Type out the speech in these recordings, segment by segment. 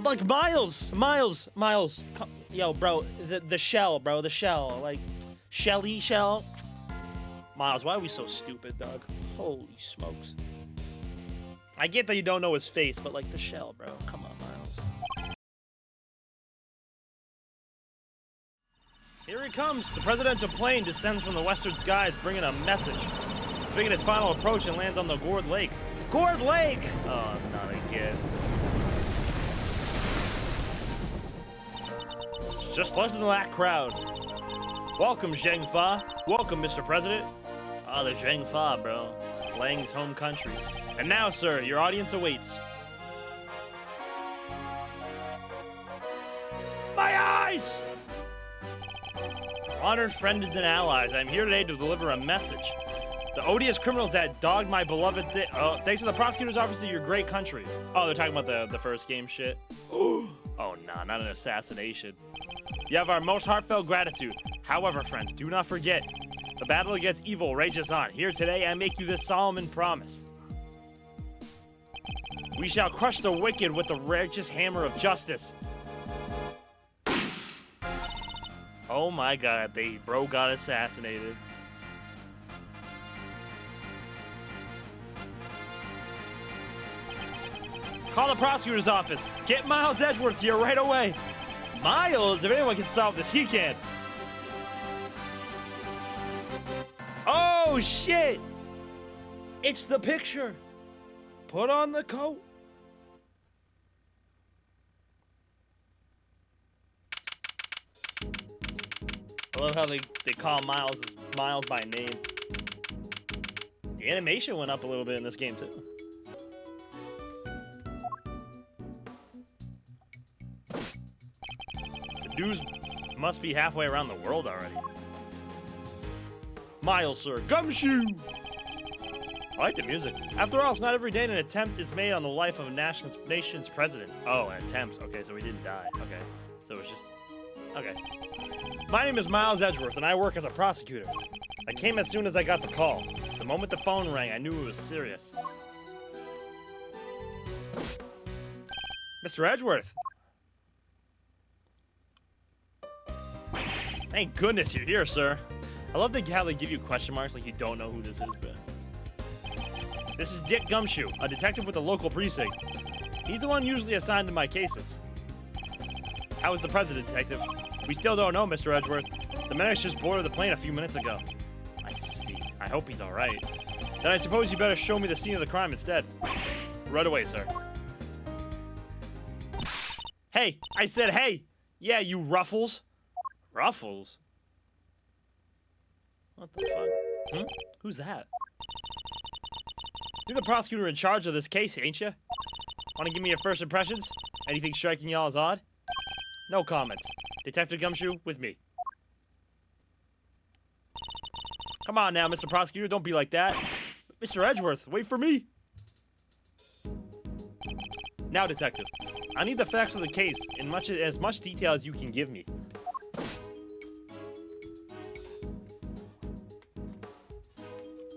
like Miles. Yo, bro, the shell, bro, the shell. Like, Shelly shell. Miles, why are we so stupid, dog? Holy smokes. I get that you don't know his face, but like the shell, bro. Come on, Miles. Here he comes. The presidential plane descends from the western skies, bringing a message. It's making its final approach and lands on the Gourd Lake. Gourd Lake! Oh, not again. Just listen to that crowd. Welcome, Zheng Fa. Welcome, Mr. President. Ah, the Zheng Fa, bro. Lang's home country. And now, sir, your audience awaits. My eyes! Honored friends and allies, I'm here today to deliver a message. The odious criminals that dogged my beloved thanks to the prosecutor's office of your great country. Oh, they're talking about the first game shit. Oh, nah, not an assassination. You have our most heartfelt gratitude. However, friends, do not forget, the battle against evil rages on. Here today, I make you this solemn promise. We shall crush the wicked with the righteous hammer of justice. Oh my god, bro got assassinated. Call the prosecutor's office. Get Miles Edgeworth here right away. Miles, if anyone can solve this, he can. Oh shit! It's the picture. Put on the coat. I love how they call Miles by name. The animation went up a little bit in this game too. The news must be halfway around the world already. Miles, sir. Gumshoe! I like the music. After all, it's not every day an attempt is made on the life of a nation's president. Oh, an attempt. Okay, so he didn't die. Okay. So it's just... Okay. My name is Miles Edgeworth, and I work as a prosecutor. I came as soon as I got the call. The moment the phone rang, I knew it was serious. Mr. Edgeworth! Thank goodness you're here, sir. I love how they give you question marks like you don't know who this is, but... This is Dick Gumshoe, a detective with the local precinct. He's the one usually assigned to my cases. How is the president, detective? We still don't know, Mr. Edgeworth. The medics just boarded the plane a few minutes ago. I see. I hope he's alright. Then I suppose you better show me the scene of the crime instead. Right away, sir. Hey! I said hey! Yeah, you Ruffles. Ruffles? What the fuck? Hmm? Who's that? You're the prosecutor in charge of this case, ain't you? Want to give me your first impressions? Anything striking y'all as odd? No comments. Detective Gumshoe, with me. Come on now, Mr. Prosecutor, don't be like that. Mr. Edgeworth, wait for me. Now, Detective, I need the facts of the case in as much detail as you can give me.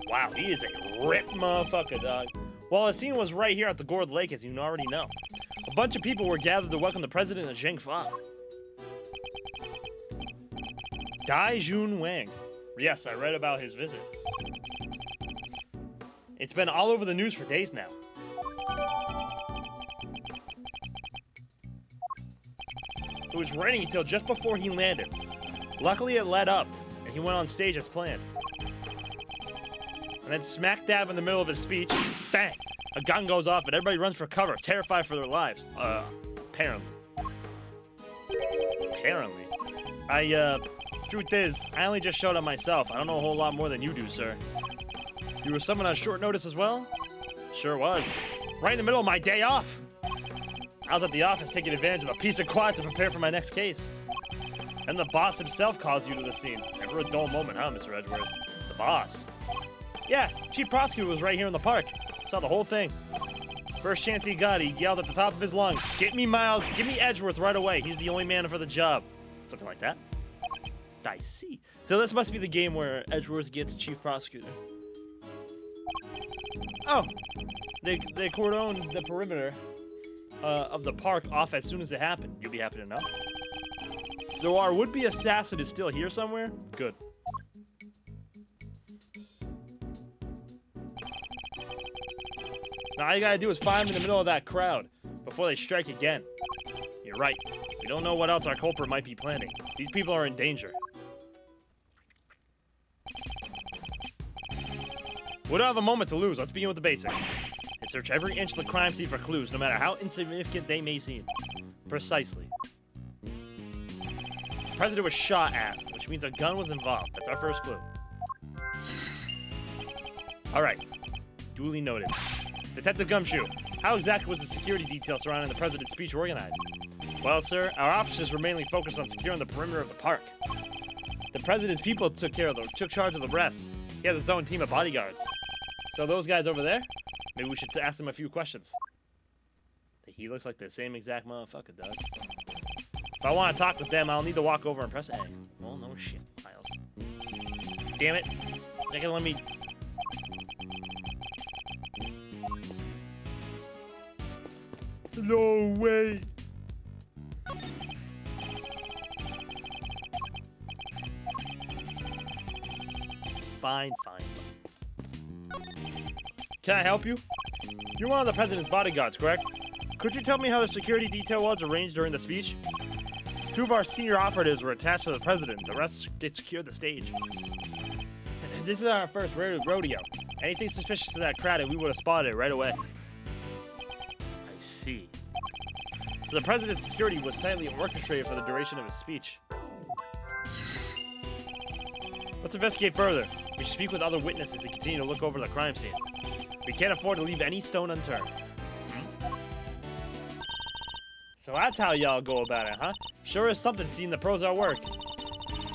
Wow, he is a ripped motherfucker, dog. Well, the scene was right here at the Gourd Lake, as you already know. A bunch of people were gathered to welcome the president of Zheng Fa. Dai Jun Wang. Yes, I read about his visit. It's been all over the news for days now. It was raining until just before he landed. Luckily, it let up, and he went on stage as planned. And then smack dab in the middle of his speech, bang! A gun goes off and everybody runs for cover, terrified for their lives. Apparently. Truth is, I only just showed up myself. I don't know a whole lot more than you do, sir. You were summoned on short notice as well? Sure was. Right in the middle of my day off. I was at the office taking advantage of a piece of quiet to prepare for my next case. And the boss himself calls you to the scene. Never a dull moment, huh, Mr. Edgeworth? The boss. Yeah, Chief Prosecutor was right here in the park. Saw the whole thing. First chance he got, he yelled at the top of his lungs, "Get me Miles, get me Edgeworth right away. He's the only man for the job." Something like that. I see. So this must be the game where Edgeworth gets Chief Prosecutor. Oh, they cordoned the perimeter of the park off as soon as it happened. You'll be happy to know. So our would-be assassin is still here somewhere? Good. Now all you gotta do is find him in the middle of that crowd before they strike again. You're right. We don't know what else our culprit might be planning. These people are in danger. We don't have a moment to lose. Let's begin with the basics. And search every inch of the crime scene for clues, no matter how insignificant they may seem. Precisely. The president was shot at, which means a gun was involved. That's our first clue. Alright. Duly noted. Detective Gumshoe, how exactly was the security detail surrounding the president's speech organized? Well, sir, our officers were mainly focused on securing the perimeter of the park. The president's people took charge of the rest. He has his own team of bodyguards. So those guys over there, maybe we should ask them a few questions. He looks like the same exact motherfucker, dog. If I want to talk with them, I'll need to walk over and press A. Well, no shit, Miles. Damn it. They can let me... No way. Fine. Can I help you? You're one of the president's bodyguards, correct? Could you tell me how the security detail was arranged during the speech? 2 of our senior operatives were attached to the president. The rest secured the stage. This is our first rodeo. Anything suspicious to that crowd, and we would have spotted it right away. I see. So the president's security was tightly orchestrated for the duration of his speech. Let's investigate further. We should speak with other witnesses and continue to look over the crime scene. We can't afford to leave any stone unturned. So that's how y'all go about it, huh? Sure is something seeing the pros at work.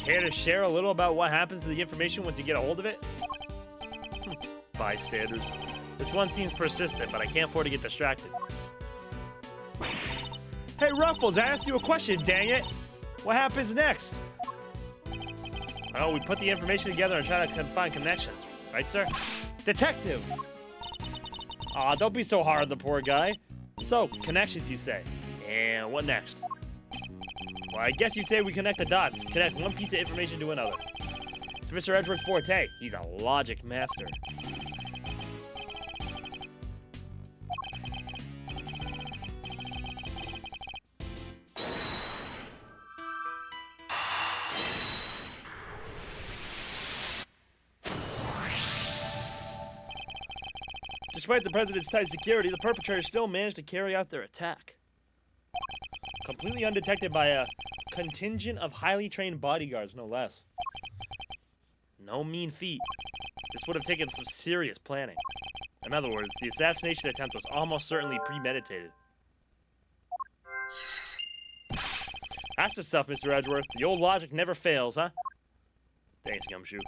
Care to share a little about what happens to the information once you get a hold of it? Bystanders. This one seems persistent, but I can't afford to get distracted. Hey, Ruffles, I asked you a question, dang it! What happens next? Well, we put the information together and try to find connections. Right, sir? Detective! Aw, don't be so hard on the poor guy. So, connections, you say. And what next? Well, I guess you'd say we connect the dots. Connect one piece of information to another. It's Mr. Edgeworth's forte. He's a logic master. Despite the president's tight security, the perpetrators still managed to carry out their attack. Completely undetected by a contingent of highly trained bodyguards, no less. No mean feat. This would have taken some serious planning. In other words, the assassination attempt was almost certainly premeditated. That's the stuff, Mr. Edgeworth. The old logic never fails, huh? Thanks, Gumshoe.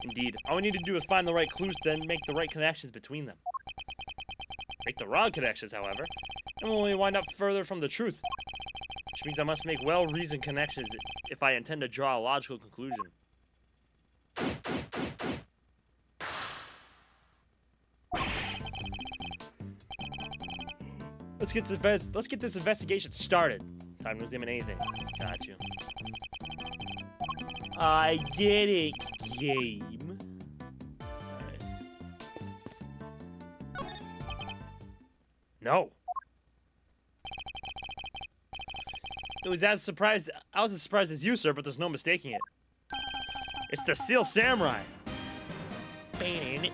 Indeed. All we need to do is find the right clues, then make the right connections between them. Make the wrong connections, however, and we'll only wind up further from the truth. Which means I must make well-reasoned connections if I intend to draw a logical conclusion. Let's get this investigation started. Time to examine anything. Got you. I get it, game. Alright. No. I was as surprised as you, sir, but there's no mistaking it. It's the Steel Samurai. The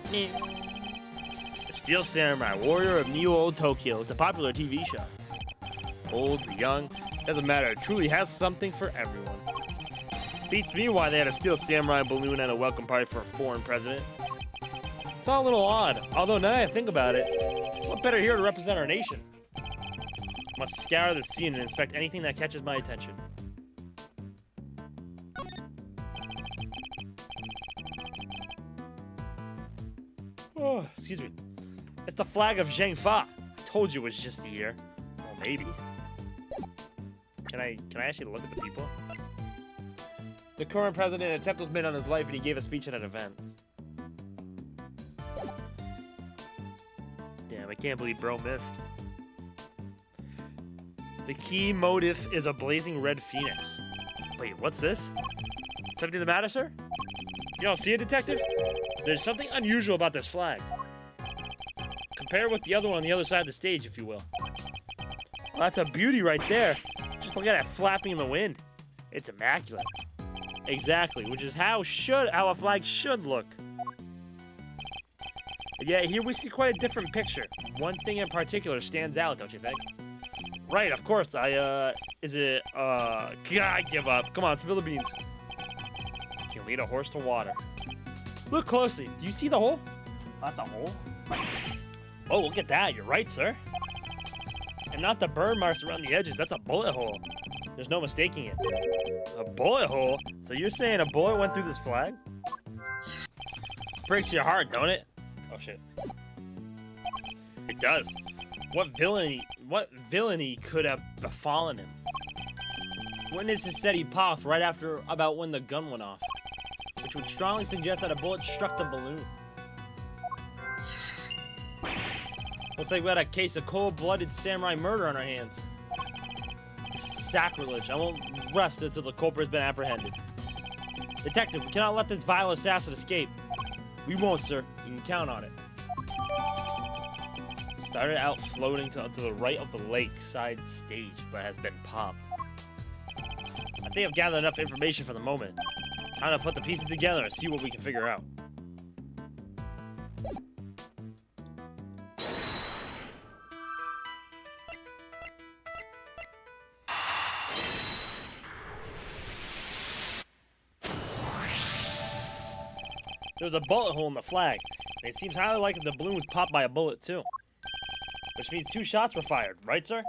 Steel Samurai, warrior of New Old Tokyo. It's a popular TV show. Old, young, doesn't matter. It truly has something for everyone. Beats me why they had a Steel Samurai balloon at a welcome party for a foreign president. It's all a little odd, although now that I think about it, what better here to represent our nation? Must scour the scene and inspect anything that catches my attention. Oh, excuse me. It's the flag of Zhang Fa. I told you it was just a year. Well, maybe. Can I actually look at the people? The current president, an attempt was made on his life and he gave a speech at an event. Damn, I can't believe bro missed. The key motif is a blazing red phoenix. Wait, what's this? Something the matter, sir? You don't see it, detective? There's something unusual about this flag. Compare it with the other one on the other side of the stage, if you will. Well, that's a beauty right there. Just look at it flapping in the wind. It's immaculate. Exactly, which is how a flag should look. But yeah, here we see quite a different picture. One thing in particular stands out, don't you think? Right, of course. God, I give up. Come on, spill the beans. You lead a horse to water. Look closely. Do you see the hole? That's a hole. Oh, look at that. You're right, sir. And not the burn marks around the edges. That's a bullet hole. There's no mistaking it. A bullet hole? So you're saying a bullet went through this flag? Breaks your heart, don't it? Oh, shit. It does. What villainy could have befallen him? Witnesses said he popped right after about when the gun went off, which would strongly suggest that a bullet struck the balloon. Looks like we had a case of cold-blooded samurai murder on our hands. This is sacrilege. I won't rest until the culprit has been apprehended. Detective, we cannot let this vile assassin escape. We won't, sir. You can count on it. Started out floating to the right of the lakeside stage, but has been popped. I think I've gathered enough information for the moment. Time to put the pieces together and see what we can figure out. There's a bullet hole in the flag, and it seems highly likely the balloon was popped by a bullet too. Which means 2 shots were fired, right, sir?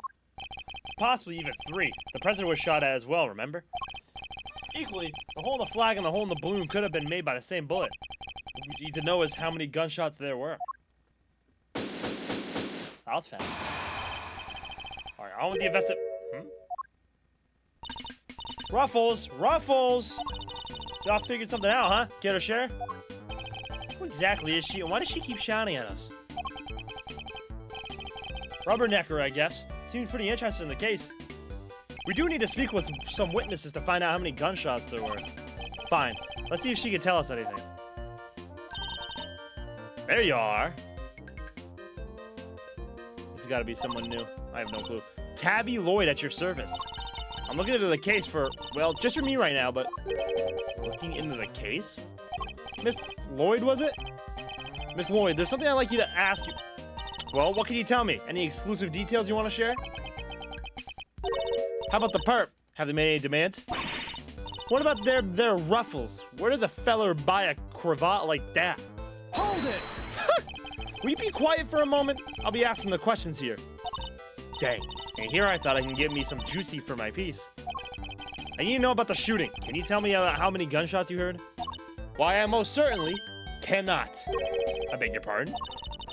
Possibly even 3. The president was shot at as well, remember? Equally, the hole in the flag and the hole in the balloon could have been made by the same bullet. What we need to know is how many gunshots there were. That was fast. Alright, on with the Ruffles! Ruffles! Y'all figured something out, huh? Get her share? Who exactly is she, and why does she keep shouting at us? Rubbernecker, I guess. Seems pretty interested in the case. We do need to speak with some witnesses to find out how many gunshots there were. Fine. Let's see if she can tell us anything. There you are. This has got to be someone new. I have no clue. Tabby Lloyd at your service. I'm looking into the case for, well, just for me right now, but... Looking into the case? Miss Lloyd, was it? Miss Lloyd, there's something I'd like you to ask you. Well, what can you tell me? Any exclusive details you want to share? How about the perp? Have they made any demands? What about their ruffles? Where does a feller buy a cravat like that? Hold it! Will you be quiet for a moment? I'll be asking the questions here. Dang. And here I thought I can get me some juicy for my piece. I need to know about the shooting. Can you tell me how many gunshots you heard? Why, I most certainly cannot. I beg your pardon?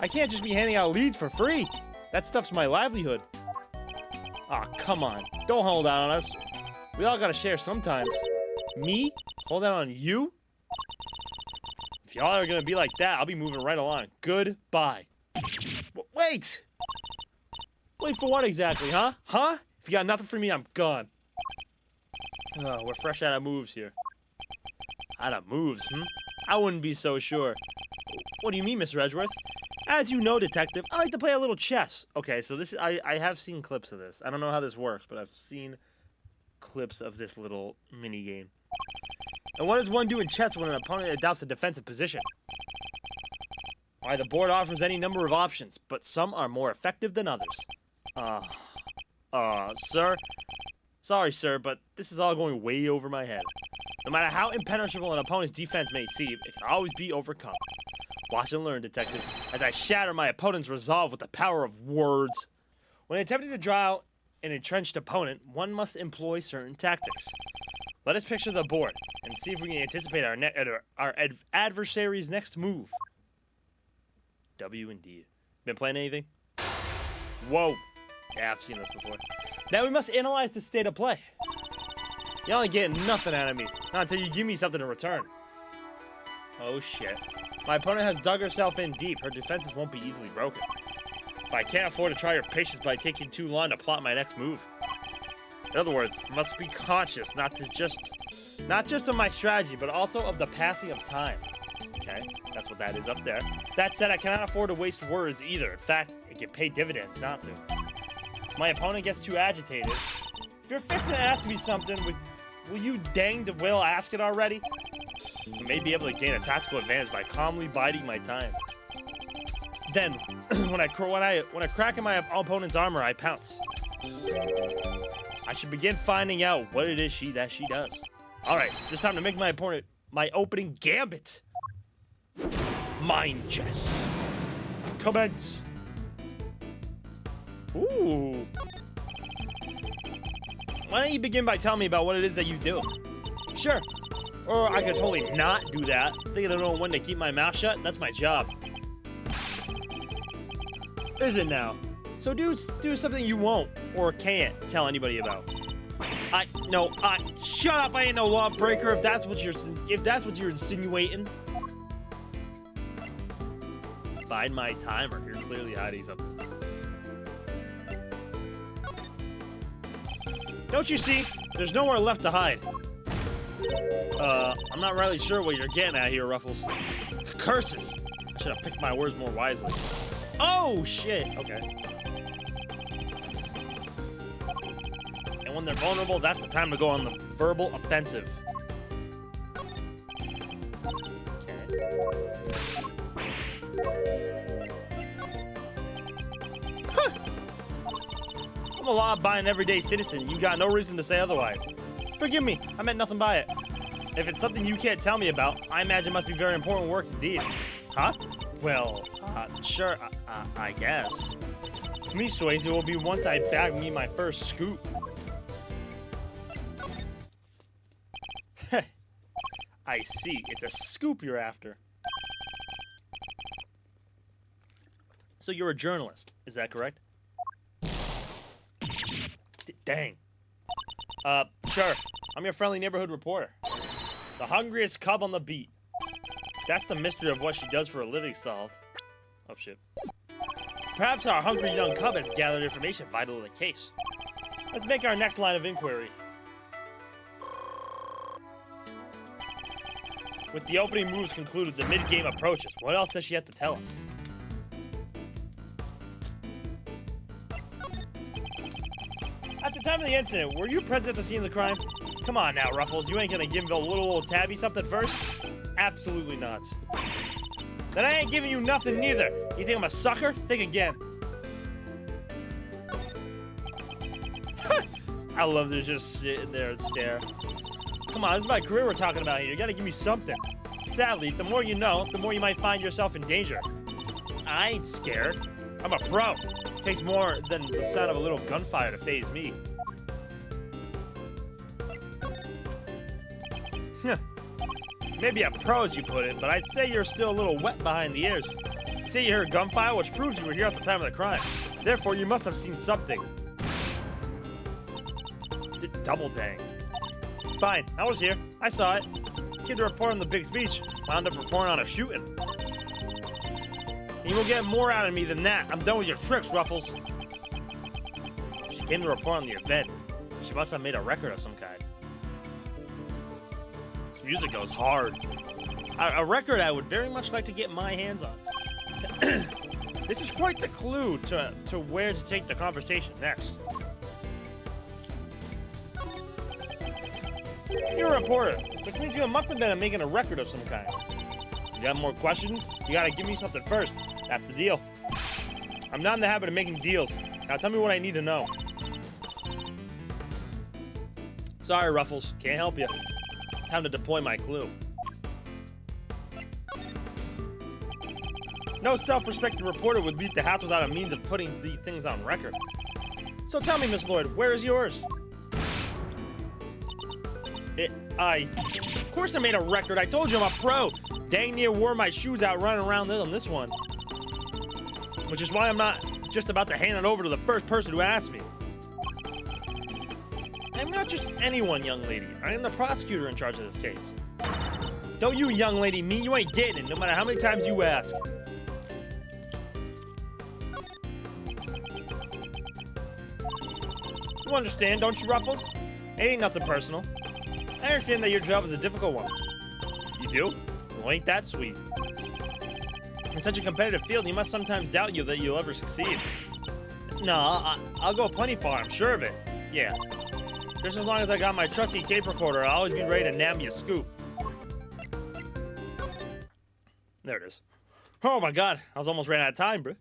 I can't just be handing out leads for free. That stuff's my livelihood. Aw, come on. Don't hold out on us. We all gotta share sometimes. Me? Hold out on you? If y'all are gonna be like that, I'll be moving right along. Goodbye. Wait! Wait for what exactly, huh? Huh? If you got nothing for me, I'm gone. We're fresh out of moves here. Out of moves, I wouldn't be so sure. What do you mean, Mr. Edgeworth? As you know, detective, I like to play a little chess. Okay, so this I have seen clips of this. I don't know how this works, but I've seen clips of this little mini game. And what does one do in chess when an opponent adopts a defensive position? Why, the board offers any number of options, but some are more effective than others. Sir? Sorry, sir, but this is all going way over my head. No matter how impenetrable an opponent's defense may seem, it can always be overcome. Watch and learn, detective, as I shatter my opponent's resolve with the power of words. When attempting to draw out an entrenched opponent, one must employ certain tactics. Let us picture the board and see if we can anticipate our adversary's next move. W indeed. Been playing anything? Whoa. Yeah, I've seen this before. Now we must analyze the state of play. You ain't getting nothing out of me. Not until you give me something in return. Oh shit. My opponent has dug herself in deep. Her defenses won't be easily broken. But I can't afford to try her patience by taking too long to plot my next move. In other words, must be conscious not just of my strategy, but also of the passing of time. Okay, that's what that is up there. That said, I cannot afford to waste words either. In fact, it can pay dividends not to. My opponent gets too agitated. If you're fixing to ask me something, will you dang the will ask it already? I may be able to gain a tactical advantage by calmly biding my time. Then, when I crack in my opponent's armor, I pounce. I should begin finding out what it is that she does. All right, it's time to make my opponent my opening gambit. Mind chess. Commence. Ooh. Why don't you begin by telling me about what it is that you do? Sure. Or I could totally not do that. Think I don't know when to keep my mouth shut? That's my job. Is it now? So do something you won't or can't tell anybody about. Shut up! I ain't no lawbreaker. If that's what you're insinuating. Find my timer. You're clearly hiding something. Don't you see? There's nowhere left to hide. I'm not really sure what you're getting at here, Ruffles. Curses! I should have picked my words more wisely. Oh, shit! Okay. And when they're vulnerable, that's the time to go on the verbal offensive. Huh. I'm a law-abiding everyday citizen. You got no reason to say otherwise. Forgive me, I meant nothing by it. If it's something you can't tell me about, I imagine it must be very important work indeed. Huh? Well, sure, I guess. Leastways, it will be once I bag me my first scoop. I see, it's a scoop you're after. So you're a journalist, is that correct? Dang. Sure. I'm your friendly neighborhood reporter. The hungriest cub on the beat. That's the mystery of what she does for a living solved. Oh, shit. Perhaps our hungry young cub has gathered information vital to the case. Let's make our next line of inquiry. With the opening moves concluded, the mid-game approaches. What else does she have to tell us? At the time of the incident, were you present at the scene of the crime? Come on now, Ruffles. You ain't gonna give the little old tabby something first? Absolutely not. Then I ain't giving you nothing neither. You think I'm a sucker? Think again. I love to just sit there and stare. Come on, this is my career we're talking about here. You gotta give me something. Sadly, the more you know, the more you might find yourself in danger. I ain't scared. I'm a pro. It takes more than the sound of a little gunfire to faze me. Maybe a pro as you put it, but I'd say you're still a little wet behind the ears. Say you heard gunfire, which proves you were here at the time of the crime. Therefore, you must have seen something. Double dang. Fine, I was here. I saw it. Kid to report on the big speech. Wound up reporting on a shooting. And you will get more out of me than that. I'm done with your tricks, Ruffles. She came to report on the event. She must have made a record of some kind. This music goes hard. A record I would very much like to get my hands on. This is quite the clue to where to take the conversation next. You're a reporter, which means you must have been making a record of some kind. You got more questions? You gotta give me something first. That's the deal. I'm not in the habit of making deals. Now tell me what I need to know. Sorry, Ruffles. Can't help you. Time to deploy my clue. No self-respecting reporter would leave the house without a means of putting the things on record. So tell me, Miss Lloyd, where is yours? Of course I made a record. I told you I'm a pro. Dang near wore my shoes out running around on this one. Which is why I'm not just about to hand it over to the first person who asks me. I'm not just anyone, young lady. I am the prosecutor in charge of this case. Don't you, young lady, me. You ain't getting it, no matter how many times you ask. You understand, don't you, Ruffles? It ain't nothing personal. I understand that your job is a difficult one. You do? Well, ain't that sweet. In such a competitive field, you must sometimes doubt that you'll ever succeed. No, I'll go plenty far, I'm sure of it. Yeah. Just as long as I got my trusty tape recorder, I'll always be ready to nab me a scoop. There it is. Oh my god, I was almost ran out of time, bro.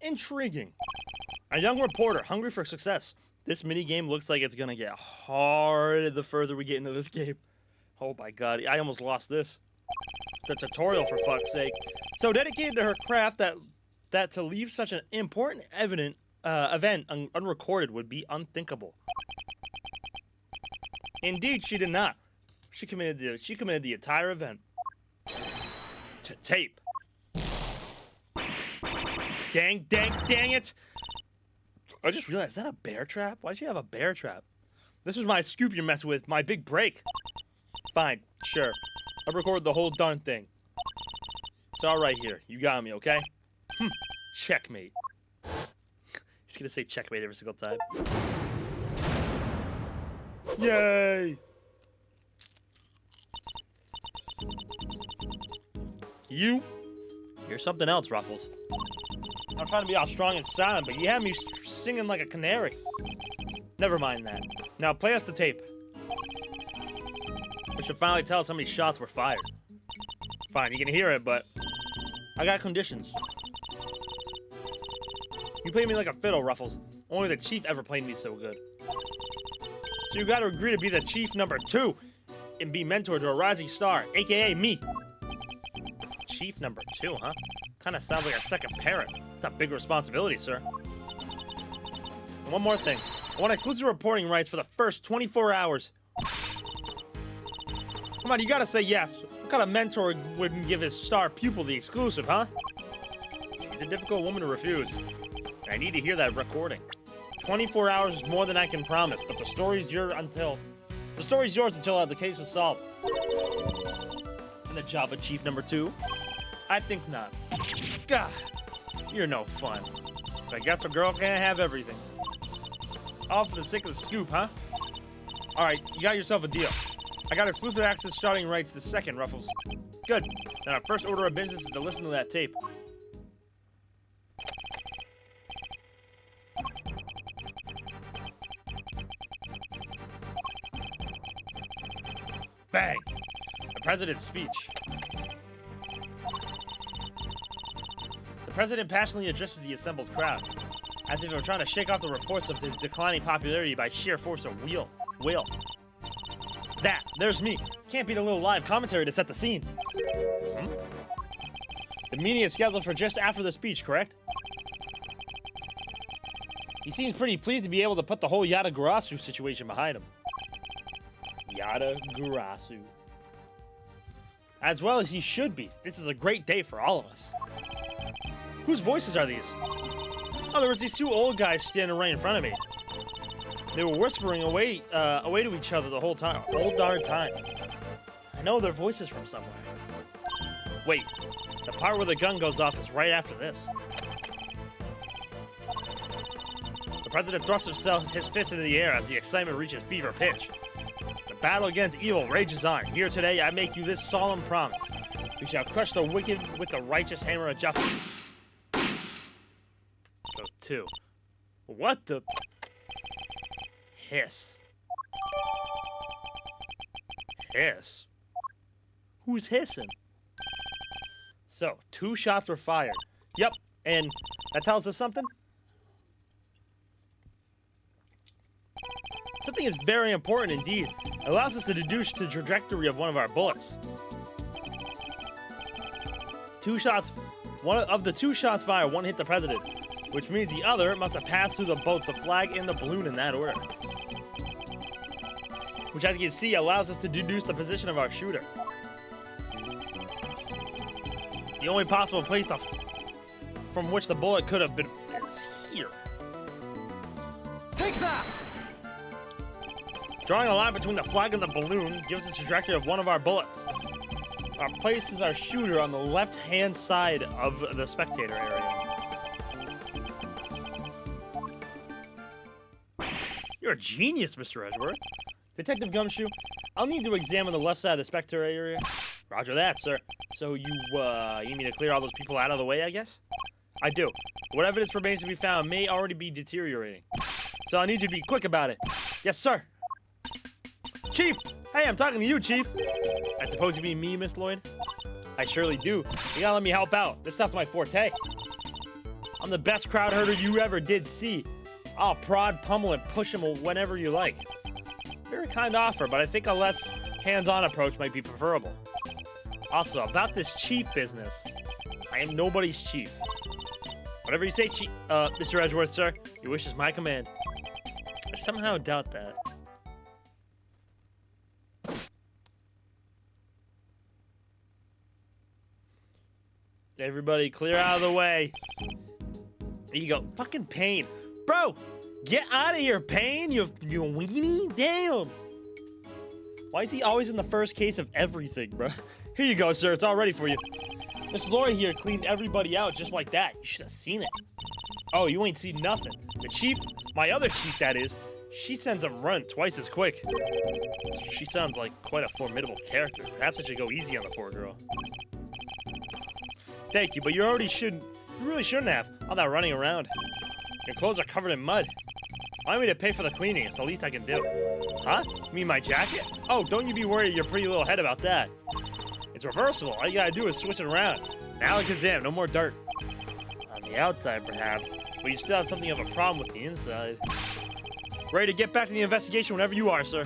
Intriguing. A young reporter, hungry for success. This minigame looks like it's gonna get hard the further we get into this game. Oh my god, I almost lost this. The tutorial, for fuck's sake. So dedicated to her craft that to leave such an important event unrecorded would be unthinkable. Indeed, she did not. She committed the entire event. Tape. Dang it! I just realized, is that a bear trap? Why'd you have a bear trap? This is my scoop you're messing with, my big break. Fine, sure. I'll record the whole darn thing. It's all right here. You got me, okay? Checkmate. He's gonna say checkmate every single time. Yay! You're something else, Ruffles. I'm trying to be all strong and silent, but you have me singing like a canary. Never mind that. Now play us the tape. We should finally tell us how many shots were fired. Fine, you can hear it, but I got conditions. You play me like a fiddle, Ruffles. Only the chief ever played me so good. So you gotta agree to be the chief number 2 and be mentored to a rising star, aka me. Chief number 2, huh? Kinda sounds like a second parent. It's a big responsibility, sir. And one more thing. I want exclusive reporting rights for the first 24 hours. Come on, you gotta say yes. What kind of mentor wouldn't give his star pupil the exclusive, huh? It's a difficult woman to refuse. I need to hear that recording. 24 hours is more than I can promise, but the story's yours until the case is solved. And the job of chief number 2? I think not. God, you're no fun. But I guess a girl can't have everything. All for the sake of the scoop, huh? Alright, you got yourself a deal. I got exclusive access starting rights this second, Ruffles. Good. Then our first order of business is to listen to that tape. Bang! The president's speech. The president passionately addresses the assembled crowd, as if he were trying to shake off the reports of his declining popularity by sheer force of will. There's me. Can't beat a little live commentary to set the scene. The meeting is scheduled for just after the speech, correct? He seems pretty pleased to be able to put the whole Yada Garasu situation behind him. Yada Garasu. As well as he should be. This is a great day for all of us. Whose voices are these? Oh, there was these 2 old guys standing right in front of me. They were whispering away to each other the whole time. Whole darn time. I know their voices from somewhere. Wait, the part where the gun goes off is right after this. The president thrusts his fist into the air as the excitement reaches fever pitch. The battle against evil rages on. Here today, I make you this solemn promise. We shall crush the wicked with the righteous hammer of justice. So 2. What the? Hiss. Hiss? Who's hissing? So, 2 shots were fired. Yep, and that tells us something? Something is very important indeed. It allows us to deduce the trajectory of one of our bullets. 2 shots. One of the 2 shots fired, 1 hit the president, which means the other must have passed through both the flag and the balloon in that order. Which, as you can see, allows us to deduce the position of our shooter. The only possible place from which the bullet could have been is here. Take that! Drawing a line between the flag and the balloon gives the trajectory of one of our bullets. Our places our shooter on the left-hand side of the spectator area. You're a genius, Mr. Edgeworth. Detective Gumshoe, I'll need to examine the left side of the Spectre area. Roger that, sir. So you need me to clear all those people out of the way, I guess? I do. What evidence remains to be found may already be deteriorating. So I need you to be quick about it. Yes, sir. Chief! Hey, I'm talking to you, Chief. I suppose you mean me, Miss Lloyd? I surely do. You gotta let me help out. This stuff's my forte. I'm the best crowd herder you ever did see. I'll prod, pummel, and push him whenever you like. Very kind offer, but I think a less hands-on approach might be preferable. Also, about this chief business, I am nobody's chief. Whatever you say, Chief, Mr. Edgeworth, sir, your wish is my command. I somehow doubt that. Everybody clear out of the way. There you go. Fucking Pain. Bro, get out of here, Pain, you weenie. Damn. Why is he always in the first case of everything, bro? Here you go, sir. It's all ready for you. Miss Lori here cleaned everybody out just like that. You should have seen it. Oh, you ain't seen nothing. The chief, my other chief that is, she sends them running twice as quick. She sounds like quite a formidable character. Perhaps I should go easy on the poor girl. Thank you, but you really shouldn't have. All that running around. Your clothes are covered in mud. Allow me to pay for the cleaning. It's the least I can do. Huh? You mean my jacket? Oh, don't you be worried your pretty little head about that. It's reversible. All you gotta do is switch it around. Now Alakazam, no more dirt. On the outside, perhaps, but you still have something of a problem with the inside. Ready to get back to the investigation whenever you are, sir.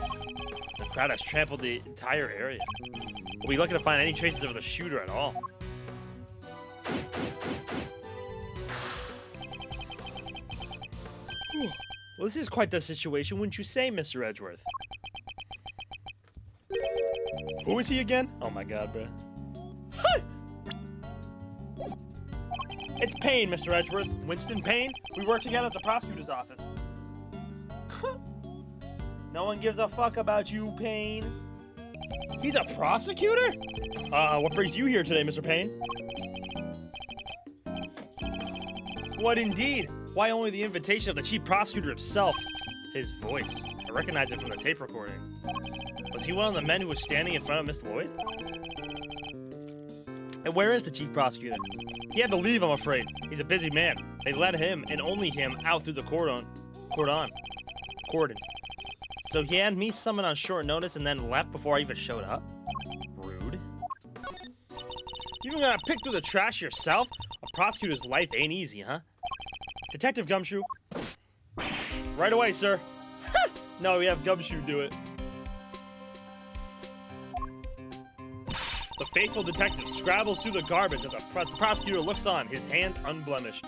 The crowd has trampled the entire area. We'll be looking to find any traces of the shooter at all. Well, this is quite the situation, wouldn't you say, Mr. Edgeworth? Who is he again? Oh my god, bro. It's Payne, Mr. Edgeworth. Winston Payne. We work together at the prosecutor's office. No one gives a fuck about you, Payne. He's a prosecutor? What brings you here today, Mr. Payne? What indeed? Why only the invitation of the chief prosecutor himself? His voice. I recognize it from the tape recording. Was he one of the men who was standing in front of Miss Lloyd? And where is the chief prosecutor? He had to leave, I'm afraid. He's a busy man. They let him, and only him, out through the cordon. So he had me summoned on short notice and then left before I even showed up? Rude. You even gotta pick through the trash yourself? A prosecutor's life ain't easy, huh? Detective Gumshoe. Right away, sir. No, we have Gumshoe do it. The faithful detective scrabbles through the garbage as the prosecutor looks on, his hands unblemished.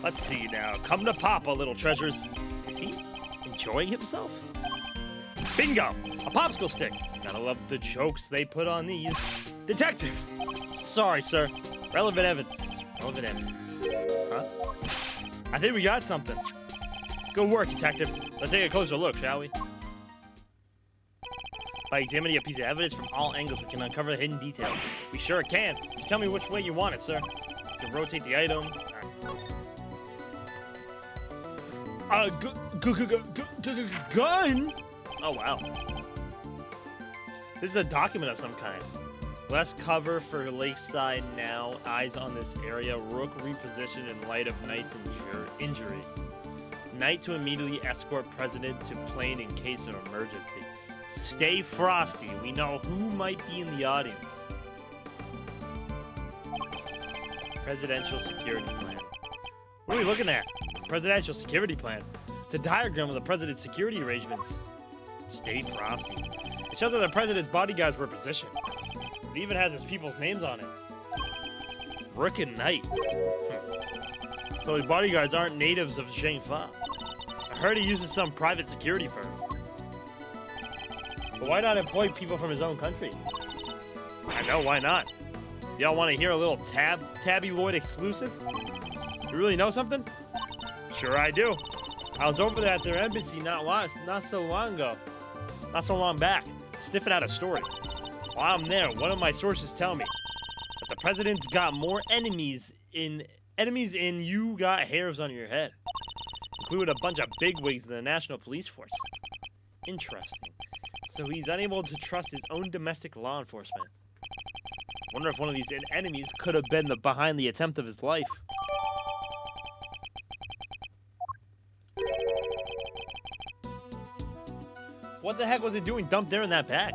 Let's see now. Come to Papa, little treasures. Is he enjoying himself? Bingo! A popsicle stick. Gotta love the jokes they put on these. Detective! Sorry, sir. Relevant evidence. Relevant evidence. Huh? I think we got something. Good work, detective. Let's take a closer look, shall we? By examining a piece of evidence from all angles, we can uncover the hidden details. We sure can. Just tell me which way you want it, sir. You can rotate the item. Gun? Oh, wow. This is a document of some kind. Less cover for Lakeside now. Eyes on this area. Rook repositioned in light of Knight's injury. Knight to immediately escort President to plane in case of emergency. Stay frosty. We know who might be in the audience. Presidential security plan. What are we looking at? Presidential security plan. It's a diagram of the president's security arrangements. Stay frosty. It shows that the president's bodyguards were positioned. It even has his people's names on it. Rook and Knight. So his bodyguards aren't natives of Zhengfa. I heard he uses some private security firm. But why not employ people from his own country? I know, why not? Y'all want to hear a little Tabby Lloyd exclusive? You really know something? Sure I do. I was over there at their embassy not so long back, sniffing out a story. While I'm there, one of my sources tell me that the president's got more enemies in you got hairs on your head. including a bunch of bigwigs in the National Police Force. Interesting. So he's unable to trust his own domestic law enforcement. Wonder if one of these enemies could have been behind the attempt of his life. What the heck was it doing dumped there in that bag?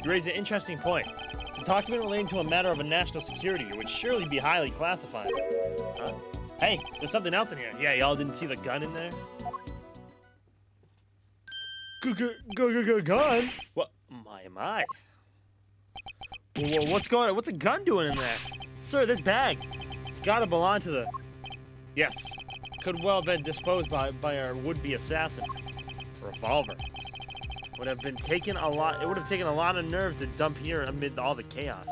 You raise an interesting point. It's a document relating to a matter of a national security. It would surely be highly classified. Huh? Hey, there's something else in here. Yeah, y'all didn't see the gun in there? Gun? What? My. What's going on? What's a gun doing in there? Sir, this bag. It's gotta belong to the... Yes. Could well have been disposed by our would-be assassin. A revolver. It would have taken a lot of nerve to dump here amid all the chaos.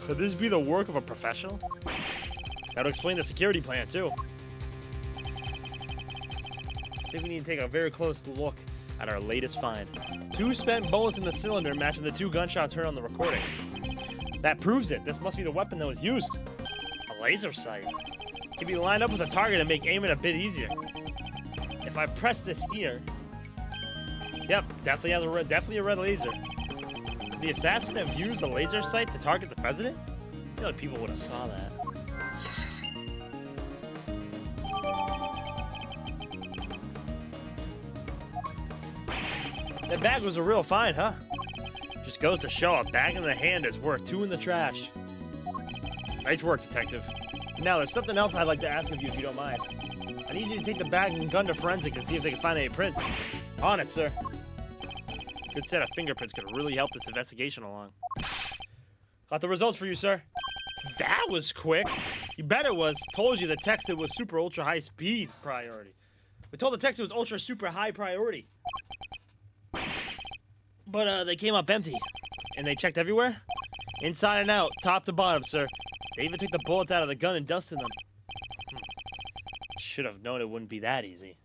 Could this be the work of a professional? That would explain the security plan, too. I think we need to take a very close look at our latest find. 2 spent bullets in the cylinder matching the 2 gunshots heard on the recording. That proves it. This must be the weapon that was used. A laser sight. It can be lined up with a target and make aiming a bit easier. If I press this here... Yep, definitely a red laser. Could the assassin have used a laser sight to target the president? I feel like people would have saw that. That bag was a real find, huh? Just goes to show a bag in the hand is worth 2 in the trash. Nice work, detective. Now, there's something else I'd like to ask of you if you don't mind. I need you to take the bag and gun to forensic and see if they can find any prints. On it, sir. Good set of fingerprints could really help this investigation along. Got the results for you, sir. That was quick. You bet it was. Told you the text it was super ultra high speed priority. We told the text it was ultra super high priority. But they came up empty. And they checked everywhere? Inside and out, top to bottom, sir. They even took the bullets out of the gun and dusted them. Should have known it wouldn't be that easy.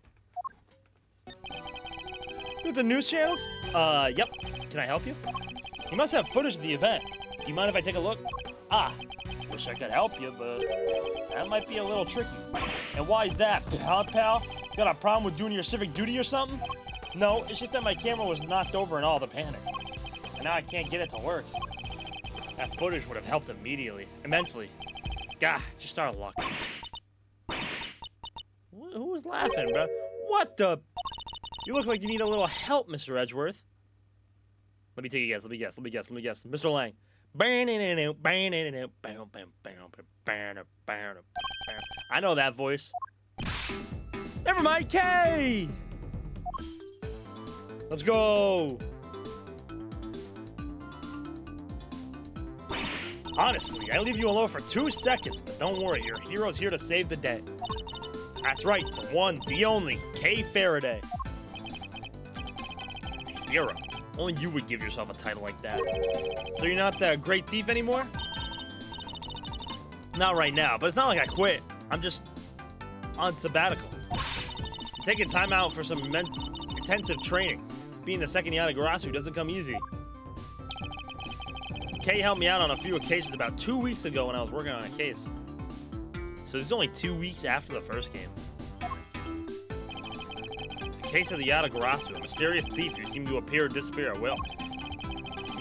With the news channels? Yep. Can I help you? You must have footage of the event. Do you mind if I take a look? Wish I could help you, but that might be a little tricky. And why is that, pal? Got a problem with doing your civic duty or something? No, it's just that my camera was knocked over in all the panic. And now I can't get it to work. That footage would have helped immensely. Gah, just our luck. Who was laughing, bro? What the? You look like you need a little help, Mr. Edgeworth. Let me take a guess. Let me guess. Mr. Lang. I know that voice. Never mind, Kay! Let's go! Honestly, I leave you alone for 2 seconds, but don't worry, your hero's here to save the day. That's right, the one, the only, Kay Faraday. Hero. Only you would give yourself a title like that. So you're not the great thief anymore? Not right now, but it's not like I quit. I'm just on sabbatical. I'm taking time out for some intensive training. Being the second Yatagarasu doesn't come easy. Kay helped me out on a few occasions about 2 weeks ago when I was working on a case. So this is only 2 weeks after the first game. The case of the Yatagarasu, a mysterious thief who seemed to appear or disappear at will.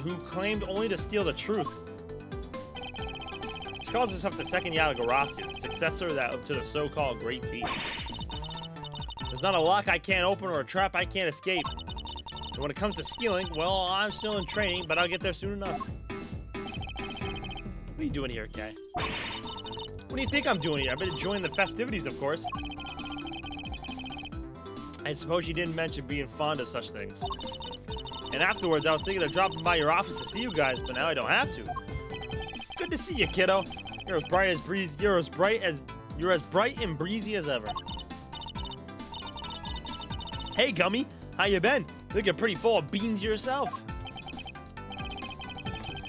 Who claimed only to steal the truth. She calls herself the second Yatagarasu, the successor to the so-called Great Thief. There's not a lock I can't open or a trap I can't escape. And when it comes to stealing, well, I'm still in training, but I'll get there soon enough. What are you doing here, Kay? What do you think I'm doing here? I've been enjoying the festivities, of course. I suppose you didn't mention being fond of such things. And afterwards, I was thinking of dropping by your office to see you guys, but now I don't have to. Good to see you, kiddo. You're as bright and breezy as ever. Hey, Gummy, how you been? Looking pretty full of beans yourself.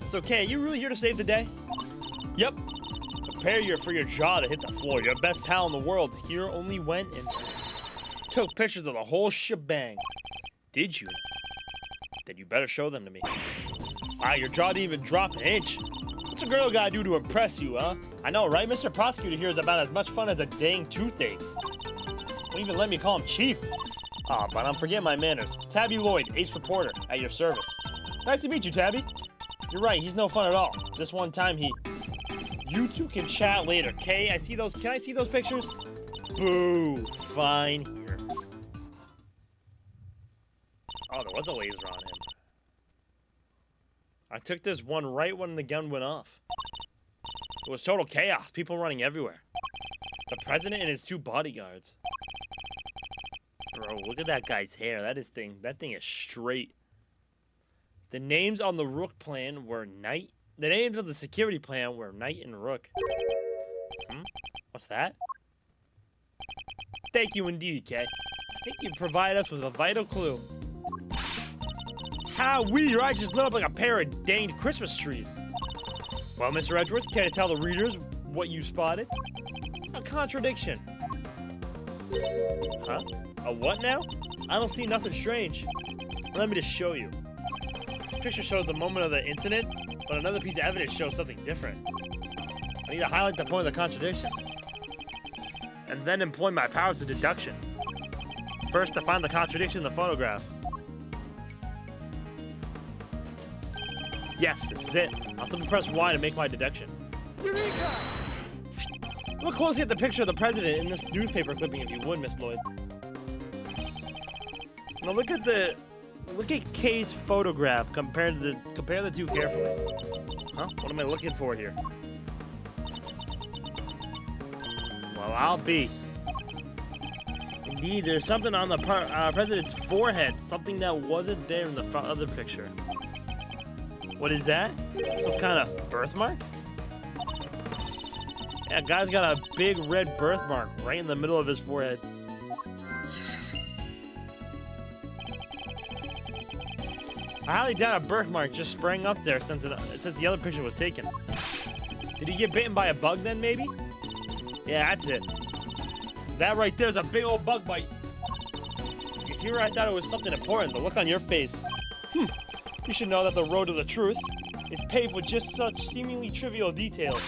So, Kay, you really here to save the day? Yep. Prepare for your jaw to hit the floor. Your best pal in the world here only went and took pictures of the whole shebang. Did you? Then you better show them to me. Your jaw didn't even drop an inch. What's a girl gotta do to impress you, huh? I know, right? Mr. Prosecutor here is about as much fun as a dang toothache. Don't even let me call him Chief. Aw, but I'm forgetting my manners. Tabby Lloyd, Ace Reporter, at your service. Nice to meet you, Tabby. You're right, he's no fun at all. This one time You two can chat later, okay? Can I see those pictures? Boo. Fine. Here. Oh, there was a laser on him. I took this one right when the gun went off. It was total chaos, people running everywhere. The president and his 2 bodyguards. Bro, look at that guy's hair. That thing is straight. The names on the Rook plan were Knight. The names of the security plan were Knight and Rook. What's that? Thank you indeed, Kay. I think you provide us with a vital clue. Your eyes just lit up like a pair of danged Christmas trees. Well, Mr. Edgeworth, care to tell the readers what you spotted? A contradiction. Huh? A what now? I don't see nothing strange. Let me just show you. This picture shows the moment of the incident, but another piece of evidence shows something different. I need to highlight the point of the contradiction, and then employ my powers of deduction. First, to find the contradiction in the photograph. Yes, this is it. I'll simply press Y to make my deduction. Eureka! Look closely at the picture of the president in this newspaper clipping, if you would, Miss Lloyd. Now look at Kay's photograph. Compare the 2 carefully. Huh? What am I looking for here? Well, I'll be. Indeed, there's something on the president's forehead, something that wasn't there in the other picture. What is that? Some kind of birthmark? Yeah, guy's got a big red birthmark right in the middle of his forehead. I highly doubt a birthmark just sprang up there since the other picture was taken. Did he get bitten by a bug then, maybe? Yeah, that's it. That right there's a big old bug bite. Here I thought it was something important. The look on your face. You should know that the road to the truth is paved with just such seemingly trivial details.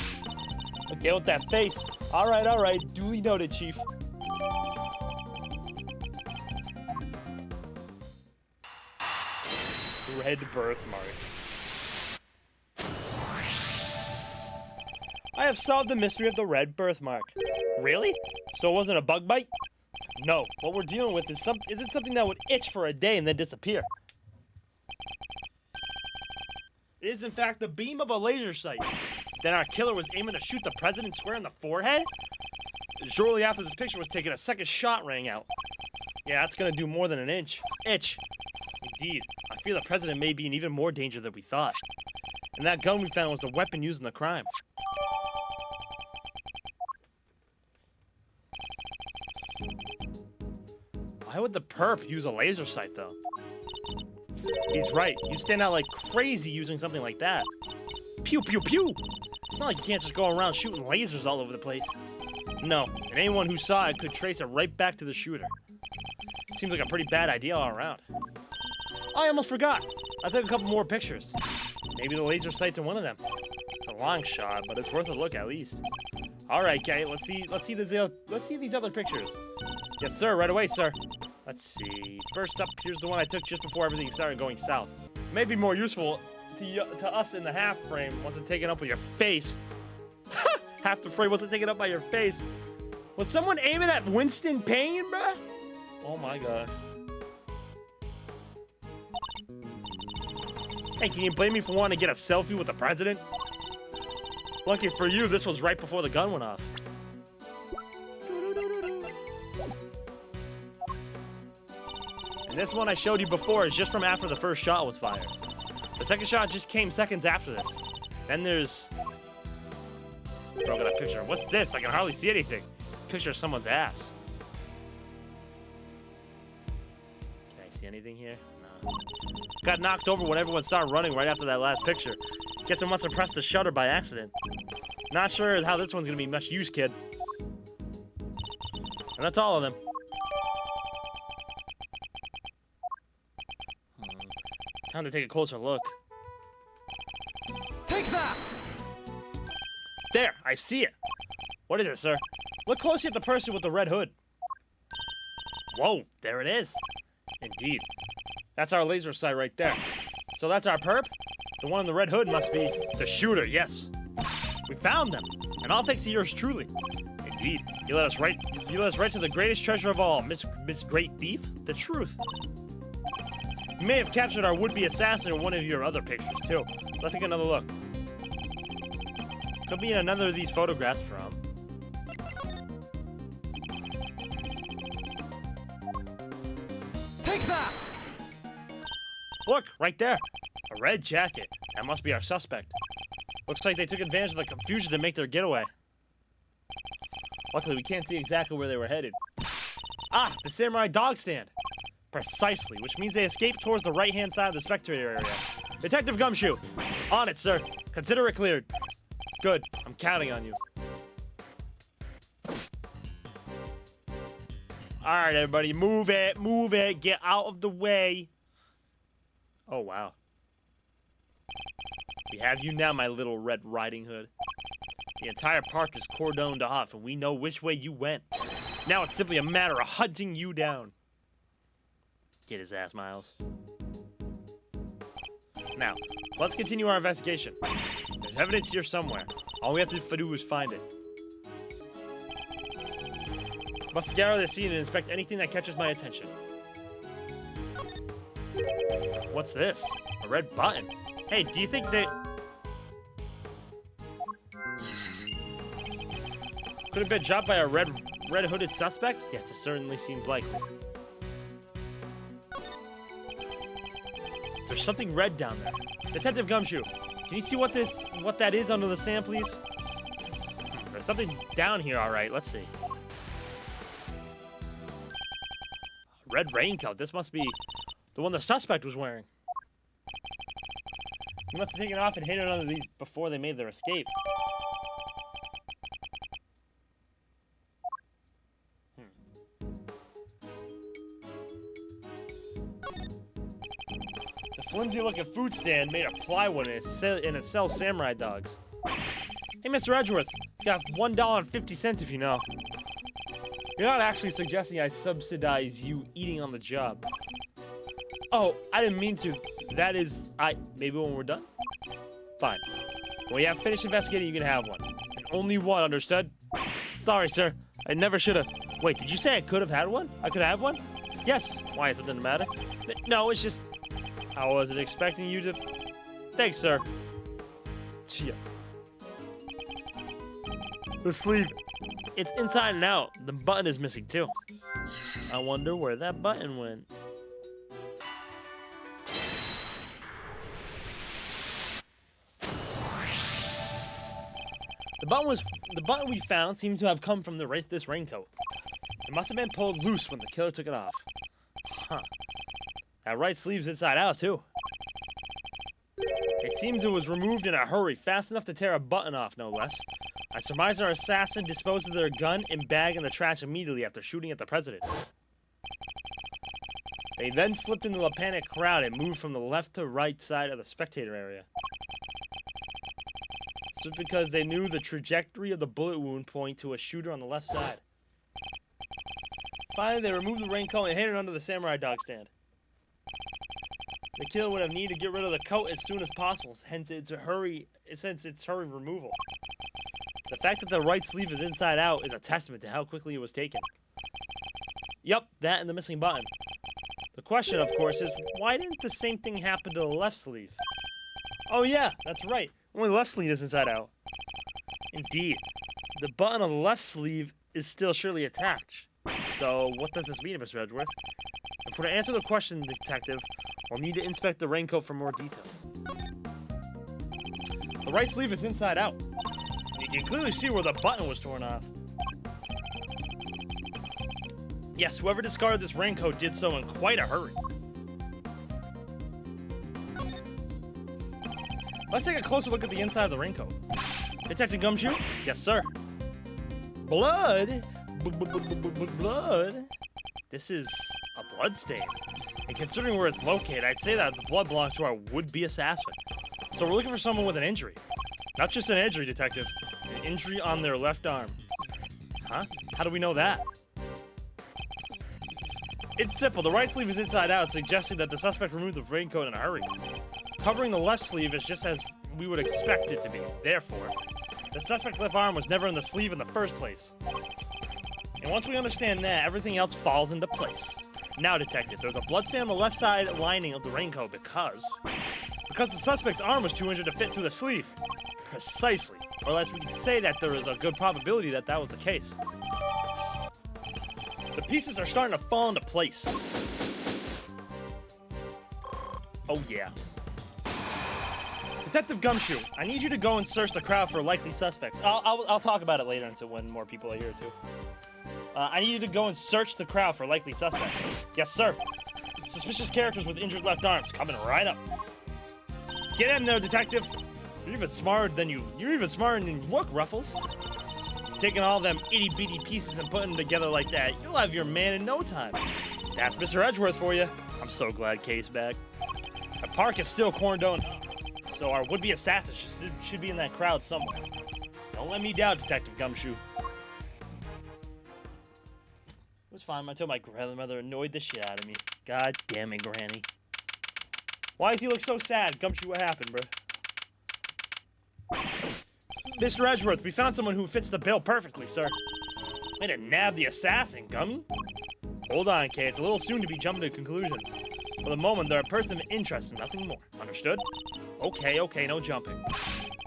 Okay, with that face. All right. Duly noted, Chief. Red birthmark. I have solved the mystery of the red birthmark. Really? So it wasn't a bug bite? No. What we're dealing with is isn't something that would itch for a day and then disappear. It is, in fact, the beam of a laser sight. Then our killer was aiming to shoot the president square in the forehead? Shortly after this picture was taken, a second shot rang out. Yeah, that's gonna do more than an itch. Indeed. I fear the president may be in even more danger than we thought. And that gun we found was the weapon used in the crime. Why would the perp use a laser sight, though? He's right. You stand out like crazy using something like that. Pew, pew, pew! It's not like you can't just go around shooting lasers all over the place. No, and anyone who saw it could trace it right back to the shooter. Seems like a pretty bad idea all around. I almost forgot. I took a couple more pictures. Maybe the laser sight's in one of them. It's a long shot, but it's worth a look at least. All right, Kay. Let's see these other pictures. Yes, sir. Right away, sir. Let's see. First up, here's the one I took just before everything started going south. It may be more useful to us in the half frame once it's taken up with your face. Half the frame wasn't taken up by your face. Was someone aiming at Winston Payne, bruh? Oh my god. Hey, can you blame me for wanting to get a selfie with the president? Lucky for you, this was right before the gun went off. And this one I showed you before is just from after the first shot was fired. The second shot just came seconds after this. Then there's... Bro, got a picture. What's this? I can hardly see anything. Picture of someone's ass. Can I see anything here? No. Got knocked over when everyone started running right after that last picture. Guess I must have pressed the shutter by accident. Not sure how this one's gonna be much use, kid. And that's all of them. Time to take a closer look. Take that! There, I see it. What is it, sir? Look closely at the person with the red hood. Whoa, there it is. Indeed. That's our laser sight right there. So that's our perp? The one in the red hood must be the shooter, yes. We found them, and all thanks to yours truly. Indeed, you led us right to the greatest treasure of all, Miss Great Beef, the truth. You may have captured our would-be assassin in one of your other pictures, too. Let's take another look. Could be in another of these photographs from... Take that! Look, right there. A red jacket. That must be our suspect. Looks like they took advantage of the confusion to make their getaway. Luckily, we can't see exactly where they were headed. Ah, the samurai dog stand. Precisely, which means they escaped towards the right-hand side of the spectator area. Detective Gumshoe, on it, sir. Consider it cleared. Good, I'm counting on you. All right, everybody, move it, get out of the way. Oh, wow. We have you now, my little Red Riding Hood. The entire park is cordoned off, and we know which way you went. Now it's simply a matter of hunting you down. Get his ass, Miles. Now, let's continue our investigation. There's evidence here somewhere. All we have to do is find it. Must scour the scene and inspect anything that catches my attention. What's this? A red button. Hey, do you think that... could have been dropped by a red hooded suspect? Yes, it certainly seems likely. There's something red down there. Detective Gumshoe, can you see what that is under the stand, please? There's something down here, all right. Let's see. Red raincoat. This must be the one the suspect was wearing. He must have taken it off and hid it under these before they made their escape. The flimsy-looking food stand made of plywood and it sells samurai dogs. Hey, Mr. Edgeworth, you got $1.50 if you know. You're not actually suggesting I subsidize you eating on the job. Oh, I didn't mean to. That is, maybe when we're done? Fine. When you have finished investigating, you can have one. And only one, understood? Sorry, sir. I never should have. Wait, did you say I could have had one? I could have one? Yes. Why, is it the matter? No, it's just... I wasn't expecting you to... Thanks, sir. Chia. The sleeve. It's inside and out. The button is missing, too. I wonder where that button went. The button we found seemed to have come from this raincoat. It must have been pulled loose when the killer took it off. Huh. That right sleeve's inside out, too. It seems it was removed in a hurry, fast enough to tear a button off, no less. I surmise our assassin disposed of their gun and bag in the trash immediately after shooting at the president. They then slipped into a panicked crowd and moved from the left to right side of the spectator area. This was because they knew the trajectory of the bullet wound point to a shooter on the left side. Finally, they removed the raincoat and hid it under the samurai dog stand. The killer would have needed to get rid of the coat as soon as possible, since it's hurry removal. The fact that the right sleeve is inside out is a testament to how quickly it was taken. Yup, that and the missing button. The question, of course, is why didn't the same thing happen to the left sleeve? Oh yeah, that's right. Only the left sleeve is inside out. Indeed. The button on the left sleeve is still surely attached. So, what does this mean, Mr. Edgeworth? And for to answer the question, detective, we'll need to inspect the raincoat for more detail. The right sleeve is inside out. You can clearly see where the button was torn off. Yes, whoever discarded this raincoat did so in quite a hurry. Let's take a closer look at the inside of the raincoat. Detective Gumshoe? Yes, sir. Blood? Blood? This is a blood stain. And considering where it's located, I'd say that the blood belongs to our would-be assassin. So we're looking for someone with an injury. Not just an injury, detective. An injury on their left arm. Huh? How do we know that? It's simple. The right sleeve is inside out, suggesting that the suspect removed the raincoat in a hurry. Covering the left sleeve is just as we would expect it to be. Therefore, the suspect's left arm was never in the sleeve in the first place. And once we understand that, everything else falls into place. Now, detective, there's a bloodstain on the left side lining of the raincoat because the suspect's arm was too injured to fit through the sleeve. Precisely. Or else we could say that there is a good probability that that was the case. The pieces are starting to fall into place. Oh yeah. Detective Gumshoe, I need you to go and search the crowd for likely suspects. I'll talk about it later until when more people are here too. I need you to go and search the crowd for likely suspects. Yes, sir. Suspicious characters with injured left arms coming right up. Get in there, detective. You're even smarter than you look, Ruffles. Taking all them itty-bitty pieces and putting them together like that, you'll have your man in no time. That's Mr. Edgeworth for you. I'm so glad Kay's back. The park is still cornered, so our would-be assassin should be in that crowd somewhere. Don't let me down, Detective Gumshoe. It was fine until my grandmother annoyed the shit out of me. God damn it, Granny. Why does he look so sad? Gumshoe, what happened, bro? Mr. Edgeworth, we found someone who fits the bill perfectly, sir. Way to nab the assassin, Gummy. Hold on, Kay. It's a little soon to be jumping to conclusions. For the moment, they're a person of interest and nothing more. Understood? Okay, no jumping.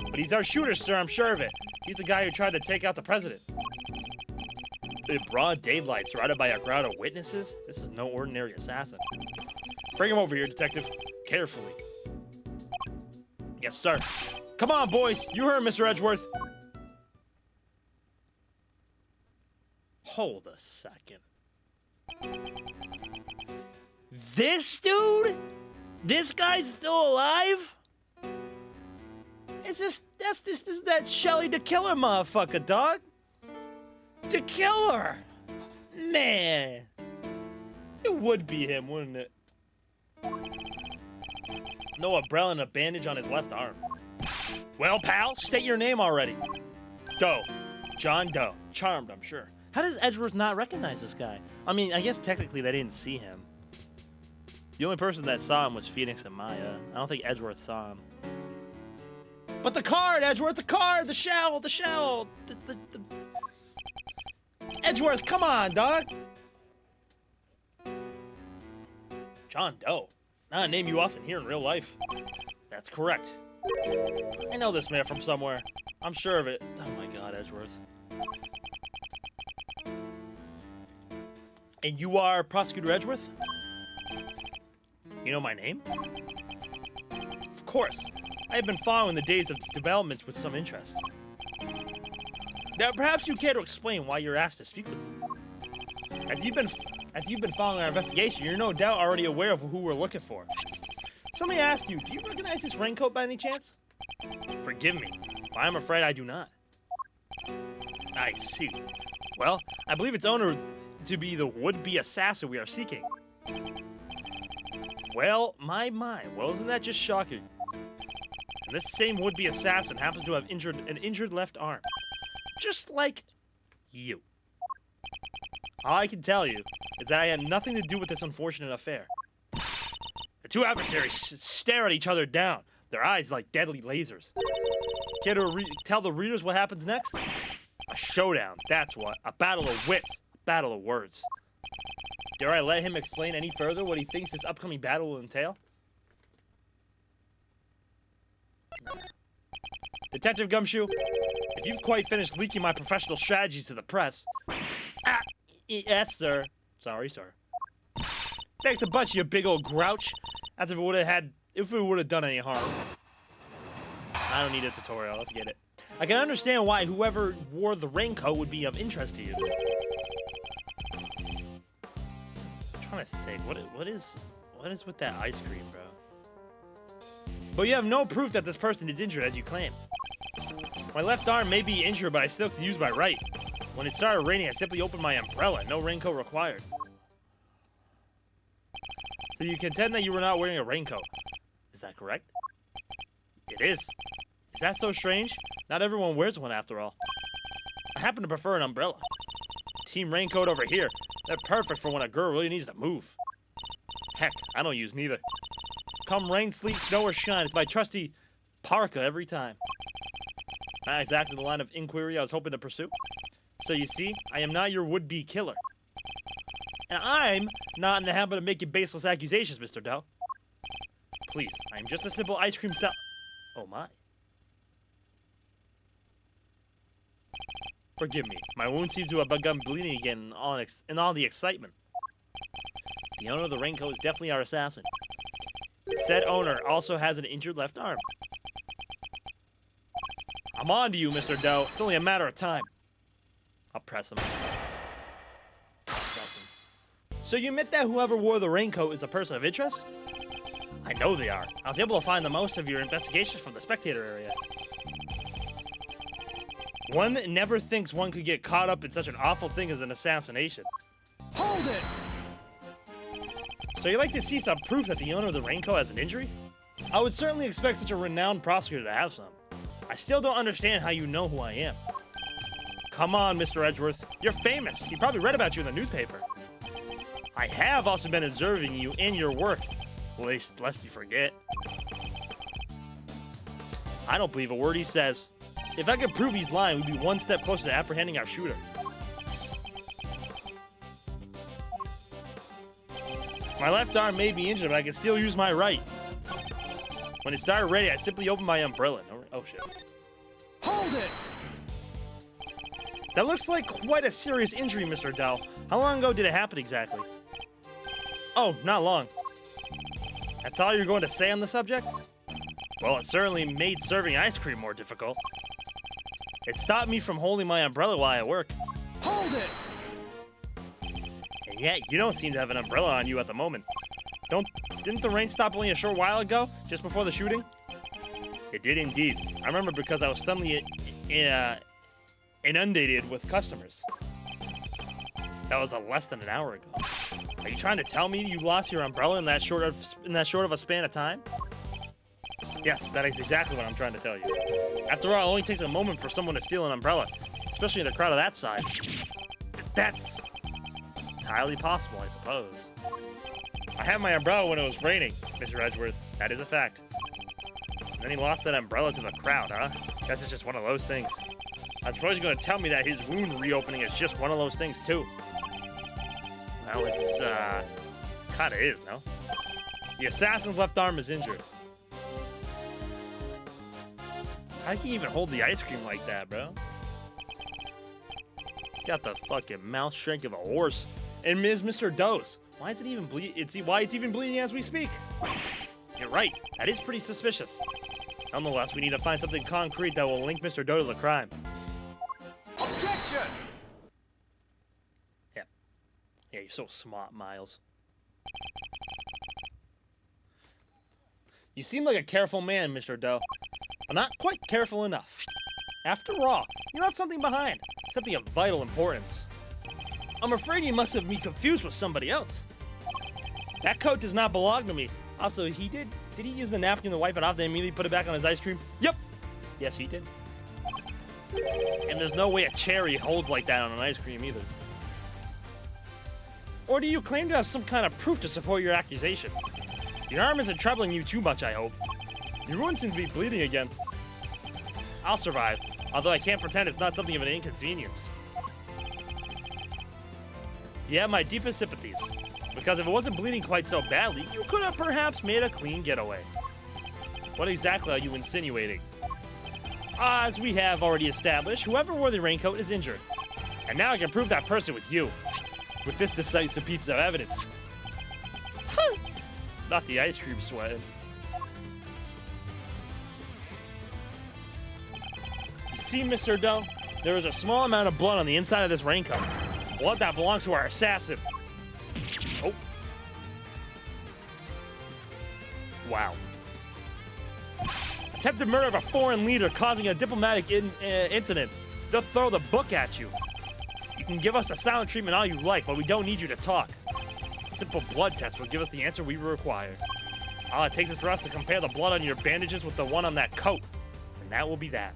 But he's our shooter, sir, I'm sure of it. He's the guy who tried to take out the president. In broad daylight, surrounded by a crowd of witnesses? This is no ordinary assassin. Bring him over here, detective. Carefully. Yes, sir. Come on, boys. You heard Mr. Edgeworth. Hold a second. This dude? This guy's still alive? This is that Shelly the Killer motherfucker, dog. The Killer. Man. It would be him, wouldn't it? No umbrella and a bandage on his left arm. Well, pal, state your name already. Doe. John Doe. Charmed, I'm sure. How does Edgeworth not recognize this guy? I mean, I guess technically they didn't see him. The only person that saw him was Phoenix and Maya. I don't think Edgeworth saw him. But the card, Edgeworth, the card, the shell. Edgeworth, come on, dog. John Doe. Not a name you often hear in real life. That's correct. I know this man from somewhere. I'm sure of it. Oh my god, Edgeworth. And you are Prosecutor Edgeworth? You know my name? Of course. I have been following the days of development with some interest. Now, perhaps you care to explain why you're asked to speak with me. As you've been following our investigation, you're no doubt already aware of who we're looking for. So let me ask you, do you recognize this raincoat by any chance? Forgive me, but I'm afraid I do not. I see. Well, I believe its owner to be the would-be assassin we are seeking. Well, my. Well, isn't that just shocking? And this same would-be assassin happens to have an injured left arm. Just like you. All I can tell you is that I had nothing to do with this unfortunate affair. The two adversaries stare at each other down, their eyes like deadly lasers. Care to tell the readers what happens next? A showdown, that's what. A battle of wits, a battle of words. Dare I let him explain any further what he thinks this upcoming battle will entail? Detective Gumshoe, if you've quite finished leaking my professional strategies to the press... yes, sir. Sorry, sir. Thanks a bunch, you big old grouch. As if it would have done any harm. I don't need a tutorial, let's get it. I can understand why whoever wore the raincoat would be of interest to you. I'm trying to think, what is with that ice cream, bro? But you have no proof that this person is injured as you claim. My left arm may be injured, but I still can use my right. When it started raining, I simply opened my umbrella. No raincoat required. So you contend that you were not wearing a raincoat. Is that correct? It is. Is that so strange? Not everyone wears one after all. I happen to prefer an umbrella. Team raincoat over here. They're perfect for when a girl really needs to move. Heck, I don't use neither. Come rain, sleet, snow, or shine, it's my trusty parka every time. Not exactly the line of inquiry I was hoping to pursue. So you see, I am not your would-be killer. And I'm not in the habit of making baseless accusations, Mr. Doe. Please, I am just a simple ice cream sell... Oh my. Forgive me, my wound seems to have begun bleeding again in all the excitement. The owner of the raincoat is definitely our assassin. Said owner also has an injured left arm. I'm on to you, Mr. Doe. It's only a matter of time. I'll press him. Press him. So you admit that whoever wore the raincoat is a person of interest? I know they are. I was able to find the most of your investigations from the spectator area. One never thinks one could get caught up in such an awful thing as an assassination. Hold it! So you'd like to see some proof that the owner of the raincoat has an injury? I would certainly expect such a renowned prosecutor to have some. I still don't understand how you know who I am. Come on, Mr. Edgeworth. You're famous. He probably read about you in the newspaper. I have also been observing you and your work. Lest you forget. I don't believe a word he says. If I could prove he's lying, we'd be one step closer to apprehending our shooter. My left arm may be injured, but I can still use my right. When it started ready, I simply opened my umbrella. Oh shit. Hold it! That looks like quite a serious injury, Mr. Dow. How long ago did it happen exactly? Oh, not long. That's all you're going to say on the subject? Well, it certainly made serving ice cream more difficult. It stopped me from holding my umbrella while I work. Hold it! And yet, you don't seem to have an umbrella on you at the moment. Didn't the rain stop only a short while ago, just before the shooting? It did indeed. I remember because I was suddenly inundated with customers. That was less than an hour ago. Are you trying to tell me you lost your umbrella in that short of a span of time? Yes, that is exactly what I'm trying to tell you. After all, it only takes a moment for someone to steal an umbrella, especially in a crowd of that size. That's entirely possible, I suppose. I had my umbrella when it was raining, Mr. Edgeworth. That is a fact. And then he lost that umbrella to the crowd, huh? Guess it's just one of those things. I suppose you're going to tell me that his wound reopening is just one of those things, too. Well, it's, kinda is, no? The assassin's left arm is injured. How can you even hold the ice cream like that, bro? Got the fucking mouth strength of a horse. And Mr. Doe's. Why is it even why it's even bleeding as we speak? You're right. That is pretty suspicious. Nonetheless, we need to find something concrete that will link Mr. Doe to the crime. Objection! Yeah. Yeah, you're so smart, Miles. You seem like a careful man, Mr. Doe, but not quite careful enough. After all, you left something behind. Something of vital importance. I'm afraid you must have me confused with somebody else. That coat does not belong to me. Also, did he use the napkin to wipe it off and immediately put it back on his ice cream? Yep. Yes, he did. And there's no way a cherry holds like that on an ice cream either. Or do you claim to have some kind of proof to support your accusation? Your arm isn't troubling you too much, I hope. Your wound seems to be bleeding again. I'll survive, although I can't pretend it's not something of an inconvenience. You have my deepest sympathies, because if it wasn't bleeding quite so badly, you could have perhaps made a clean getaway. What exactly are you insinuating? As we have already established, whoever wore the raincoat is injured. And now I can prove that person was you, with this decisive piece of evidence. Not the ice cream sweating. You see, Mr. Doe, there is a small amount of blood on the inside of this raincoat. Blood that belongs to our assassin. Oh. Wow. Attempted murder of a foreign leader causing a diplomatic incident. They'll throw the book at you. You can give us a silent treatment all you like, but we don't need you to talk. A simple blood test will give us the answer we require. All it takes is for us to compare the blood on your bandages with the one on that coat. And And that will be that.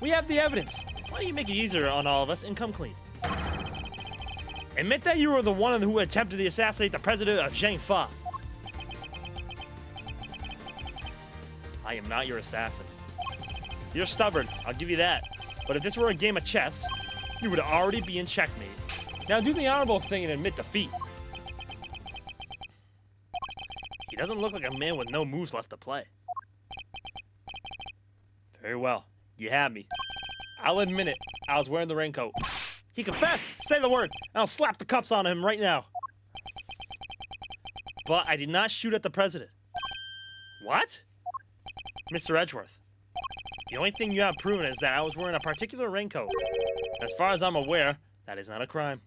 We have the evidence. Why don't you make it easier on all of us and come clean? Admit that you were the one who attempted to assassinate the president of Zhengfa. I am not your assassin. You're stubborn, I'll give you that. But if this were a game of chess, you would already be in checkmate. Now do the honorable thing and admit defeat. He doesn't look like a man with no moves left to play. Very well, you have me. I'll admit it, I was wearing the raincoat. He confessed! Say the word, and I'll slap the cuffs on him right now. But I did not shoot at the president. What? Mr. Edgeworth, the only thing you have proven is that I was wearing a particular raincoat. As far as I'm aware, that is not a crime.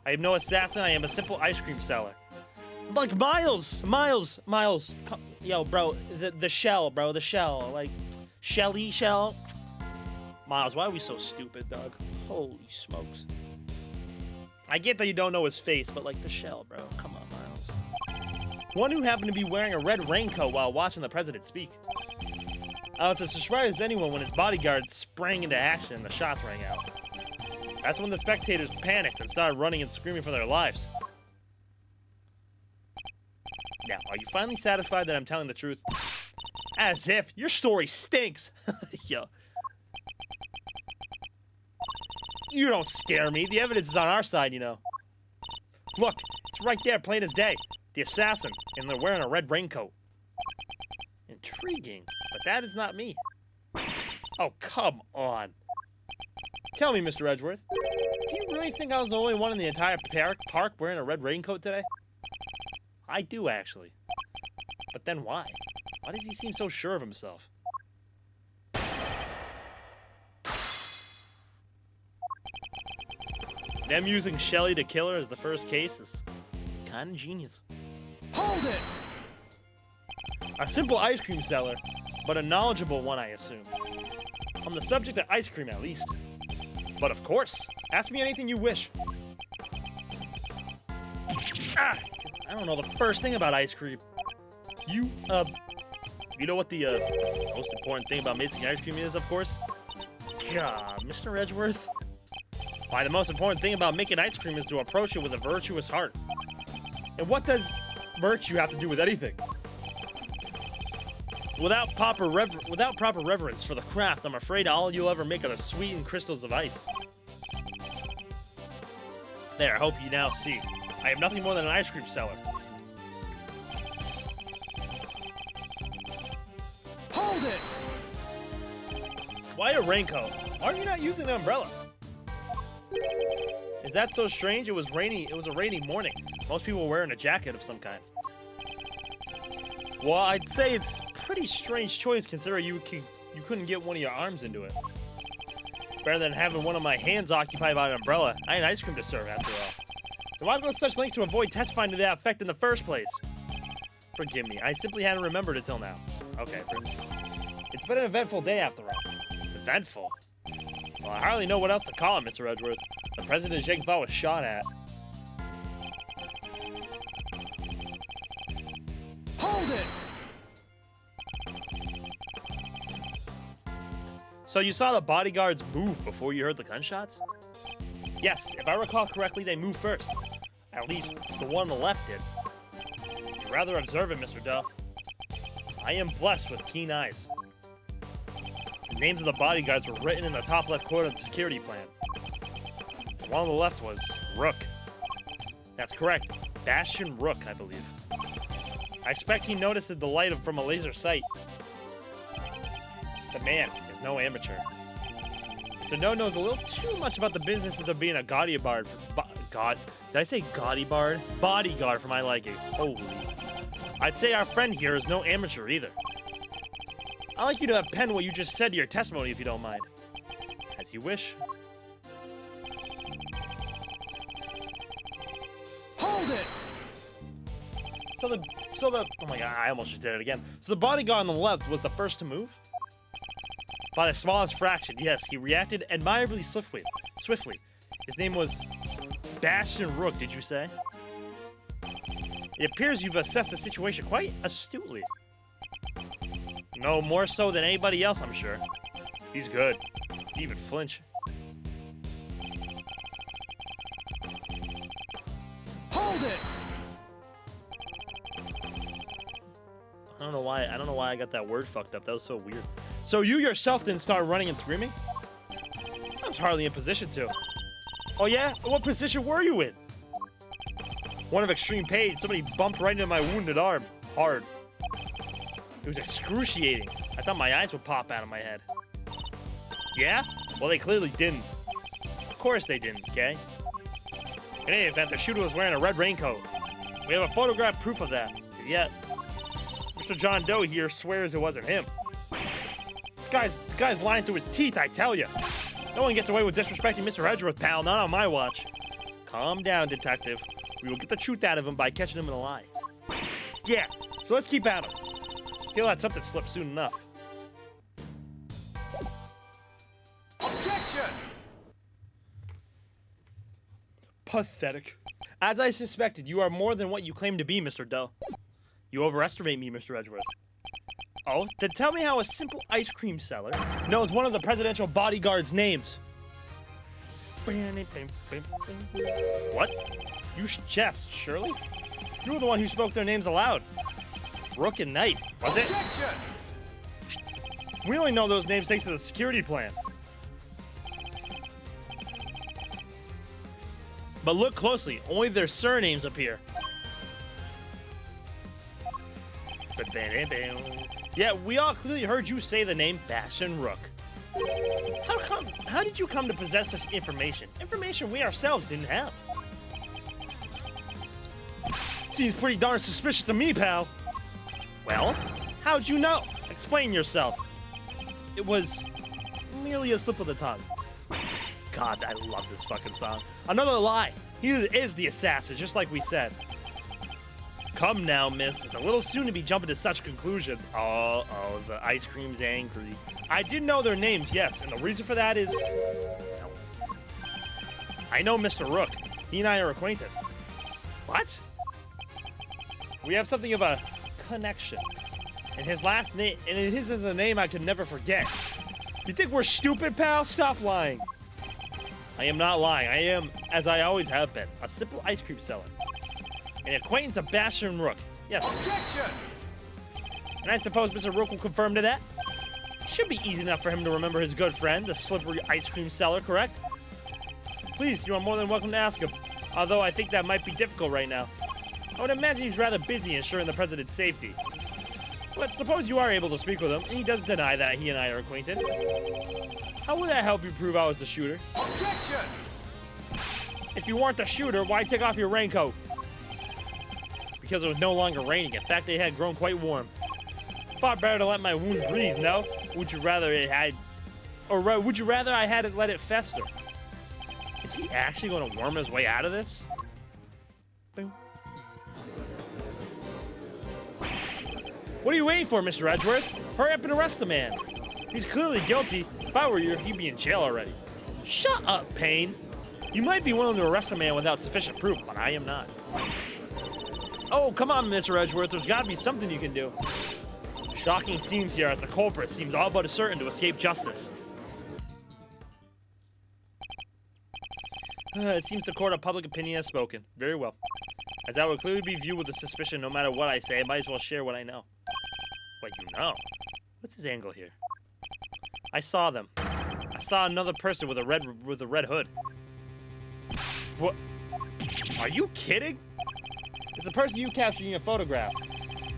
I am no assassin, I am a simple ice cream seller. Like Miles! Yo, bro, the shell, bro, the shell. Like, Shelly shell. Miles, why are we so stupid, dog? Holy smokes. I get that you don't know his face, but like the shell, bro. Come on, Miles. One who happened to be wearing a red raincoat while watching the president speak. I was as surprised as anyone when his bodyguards sprang into action and the shots rang out. That's when the spectators panicked and started running and screaming for their lives. Now, are you finally satisfied that I'm telling the truth? As if. Your story stinks. Yo. You don't scare me. The evidence is on our side, you know. Look, it's right there, plain as day. The assassin, and they're wearing a red raincoat. Intriguing, but that is not me. Oh, come on. Tell me, Mr. Edgeworth, do you really think I was the only one in the entire park wearing a red raincoat today? I do, actually. But then why? Why does he seem so sure of himself? Them using Shelly to kill her as the first case is kind of genius. Hold it! A simple ice cream seller, but a knowledgeable one, I assume. On the subject of ice cream, at least. But of course, ask me anything you wish. Ah! I don't know the first thing about ice cream. You know what the, most important thing about making ice cream is, of course? God, Mr. Edgeworth? Why, the most important thing about making ice cream is to approach it with a virtuous heart. And what does virtue have to do with anything? Without proper reverence for the craft, I'm afraid all you'll ever make are the sweetened crystals of ice. There, I hope you now see. I am nothing more than an ice cream seller. Hold it! Why a raincoat? Why are you not using an umbrella? Is that so strange? It was rainy. It was a rainy morning. Most people were wearing a jacket of some kind. Well, I'd say it's a pretty strange choice considering you couldn't get one of your arms into it. Better than having one of my hands occupied by an umbrella. I had ice cream to serve after all. Then why go to such lengths to avoid testifying to that effect in the first place? Forgive me, I simply hadn't remembered it till now. Okay, it's been an eventful day after all. Eventful? Well, I hardly know what else to call it, Mr. Edgeworth. The president of Zhengfa was shot at. Hold it! So you saw the bodyguards move before you heard the gunshots? Yes, if I recall correctly, they moved first. At least, the one on the left did. You're rather observant, Mr. Duh. I am blessed with keen eyes. The names of the bodyguards were written in the top left corner of the security plan. The one on the left was Rook. That's correct. Bastion Rook, I believe. I expect he noticed the light from a laser sight. The man is no amateur. So No knows a little too much about the businesses of being a bodyguard did I say bodyguard? Bodyguard for my liking. Holy. I'd say our friend here is no amateur either. I'd like you to append what you just said to your testimony if you don't mind. As you wish. Hold it! So the oh my god, I almost just did it again. So the bodyguard on the left was the first to move? By the smallest fraction, yes, he reacted admirably swiftly. His name was Bastion Rook, did you say? It appears you've assessed the situation quite astutely. No more so than anybody else, I'm sure. He's good. He even flinch. Hold it! I don't know why I got that word fucked up. That was so weird. So you yourself didn't start running and screaming? I was hardly in position to. Oh yeah? What position were you in? One of extreme pain. Somebody bumped right into my wounded arm. Hard. It was excruciating. I thought my eyes would pop out of my head. Yeah? Well, they clearly didn't. Of course they didn't, okay? In any event, the shooter was wearing a red raincoat. We have a photograph proof of that. Yet, Mr. John Doe here swears it wasn't him. This guy's lying through his teeth, I tell you. No one gets away with disrespecting Mr. Edgeworth, pal. Not on my watch. Calm down, detective. We will get the truth out of him by catching him in a lie. Yeah, so let's keep at him. He'll let something slip soon enough. Objection! Pathetic. As I suspected, you are more than what you claim to be, Mr. Doe. You overestimate me, Mr. Edgeworth. Oh, then tell me how a simple ice cream seller knows one of the presidential bodyguard's names. What? You jest, Shirley? You were the one who spoke their names aloud. Rook and Knight, was it? Objection! We only know those names thanks to the security plan. But look closely, only their surnames appear. Yeah, we all clearly heard you say the name Bastion Rook. How did you come to possess such information? Information we ourselves didn't have. Seems pretty darn suspicious to me, pal. Well, how'd you know? Explain yourself. It was merely a slip of the tongue. God, I love this fucking song. Another lie. He is the assassin, just like we said. Come now, miss. It's a little soon to be jumping to such conclusions. Oh, the ice cream's angry. I did know their names, yes, and the reason for that is... No. I know Mr. Rook. He and I are acquainted. What? We have something of a connection. And his last name, and his is a name I could never forget. You think we're stupid, pal? Stop lying. I am not lying. I am, as I always have been, a simple ice cream seller. An acquaintance of Bastion Rook. Yes. Objection! And I suppose Mr. Rook will confirm to that? Should be easy enough for him to remember his good friend, the slippery ice cream seller, correct? Please, you are more than welcome to ask him. Although I think that might be difficult right now. I would imagine he's rather busy ensuring the president's safety. But suppose you are able to speak with him, and he does deny that he and I are acquainted. How would that help you prove I was the shooter? Objection! If you weren't the shooter, why take off your raincoat? Because it was no longer raining. In fact, it had grown quite warm. Far better to let my wound breathe, no? Would you rather would you rather I hadn't let it fester? Is he actually going to worm his way out of this? Boom. What are you waiting for, Mr. Edgeworth? Hurry up and arrest the man. He's clearly guilty. If I were you, he'd be in jail already. Shut up, Payne. You might be willing to arrest a man without sufficient proof, but I am not. Oh, come on, Mr. Edgeworth. There's got to be something you can do. Shocking scenes here as the culprit seems all but certain to escape justice. It seems the court of public opinion has spoken. Very well. As I would clearly be viewed with a suspicion no matter what I say, I might as well share what I know. What you know? What's his angle here? I saw them. I saw another person with a red hood. What? Are you kidding? It's the person you captured in your photograph.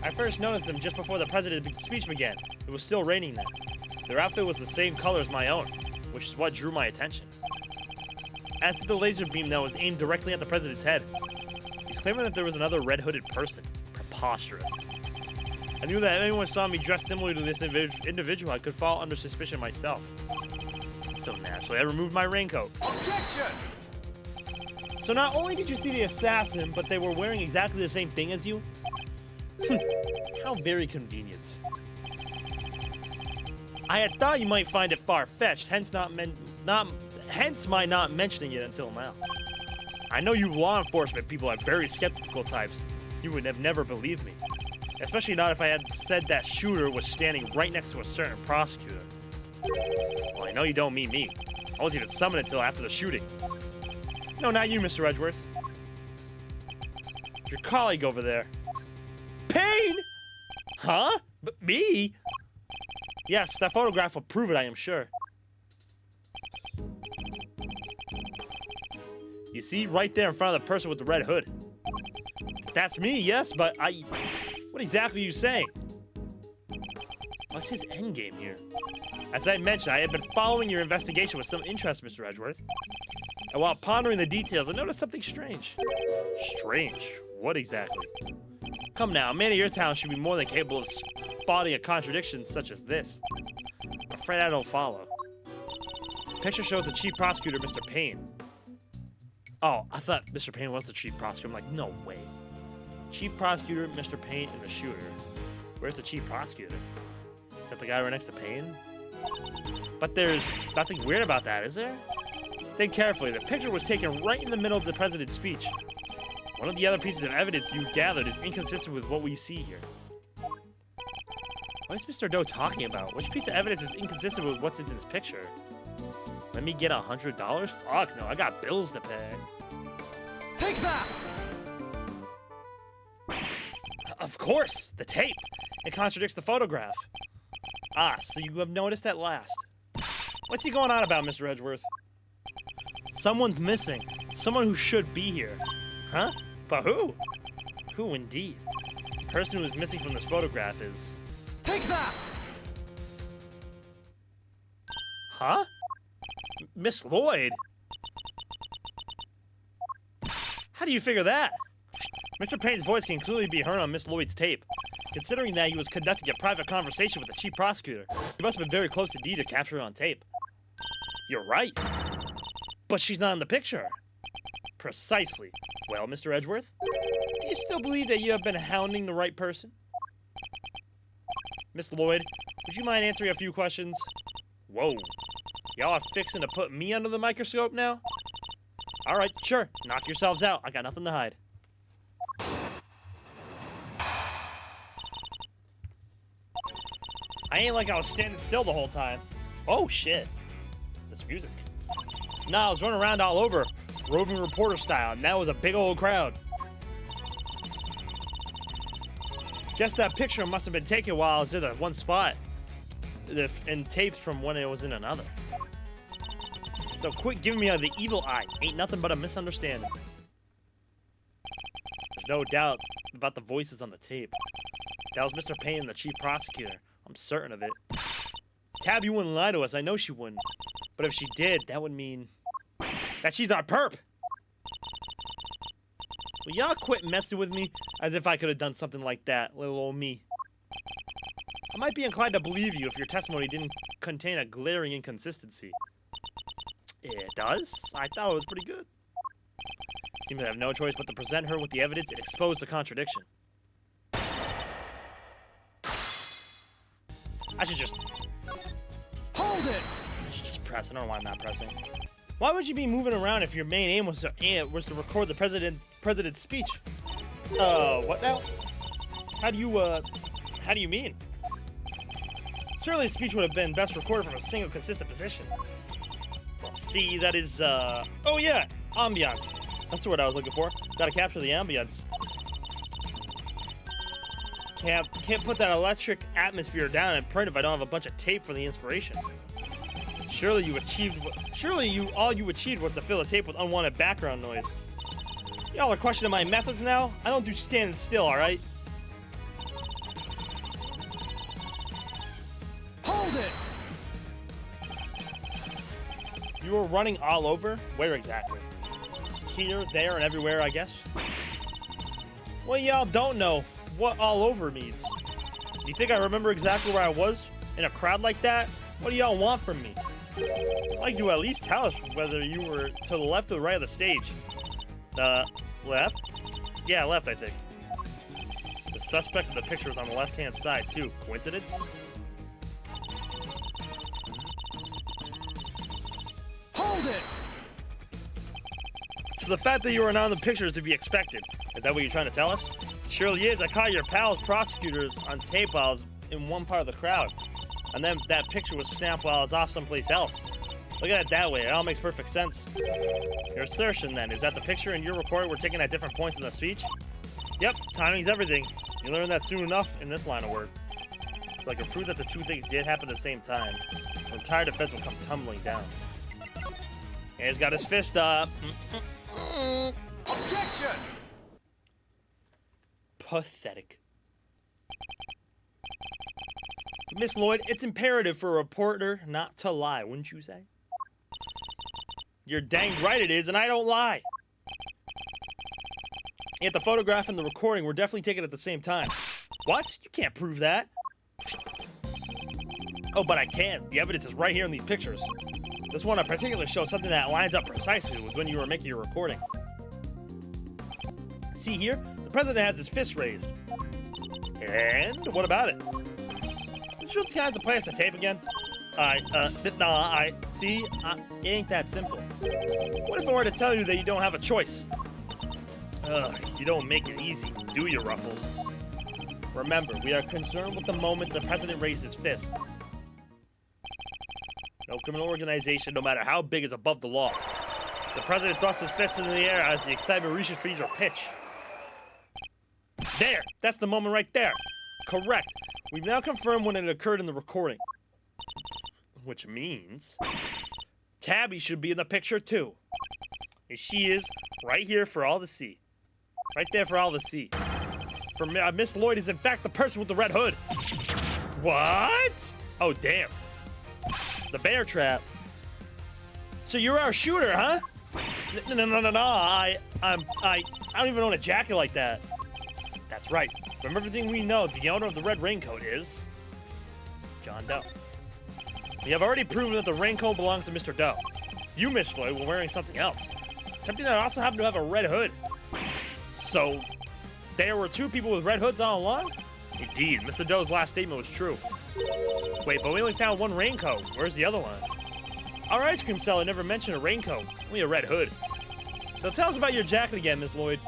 I first noticed them just before the president's speech began. It was still raining then. Their outfit was the same color as my own, which is what drew my attention. As to the laser beam that was aimed directly at the president's head, he's claiming that there was another red-hooded person. Preposterous. I knew that if anyone saw me dressed similar to this individual, I could fall under suspicion myself. So naturally, I removed my raincoat. Objection! So not only did you see the assassin, but they were wearing exactly the same thing as you? How very convenient. I had thought you might find it far-fetched, hence my not mentioning it until now. I know you law enforcement people are very skeptical types, You would have never believed me. Especially not if I had said that shooter was standing right next to a certain prosecutor. Well, I know you don't mean me. I wasn't even summoned until after the shooting. No, not you, Mr. Edgeworth. Your colleague over there. Payne! Huh? Me? Yes, that photograph will prove it, I am sure. You see, right there in front of the person with the red hood. That's me, yes, but what exactly are you saying? What's his endgame here? As I mentioned, I have been following your investigation with some interest, Mr. Edgeworth. And while pondering the details, I noticed something strange. Strange? What exactly? Come now, a man of your town should be more than capable of spotting a contradiction such as this. I'm afraid I don't follow. Picture shows the chief prosecutor, Mr. Payne. Oh, I thought Mr. Payne was the chief prosecutor. I'm like, no way. Chief prosecutor, Mr. Payne, and the shooter. Where's the chief prosecutor? Is that the guy right next to Payne? But there's nothing weird about that, is there? Think carefully. The picture was taken right in the middle of the president's speech. One of the other pieces of evidence you've gathered is inconsistent with what we see here. What is Mr. Doe talking about? Which piece of evidence is inconsistent with what's in this picture? Let me get $100? Fuck no, I got bills to pay. Take that! Of course, the tape. It contradicts the photograph. Ah, so you have noticed at last. What's he going on about, Mr. Edgeworth? Someone's missing. Someone who should be here. Huh? But who? Who indeed? The person who is missing from this photograph is... Take that! Huh? Miss Lloyd? How do you figure that? Mr. Payne's voice can clearly be heard on Miss Lloyd's tape. Considering that he was conducting a private conversation with the chief prosecutor, he must have been very close indeed to capture it on tape. You're right. But she's not in the picture. Precisely. Well, Mr. Edgeworth, do you still believe that you have been hounding the right person? Miss Lloyd, would you mind answering a few questions? Whoa. Y'all are fixing to put me under the microscope now? Alright, sure. Knock yourselves out. I got nothing to hide. I ain't like I was standing still the whole time. Oh, shit. This music. Nah, I was running around all over, roving reporter style, and that was a big old crowd. Guess that picture must have been taken while I was in one spot, and taped from when it was in another. So quit giving me the evil eye. Ain't nothing but a misunderstanding. There's no doubt about the voices on the tape. That was Mr. Payne, the chief prosecutor. I'm certain of it. Tabby wouldn't lie to us. I know she wouldn't. But if she did, that would mean that she's our perp. Will y'all quit messing with me as if I could have done something like that, little old me? I might be inclined to believe you if your testimony didn't contain a glaring inconsistency. It does? I thought it was pretty good. Seemed to have no choice but to present her with the evidence and expose the contradiction. I should just... Hold it! I should just press. I don't know why I'm not pressing. Why would you be moving around if your main aim was to record the president's speech? What now? How do you mean? Surely the speech would have been best recorded from a single consistent position. Well, see, that is, oh yeah, ambiance. That's the word I was looking for. Gotta capture the ambience. Can't put that electric atmosphere down and print if I don't have a bunch of tape for the inspiration. Surely all you achieved was to fill the tape with unwanted background noise. Y'all are questioning my methods now? I don't do standing still, alright? Hold it! You were running all over? Where exactly? Here, there, and everywhere, I guess? Well, y'all don't know what all over means. You think I remember exactly where I was in a crowd like that? What do y'all want from me? I'd like to at least tell us whether you were to the left or the right of the stage. Left? Yeah, left, I think. The suspect in the picture was on the left-hand side, too. Coincidence? Hold it! So the fact that you were not in the picture is to be expected. Is that what you're trying to tell us? Surely is. I caught your pals, prosecutors, on tape while I was in one part of the crowd. And then that picture was snapped while I was off someplace else. Look at it that way. It all makes perfect sense. Your assertion, then, is that the picture and your recording were taken at different points in the speech? Yep, timing's everything. You learn that soon enough in this line of work. So I can prove that the two things did happen at the same time. The entire defense will come tumbling down. And he's got his fist up. Objection! Pathetic. Miss Lloyd, it's imperative for a reporter not to lie, wouldn't you say? You're dang right it is, and I don't lie. Yet the photograph and the recording were definitely taken at the same time. What? You can't prove that. Oh, but I can. The evidence is right here in these pictures. This one in particular shows something that lines up precisely with when you were making your recording. See here? The president has his fist raised. And what about it? Should this guy to play us a tape again? See, it ain't that simple. What if I were to tell you that you don't have a choice? You don't make it easy, do you, Ruffles? Remember, we are concerned with the moment the president raised his fist. No criminal organization, no matter how big, is above the law. The president thrusts his fist into the air as the excitement reaches for your pitch. There! That's the moment right there! Correct! We've now confirmed when it occurred in the recording. Which means... Tabby should be in the picture too. And she is right here for all to see. Right there for all to see. For Miss Lloyd is in fact the person with the red hood. What? Oh, damn. The bear trap. So you're our shooter, huh? No. I don't even own a jacket like that. That's right. From everything we know, the owner of the red raincoat is John Doe. We have already proven that the raincoat belongs to Mr. Doe. You, Miss Floyd, were wearing something else. Something that also happened to have a red hood. So, there were two people with red hoods all along? Indeed, Mr. Doe's last statement was true. Wait, but we only found one raincoat. Where's the other one? Our ice cream seller never mentioned a raincoat, only a red hood. So tell us about your jacket again, Miss Lloyd.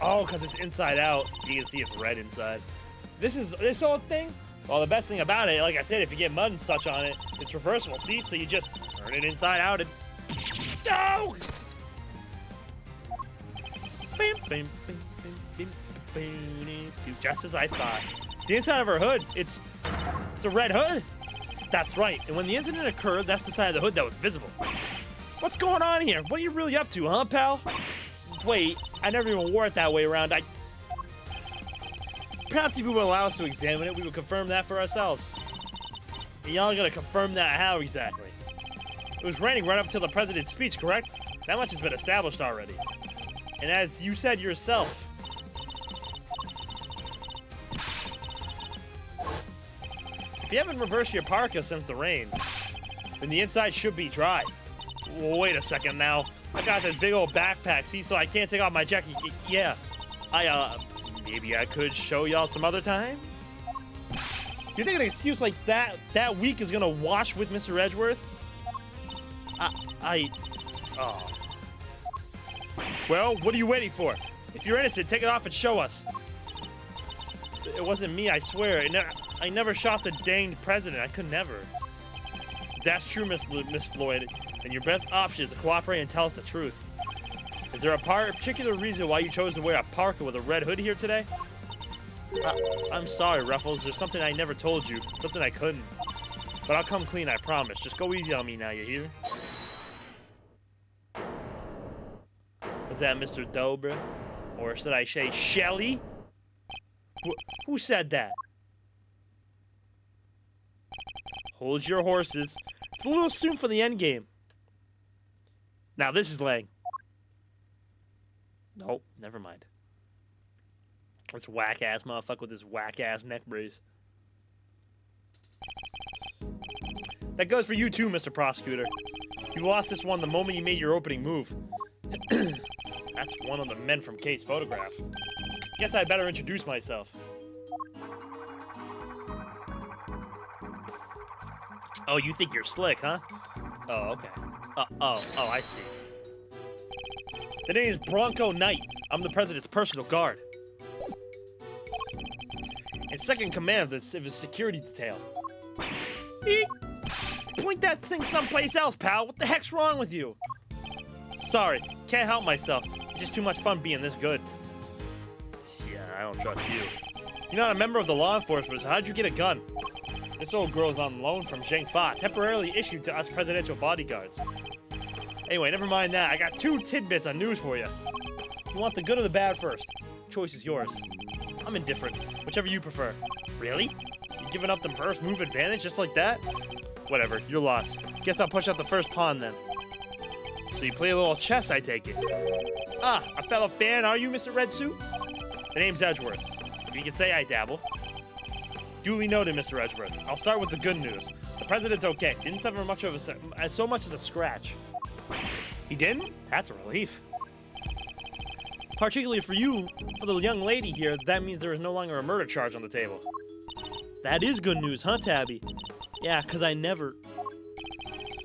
Oh, because it's inside out. You can see it's red inside. This old thing? Well, the best thing about it, like I said, if you get mud and such on it, it's reversible, see? So you just turn it inside out and... Oh! Just as I thought. The inside of her hood, it's a red hood. That's right. And when the incident occurred, that's the side of the hood that was visible. What's going on here? What are you really up to, huh, pal? Wait, I never even wore it that way around. Perhaps if you would allow us to examine it, we would confirm that for ourselves. And y'all are gonna confirm that how exactly? It was raining right up until the president's speech, correct? That much has been established already. And as you said yourself, if you haven't reversed your parka since the rain, then the inside should be dry. Wait a second now. I got this big old backpack, see, so I can't take off my jacket. Yeah, maybe I could show y'all some other time? You think an excuse like that weak is gonna wash with Mr. Edgeworth? Oh. Well, what are you waiting for? If you're innocent, take it off and show us. It wasn't me, I swear. I never shot the danged president. I could never. That's true, Miss Lloyd. And your best option is to cooperate and tell us the truth. Is there a particular reason why you chose to wear a parka with a red hood here today? I'm sorry, Ruffles. There's something I never told you. Something I couldn't. But I'll come clean, I promise. Just go easy on me now, you hear? Was that Mr. Dobra? Or should I say Shelly? Who said that? Hold your horses. It's a little soon for the end game. Now this is Lang. Nope, never mind. This whack-ass motherfucker with this whack-ass neck brace. That goes for you too, Mr. Prosecutor. You lost this one the moment you made your opening move. That's one of the men from Kate's photograph. Guess I'd better introduce myself. Oh, you think you're slick, huh? Oh, okay. Oh, I see. The name is Bronco Knight. I'm the president's personal guard. And second in command of his security detail. Eek. Point that thing someplace else, pal. What the heck's wrong with you? Sorry, can't help myself. It's just too much fun being this good. Yeah, I don't trust you. You're not a member of the law enforcement, so how'd you get a gun? This old girl's on loan from Zheng Fa, temporarily issued to us presidential bodyguards. Anyway, never mind that. I got 2 tidbits on news for you. You want the good or the bad first? Choice is yours. I'm indifferent. Whichever you prefer. Really? You giving up the first move advantage just like that? Whatever, you're lost. Guess I'll push out the first pawn then. So you play a little chess, I take it. Ah, a fellow fan, are you, Mr. Red Suit? The name's Edgeworth. You can say I dabble. Duly noted, Mr. Edgeworth. I'll start with the good news. The president's okay. Didn't suffer much of so much as a scratch. He didn't? That's a relief. Particularly for you, for the young lady here, that means there is no longer a murder charge on the table. That is good news, huh, Tabby? Yeah, 'cause I never...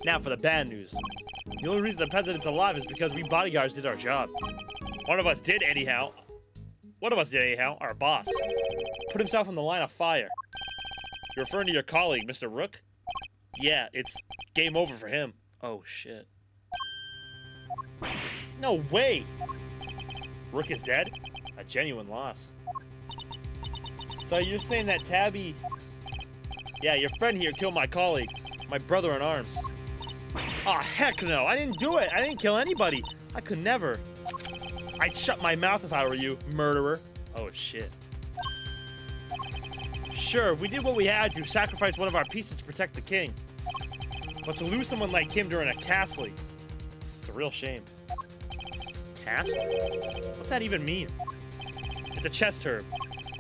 Now for the bad news. The only reason the president's alive is because we bodyguards did our job. One of us did anyhow. Our boss. Put himself in the line of fire. You're referring to your colleague, Mr. Rook? Yeah, it's game over for him. Oh, shit. No way! Rook is dead? A genuine loss. So you're saying that Tabby... Yeah, your friend here killed my colleague. My brother in arms. Aw, heck no. I didn't do it. I didn't kill anybody. I could never. I'd shut my mouth if I were you, murderer. Oh, shit. Sure, we did what we had to, sacrifice one of our pieces to protect the king. But to lose someone like him during a castle, it's a real shame. Castle? What's that even mean? It's a chess term.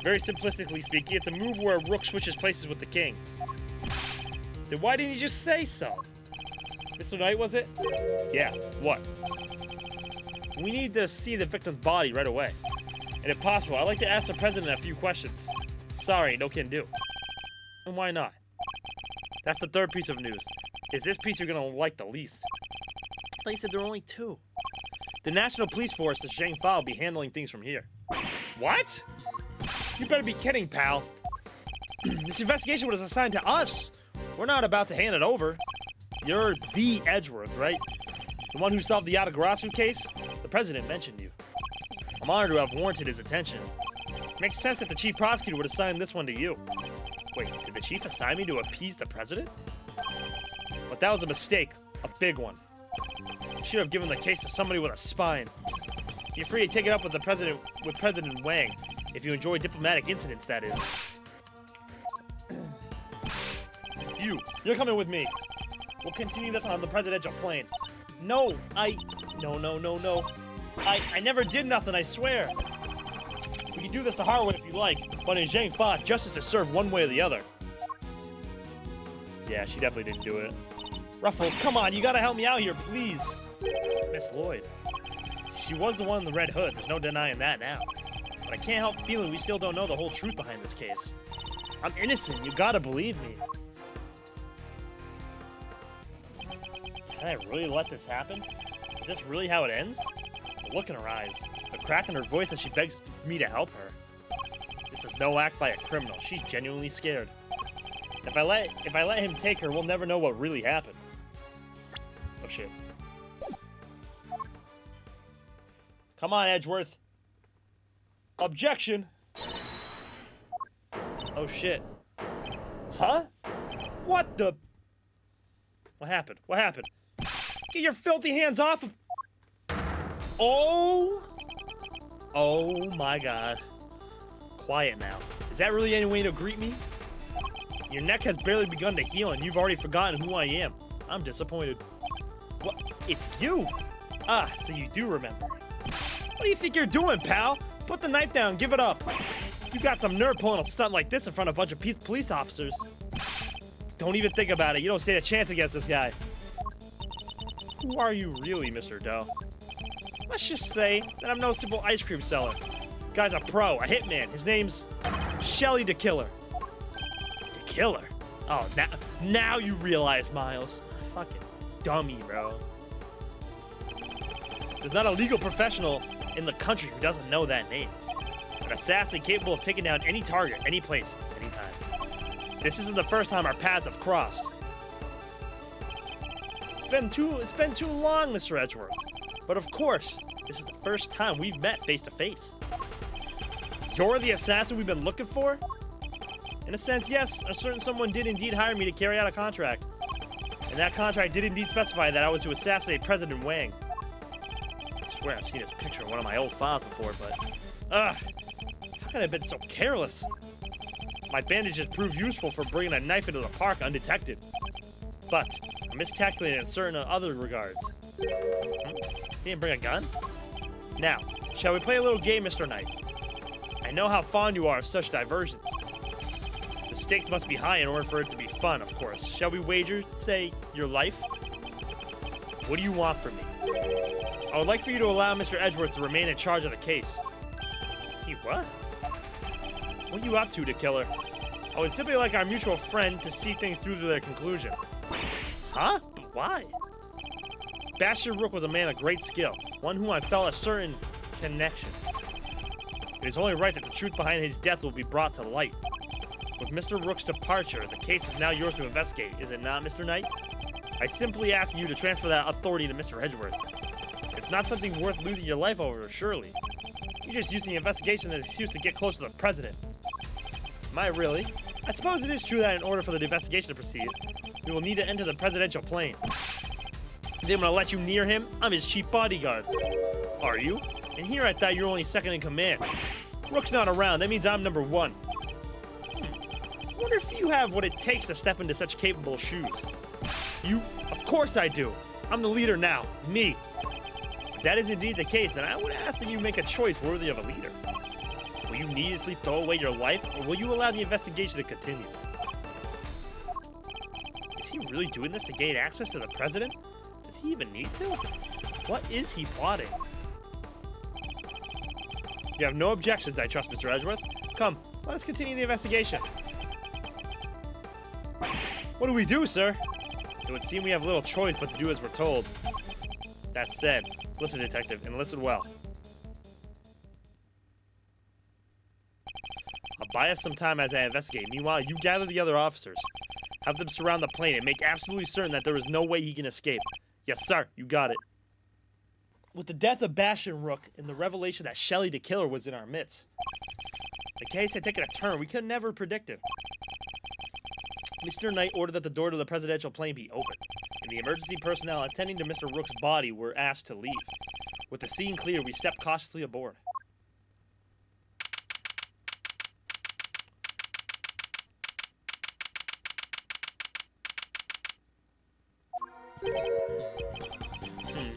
Very simplistically speaking, it's a move where a rook switches places with the king. Then why didn't you just say so? Mr. Knight, was it? Yeah, what? We need to see the victim's body right away. And if possible, I'd like to ask the president a few questions. Sorry, no can do. And why not? That's the third piece of news. Is this piece you're gonna like the least? But you said there are only 2. The National Police Force at Zheng Fa will be handling things from here. What? You better be kidding, pal. This investigation was assigned to us. We're not about to hand it over. You're the Edgeworth, right? The one who solved the Yatagarasu case? The president mentioned you. I'm honored to have warranted his attention. Makes sense that the chief prosecutor would assign this one to you. Wait, did the chief assign me to appease the president? But that was a mistake. A big one. Should have given the case to somebody with a spine. You're free to take it up with the president, with President Wang, if you enjoy diplomatic incidents, that is. You're coming with me. We'll continue this on the presidential plane. No. I never did nothing, I swear. We can do this the hard way if you like, but in Zheng Fa, justice is served one way or the other. Yeah, she definitely didn't do it. Ruffles, come on, you gotta help me out here, please. Miss Lloyd. She was the one in the red hood, there's no denying that now. But I can't help feeling we still don't know the whole truth behind this case. I'm innocent, you gotta believe me. Can I really let this happen? Is this really how it ends? The look in her eyes, the crack in her voice as she begs me to help her. This is no act by a criminal. She's genuinely scared. If I let him take her, we'll never know what really happened. Oh shit. Come on, Edgeworth. Objection. Oh shit. Huh? What the? What happened? What happened? Get your filthy hands off of... Oh! Oh my god. Quiet now. Is that really any way to greet me? Your neck has barely begun to heal and you've already forgotten who I am. I'm disappointed. What? It's you! Ah, so you do remember. What do you think you're doing, pal? Put the knife down, give it up. You got some nerve pulling a stunt like this in front of a bunch of police officers. Don't even think about it. You don't stand a chance against this guy. Who are you really, Mr. Doe? Let's just say that I'm no simple ice cream seller. Guy's a pro, a hitman. His name's Shelly the Killer. The Killer? Oh, now you realize, Miles. Fucking dummy, bro. There's not a legal professional in the country who doesn't know that name. An assassin capable of taking down any target, any place, anytime. This isn't the first time our paths have crossed. It's been too long, Mr. Edgeworth. But of course, this is the first time we've met face to face. You're the assassin we've been looking for? In a sense, yes, a certain someone did indeed hire me to carry out a contract. And that contract did indeed specify that I was to assassinate President Wang. I swear I've seen his picture in one of my old files before, but... how could I have been so careless? My bandages proved useful for bringing a knife into the park undetected. But I miscalculated in certain other regards. He didn't bring a gun? Now, shall we play a little game, Mr. Knight? I know how fond you are of such diversions. The stakes must be high in order for it to be fun, of course. Shall we wager, say, your life? What do you want from me? I would like for you to allow Mr. Edgeworth to remain in charge of the case. He what? What are you up to, killer? I would simply like our mutual friend to see things through to their conclusion. Huh? But why? Bashir Rook was a man of great skill, one whom I felt a certain connection. It is only right that the truth behind his death will be brought to light. With Mr. Rook's departure, the case is now yours to investigate, is it not, Mr. Knight? I simply ask you to transfer that authority to Mr. Edgeworth. It's not something worth losing your life over, surely. You're just using the investigation as an excuse to get closer to the president. Am I really? I suppose it is true that in order for the investigation to proceed, we will need to enter the presidential plane. Then when I let you near him, I'm his chief bodyguard. Are you? And here I thought you were only second in command. Rook's not around, that means I'm number one. I wonder if you have what it takes to step into such capable shoes. You? Of course I do. I'm the leader now. Me. If that is indeed the case, then I would ask that you make a choice worthy of a leader. Will you needlessly throw away your life, or will you allow the investigation to continue? Is he really doing this to gain access to the president? Does he even need to? What is he plotting? You have no objections, I trust, Mr. Edgeworth. Come, let us continue the investigation. What do we do, sir? It would seem we have little choice but to do as we're told. That said, listen, detective, and listen well. I'll buy us some time as I investigate. Meanwhile, you gather the other officers. Have them surround the plane and make absolutely certain that there is no way he can escape. Yes, sir, you got it. With the death of Bastion Rook and the revelation that Shelley the Killer was in our midst, the case had taken a turn we could never predict it. Mr. Knight ordered that the door to the presidential plane be opened, and the emergency personnel attending to Mr. Rook's body were asked to leave. With the scene clear, we stepped cautiously aboard.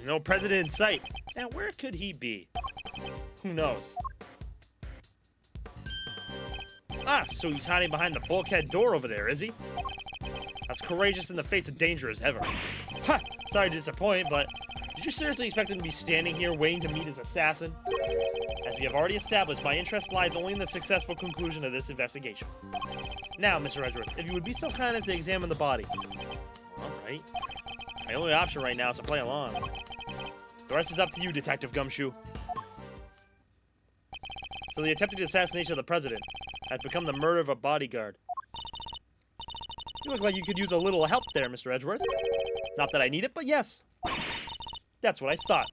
No president in sight. Now, where could he be? Who knows? Ah, so he's hiding behind the bulkhead door over there, is he? As courageous in the face of danger as ever. Ha! Sorry to disappoint, but did you seriously expect him to be standing here waiting to meet his assassin? As we have already established, my interest lies only in the successful conclusion of this investigation. Now, Mr. Edgeworth, if you would be so kind as to examine the body. All right. My only option right now is to play along. The rest is up to you, Detective Gumshoe. So the attempted assassination of the president has become the murder of a bodyguard. You look like you could use a little help there, Mr. Edgeworth. Not that I need it, but yes. That's what I thought.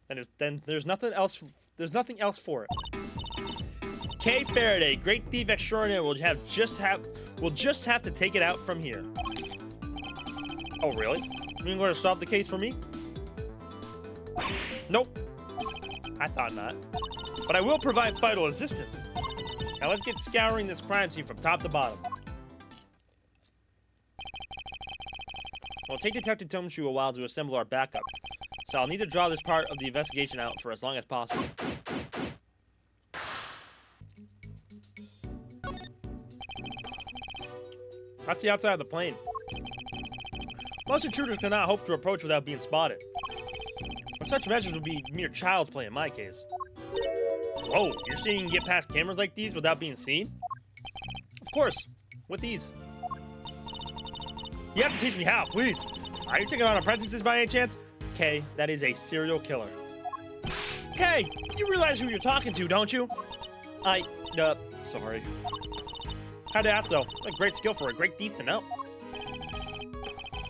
And then there's nothing else. There's nothing else for it. Kay Faraday, great thief extraordinaire, will just have to take it out from here. Oh, really? You're going to stop the case for me? Nope. I thought not. But I will provide vital assistance. Now let's get scouring this crime scene from top to bottom. It'll take Detective Gumshoe a while to assemble our backup, so I'll need to draw this part of the investigation out for as long as possible. That's the outside of the plane. Most intruders cannot hope to approach without being spotted. But such measures would be mere child's play in my case. Whoa, you're saying you can get past cameras like these without being seen? Of course, with ease. You have to teach me how, please. Are you taking on apprentices by any chance? Kay, that is a serial killer. Hey, you realize who you're talking to, don't you? Sorry. Had to ask, though. A great skill for a great thief to know.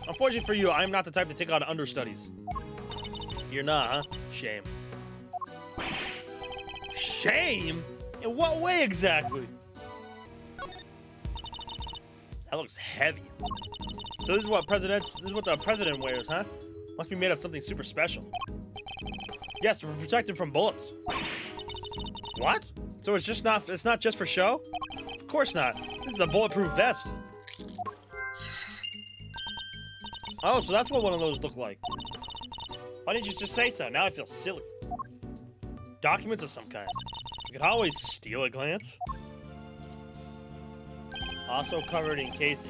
Unfortunately for you, I am not the type to take on understudies. You're not, huh? Shame. Shame? In what way exactly? That looks heavy. So this is what the president wears, huh? Must be made of something super special. Yes, we're protected from bullets. What? So it's not just for show? Of course not. This is a bulletproof vest. Oh, so that's what one of those look like. Why didn't you just say so? Now I feel silly. Documents of some kind. You could always steal a glance. Also covered in case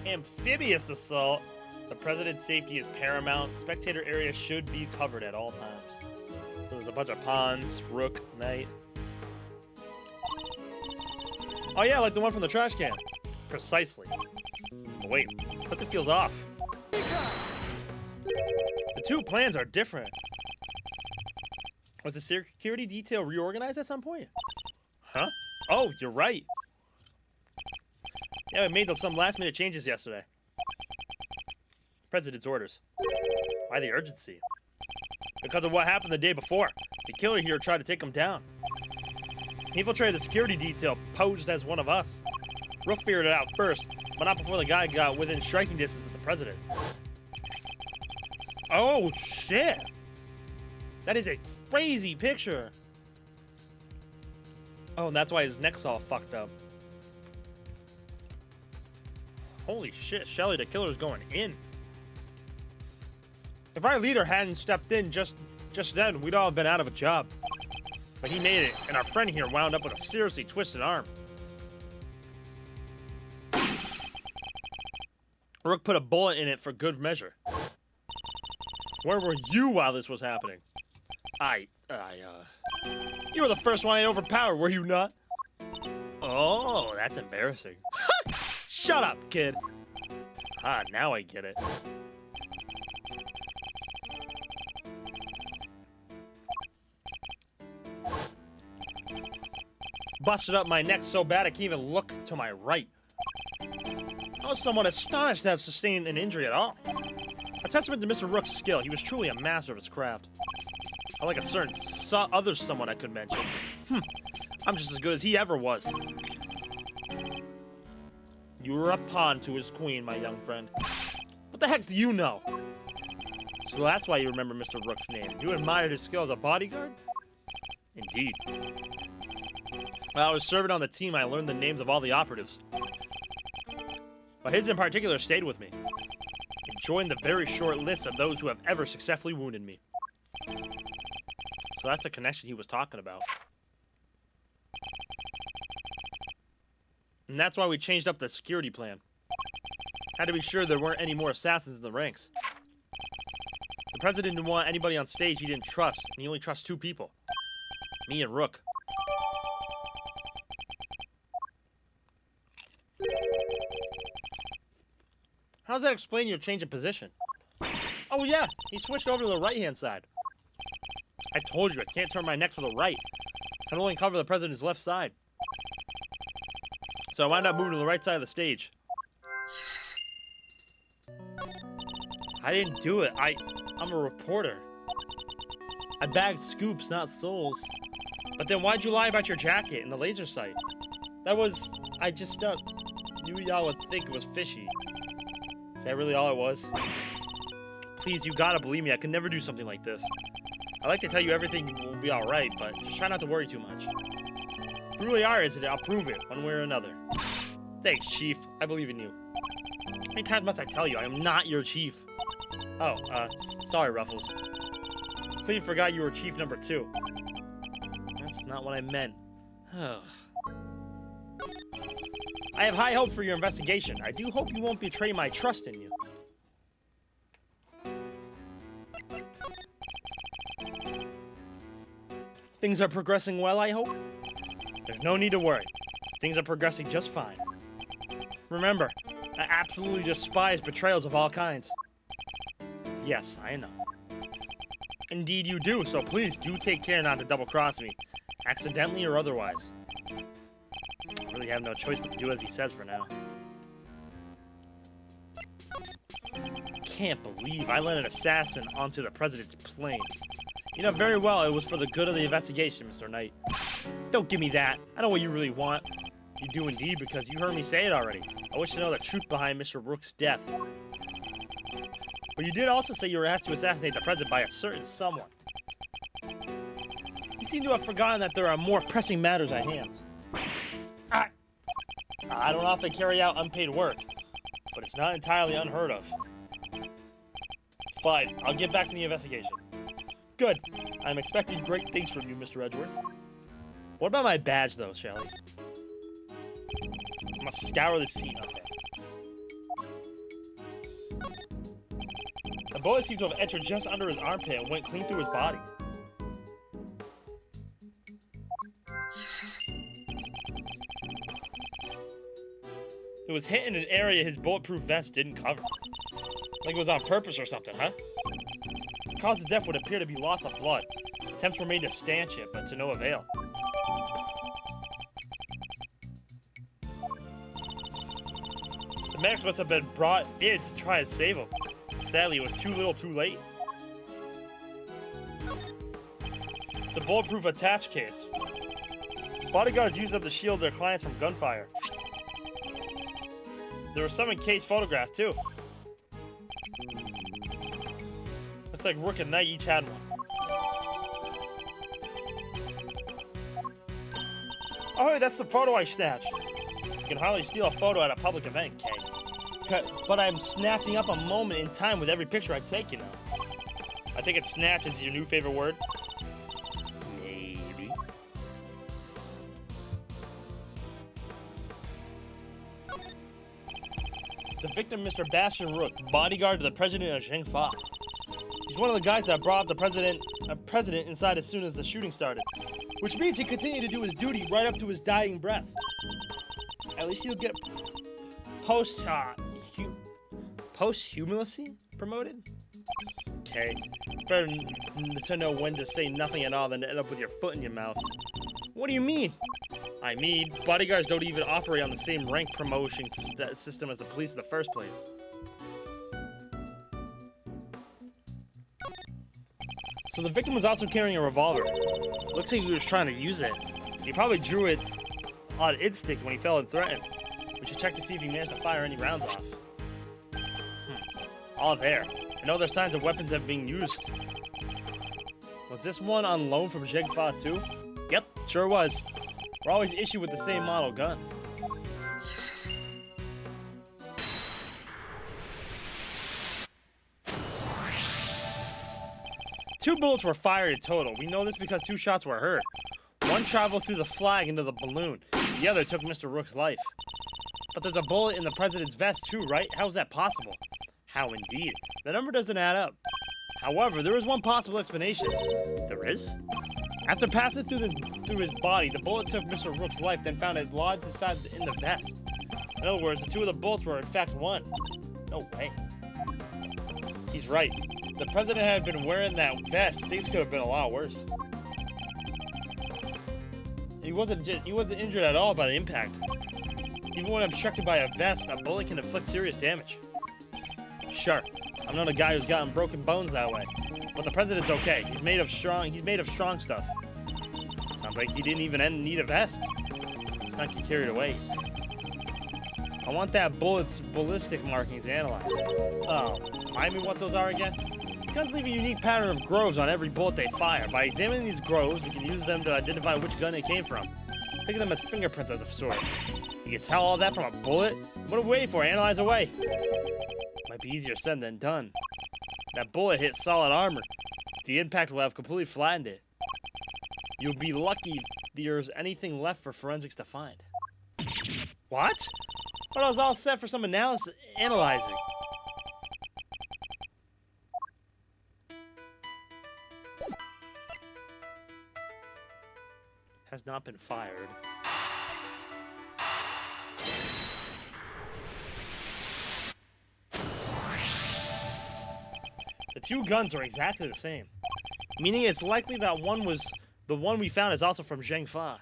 amphibious assault. The president's safety is paramount. Spectator area should be covered at all times. So there's a bunch of pawns, rook, knight. Oh yeah, like the one from the trash can. Precisely. But wait, something feels off. The two plans are different. Was the security detail reorganized at some point? Huh? Oh, you're right. Yeah, we made some last-minute changes yesterday. President's orders. Why the urgency? Because of what happened the day before. The killer here tried to take him down. He infiltrated the security detail, posed as one of us. Rook figured it out first, but not before the guy got within striking distance of the president. Oh, shit! That is a crazy picture! Oh, and that's why his neck's all fucked up. Holy shit, Shelly, the killer's going in. If our leader hadn't stepped in just then, we'd all have been out of a job. But he made it, and our friend here wound up with a seriously twisted arm. Rook put a bullet in it for good measure. Where were you while this was happening? You were the first one I overpowered, were you not? Oh, that's embarrassing. Shut up, kid. Ah, now I get it. Busted up my neck so bad I can't even look to my right. I was somewhat astonished to have sustained an injury at all. A testament to Mr. Rook's skill. He was truly a master of his craft. Unlike a certain other someone I could mention. I'm just as good as he ever was. You were a pawn to his queen, my young friend. What the heck do you know? So that's why you remember Mr. Rook's name. You admired his skill as a bodyguard? Indeed. While I was serving on the team, I learned the names of all the operatives. But his in particular stayed with me. And joined the very short list of those who have ever successfully wounded me. So that's the connection he was talking about. And that's why we changed up the security plan. Had to be sure there weren't any more assassins in the ranks. The president didn't want anybody on stage he didn't trust, and he only trusts two people. Me and Rook. How does that explain your change in position? Oh yeah, he switched over to the right-hand side. I told you, I can't turn my neck to the right. I can only cover the president's left side. So I wound up moving to the right side of the stage. I didn't do it. I'm a reporter. I bagged scoops, not souls. But then why'd you lie about your jacket and the laser sight? I just knew y'all would think it was fishy. Is that really all it was? Please, you gotta believe me, I could never do something like this. I like to tell you everything will be alright, but just try not to worry too much. If you really are, isn't it? I'll prove it, one way or another. Thanks, Chief. I believe in you. How many times must I tell you, I am not your chief? Oh, sorry, Ruffles. Completely forgot you were Chief number 2. That's not what I meant. I have high hopes for your investigation. I do hope you won't betray my trust in you. Things are progressing well, I hope? There's no need to worry. Things are progressing just fine. Remember, I absolutely despise betrayals of all kinds. Yes, I know. Indeed you do, so please do take care not to double-cross me. Accidentally or otherwise. I really have no choice but to do as he says for now. Can't believe I let an assassin onto the president's plane. You know very well it was for the good of the investigation, Mr. Knight. Don't give me that. I know what you really want. You do indeed, because you heard me say it already. I wish to know the truth behind Mr. Rook's death. But you did also say you were asked to assassinate the president by a certain someone. You seem to have forgotten that there are more pressing matters at hand. I don't often carry out unpaid work, but it's not entirely unheard of. Fine, I'll get back to the investigation. Good. I'm expecting great things from you, Mr. Edgeworth. What about my badge, though, Shelley? I must scour the scene. Okay. The bullet seemed to have entered just under his armpit and went clean through his body. It was hit in an area his bulletproof vest didn't cover. Like it was on purpose or something, huh? The cause of death would appear to be loss of blood. Attempts were made to stanch it, but to no avail. The medics must have been brought in to try and save him. Sadly, it was too little too late. The bulletproof attach case. Bodyguards use them to shield their clients from gunfire. There were some encased photographs, too. Looks like Rook and Knight each had one. Oh, hey, that's the photo I snatched. You can hardly steal a photo at a public event, Kay. But I'm snatching up a moment in time with every picture I take, you know. I think it snatch is your new favorite word. Maybe. The victim, Mr. Bastion Rook, bodyguard to the president of Zhengfa. He's one of the guys that brought the president inside as soon as the shooting started. Which means he continued to do his duty right up to his dying breath. At least he'll get posthumously promoted? Okay. Better to know when to say nothing at all than to end up with your foot in your mouth. What do you mean? I mean, bodyguards don't even operate on the same rank promotion system as the police in the first place. So the victim was also carrying a revolver. Looks like he was trying to use it. He probably drew it on instinct when he felt and threatened. We should check to see if he managed to fire any rounds off. All there. And no other signs of weapons have been used. Was this one on loan from Zhengfa too? Yep, sure was. We're always issued with the same model gun. Two bullets were fired in total. We know this because two shots were heard. One traveled through the flag into the balloon. The other took Mr. Rook's life. But there's a bullet in the president's vest too, right? How is that possible? How indeed? The number doesn't add up. However, there is one possible explanation. There is? After passing through his body, the bullet took Mr. Rook's life, then found it lodged inside in the vest. In other words, the two of the bullets were in fact one. No way. He's right. If the president had been wearing that vest, things could have been a lot worse. He wasn't injured at all by the impact. Even when obstructed by a vest, a bullet can inflict serious damage. Sure, I'm not a guy who's gotten broken bones that way, but the president's okay. He's made of strong stuff. Sounds like he didn't even need a vest. Let's not get carried away. I want that bullet's ballistic markings analyzed. Oh, remind me what those are again? Guns leave a unique pattern of grooves on every bullet they fire. By examining these grooves, we can use them to identify which gun it came from. Think of them as fingerprints as of sort. You can tell all that from a bullet? What are we waiting for? Analyze away. Might be easier said than done. That bullet hit solid armor. The impact will have completely flattened it. You'll be lucky if there's anything left for forensics to find. What? But I was all set for some analyzing. Has not been fired. The two guns are exactly the same. Meaning it's likely that the one we found is also from Zheng Fa.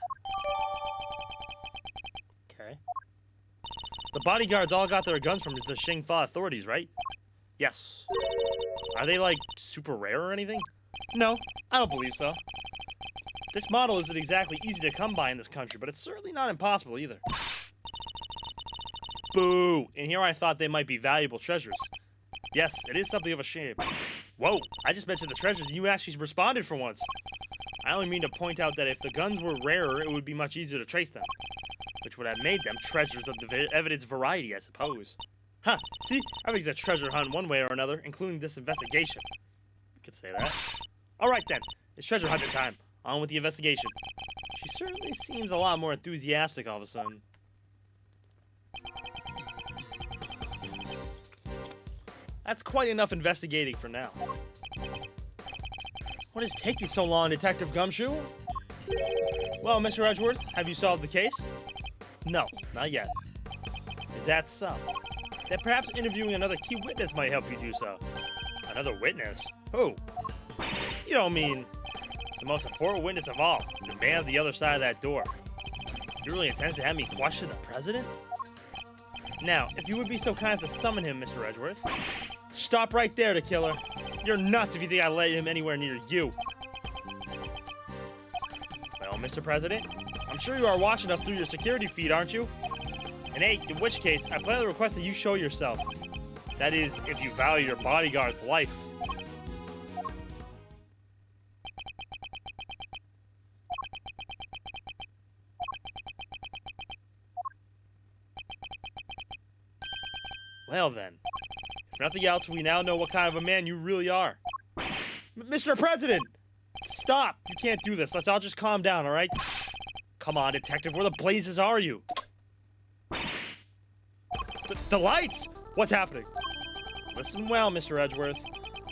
Okay. The bodyguards all got their guns from the Zheng Fa authorities, right? Yes. Are they, like, super rare or anything? No, I don't believe so. This model isn't exactly easy to come by in this country, but it's certainly not impossible either. Boo! And here I thought they might be valuable treasures. Yes, it is something of a shame. Whoa, I just mentioned the treasures and you actually responded for once. I only mean to point out that if the guns were rarer, it would be much easier to trace them. Which would have made them treasures of the evidence variety, I suppose. Huh, see? Everything's a treasure hunt one way or another, including this investigation. We could say that. Alright then, it's treasure hunting time. On with the investigation. She certainly seems a lot more enthusiastic all of a sudden. That's quite enough investigating for now. What is taking so long, Detective Gumshoe? Well, Mr. Edgeworth, have you solved the case? No, not yet. Is that so? Then perhaps interviewing another key witness might help you do so. Another witness? Who? You don't mean the most important witness of all, the man on the other side of that door. You really intend to have me question the president? Now, if you would be so kind as to summon him, Mr. Edgeworth. Stop right there, the killer. You're nuts if you think I let him anywhere near you. Well, Mr. President, I'm sure you are watching us through your security feed, aren't you? And hey, in which case, I politely request that you show yourself. That is, if you value your bodyguard's life. Well then, if nothing else, we now know what kind of a man you really are. Mr. President! Stop! You can't do this. Let's all just calm down, alright? Come on, detective, where the blazes are you? The lights! What's happening? Listen well, Mr. Edgeworth.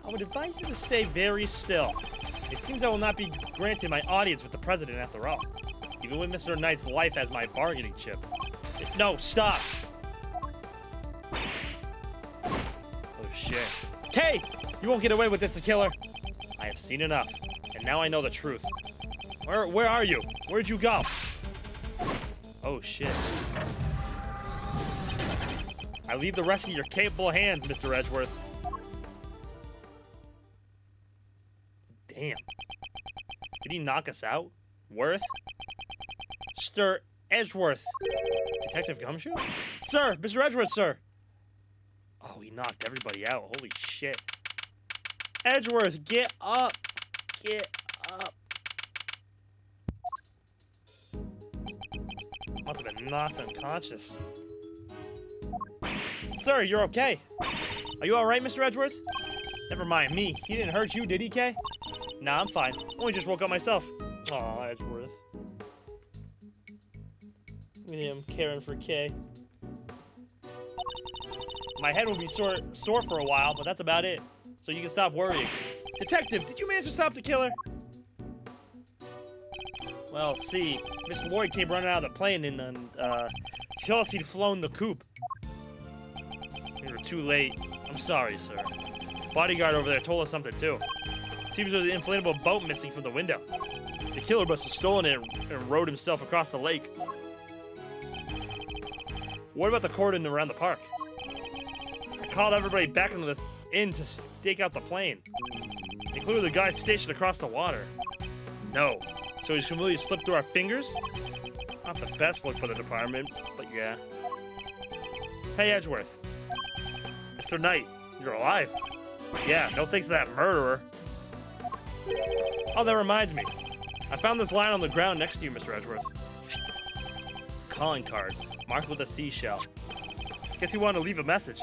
I would advise you to stay very still. It seems I will not be granted my audience with the president after all. Even with Mr. Knight's life as my bargaining chip. No, stop! Shit. Kay! You won't get away with this, the killer. I have seen enough, and now I know the truth. Where are you? Where'd you go? Oh, shit. I leave the rest in your capable hands, Mr. Edgeworth. Damn. Did he knock us out? Worth? Mr. Edgeworth. Detective Gumshoe? Sir! Mr. Edgeworth, sir! Oh, he knocked everybody out. Holy shit. Edgeworth, get up! Get up! Must have been knocked unconscious. Sir, you're okay. Are you alright, Mr. Edgeworth? Never mind me. He didn't hurt you, did he, Kay? Nah, I'm fine. Only just woke up myself. Aw, Edgeworth. Look at him caring for Kay. My head will be sore for a while, but that's about it. So you can stop worrying. Detective, did you manage to stop the killer? Well, see, Miss Lloyd came running out of the plane and she told us he'd flown the coop. We were too late. I'm sorry, sir. Bodyguard over there told us something too. Seems there's an inflatable boat missing from the window. The killer must have stolen it and rowed himself across the lake. What about the cordon around the park? I called everybody back into the inn to stake out the plane, including the guy stationed across the water. No. So he's completely slipped through our fingers? Not the best look for the department, but yeah. Hey, Edgeworth. Mr. Knight, you're alive. Yeah, no thanks to that murderer. Oh, that reminds me. I found this line on the ground next to you, Mr. Edgeworth. Calling card, marked with a seashell. Guess you wanted to leave a message.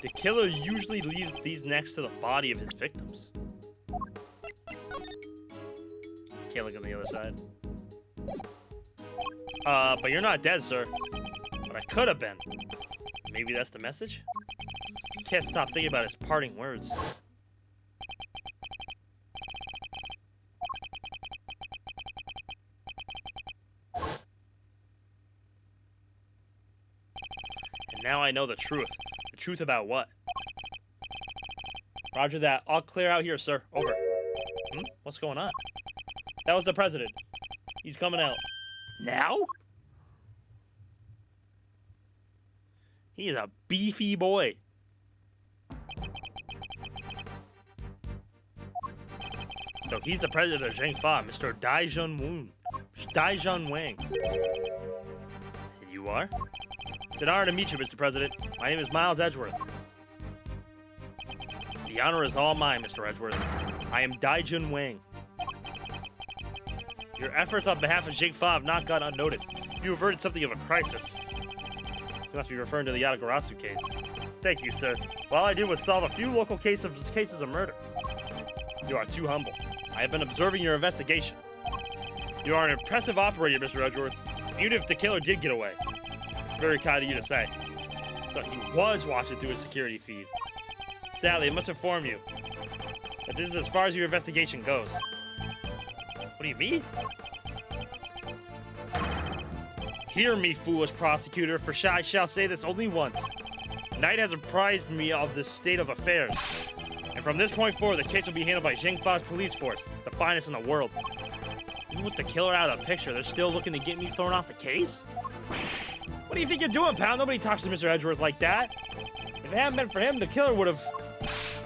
The killer usually leaves these next to the body of his victims. Can't look on the other side. But you're not dead, sir. But I could have been. Maybe that's the message? Can't stop thinking about his parting words. And now I know the truth. The truth about what? Roger that. All clear out here, sir. Over. What's going on? That was the president. He's coming out. Now? He is a beefy boy. So he's the president of Zhengfa, Mr. Daijun Wang. You are? It's an honor to meet you, Mr. President. My name is Miles Edgeworth. The honor is all mine, Mr. Edgeworth. I am Daijun Wang. Your efforts on behalf of Zhengfa have not gone unnoticed. You averted something of a crisis. You must be referring to the Yatagarasu case. Thank you, sir. All I did was solve a few local cases of murder. You are too humble. I have been observing your investigation. You are an impressive operator, Mr. Edgeworth, even if the killer did get away. It's very kind of you to say. So he was watching through his security feed. Sadly, I must inform you that this is as far as your investigation goes. What do you mean? Hear me, foolish prosecutor, for I shall say this only once. Knight has apprised me of the state of affairs. And from this point forward, the case will be handled by Zhengfa's police force, the finest in the world. Even with the killer out of the picture, they're still looking to get me thrown off the case? What do you think you're doing, pal? Nobody talks to Mr. Edgeworth like that. If it hadn't been for him, the killer would have...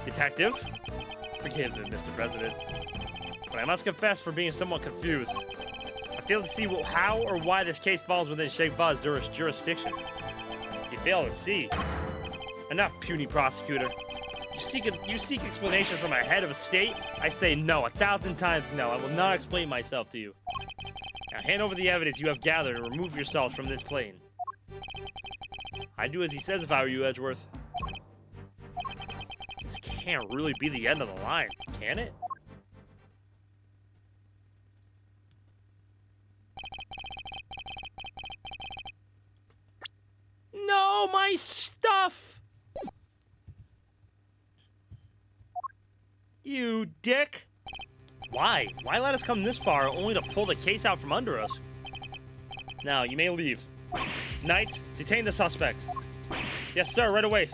Detective? Forgive me, Mr. President. But I must confess for being somewhat confused. I fail to see how or why this case falls within Zhengfa's jurisdiction. You fail to see. Enough, puny prosecutor. You seek explanations from a head of a state? I say no, 1,000 times no. I will not explain myself to you. Now hand over the evidence you have gathered and remove yourselves from this plane. I'd do as he says if I were you, Edgeworth. This can't really be the end of the line, can it? No, my stuff! You dick! Why? Why let us come this far only to pull the case out from under us? Now, you may leave. Knight, detain the suspect. Yes, sir, right away.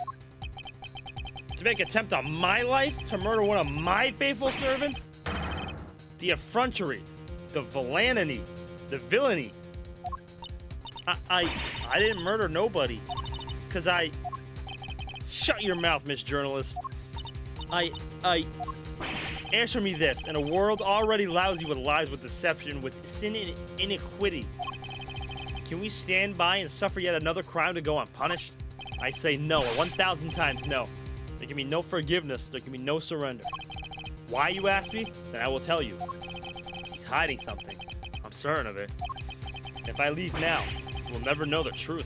To make attempt on my life? To murder one of my faithful servants? The effrontery. The villainy. The villainy. I didn't murder nobody. Cause I... Shut your mouth, Miss Journalist. Answer me this. In a world already lousy with lies, with deception, with sin and iniquity, can we stand by and suffer yet another crime to go unpunished? I say no, 1,000 times no. There can be no forgiveness. There can be no surrender. Why, you ask me? Then I will tell you. He's hiding something. I'm certain of it. If I leave now, we'll never know the truth.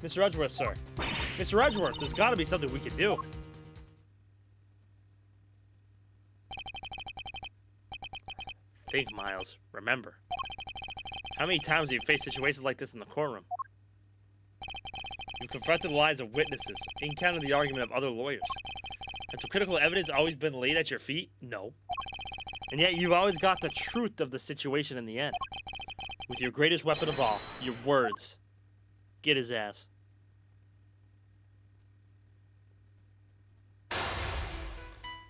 Mr. Edgeworth, sir. Mr. Edgeworth, there's got to be something we can do. Think, Miles. Remember. How many times have you faced situations like this in the courtroom? You've confronted the lies of witnesses, encountered the argument of other lawyers. Has the critical evidence always been laid at your feet? No. And yet you've always got the truth of the situation in the end. With your greatest weapon of all, your words. Get his ass.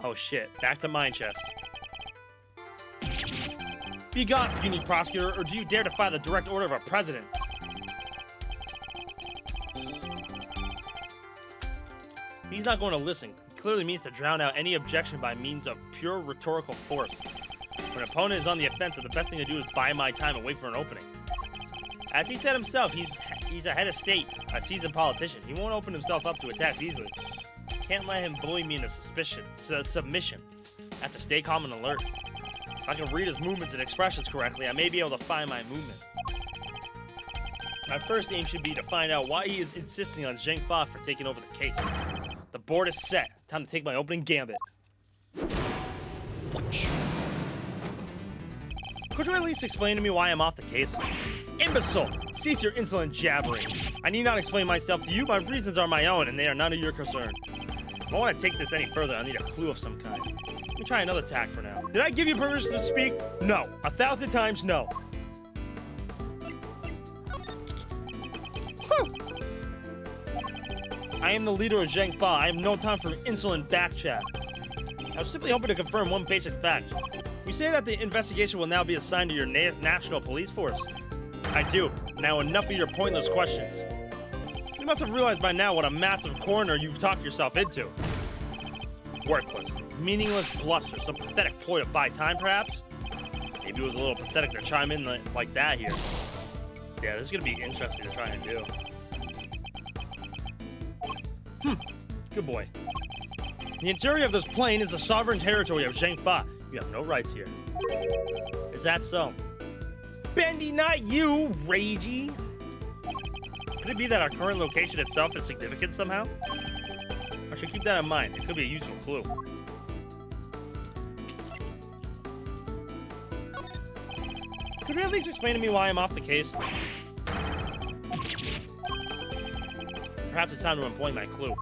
Oh shit, back to mine chest. Be gone, puny prosecutor, or do you dare defy the direct order of a president? He's not going to listen. It clearly means to drown out any objection by means of pure rhetorical force. When an opponent is on the offensive, the best thing to do is buy my time and wait for an opening. As he said himself, he's a head of state, a seasoned politician. He won't open himself up to attacks easily. Can't let him bully me into submission. I have to stay calm and alert. If I can read his movements and expressions correctly, I may be able to find my movement. My first aim should be to find out why he is insisting on Zhengfa for taking over the case. The board is set. Time to take my opening gambit. Could you at least explain to me why I'm off the case? Imbecile! Cease your insolent jabbering. I need not explain myself to you. My reasons are my own, and they are none of your concern. If I want to take this any further, I need a clue of some kind. Let me try another tack for now. Did I give you permission to speak? No. 1,000 times no. Whew. I am the leader of Zheng Fa. I have no time for insolent backchat. I was simply hoping to confirm one basic fact. You say that the investigation will now be assigned to your national police force. I do. Now enough of your pointless questions. You must have realized by now what a massive corner you've talked yourself into. Worthless, meaningless bluster, some pathetic ploy to buy time perhaps? Maybe it was a little pathetic to chime in like that here. Yeah, this is gonna be interesting to try and do. Good boy. The interior of this plane is the sovereign territory of Zheng Fa. You have no rights here. Is that so? Bendy, not you, Ragey! Could it be that our current location itself is significant somehow? I should keep that in mind. It could be a useful clue. Could you at least explain to me why I'm off the case? Perhaps it's time to employ my clue.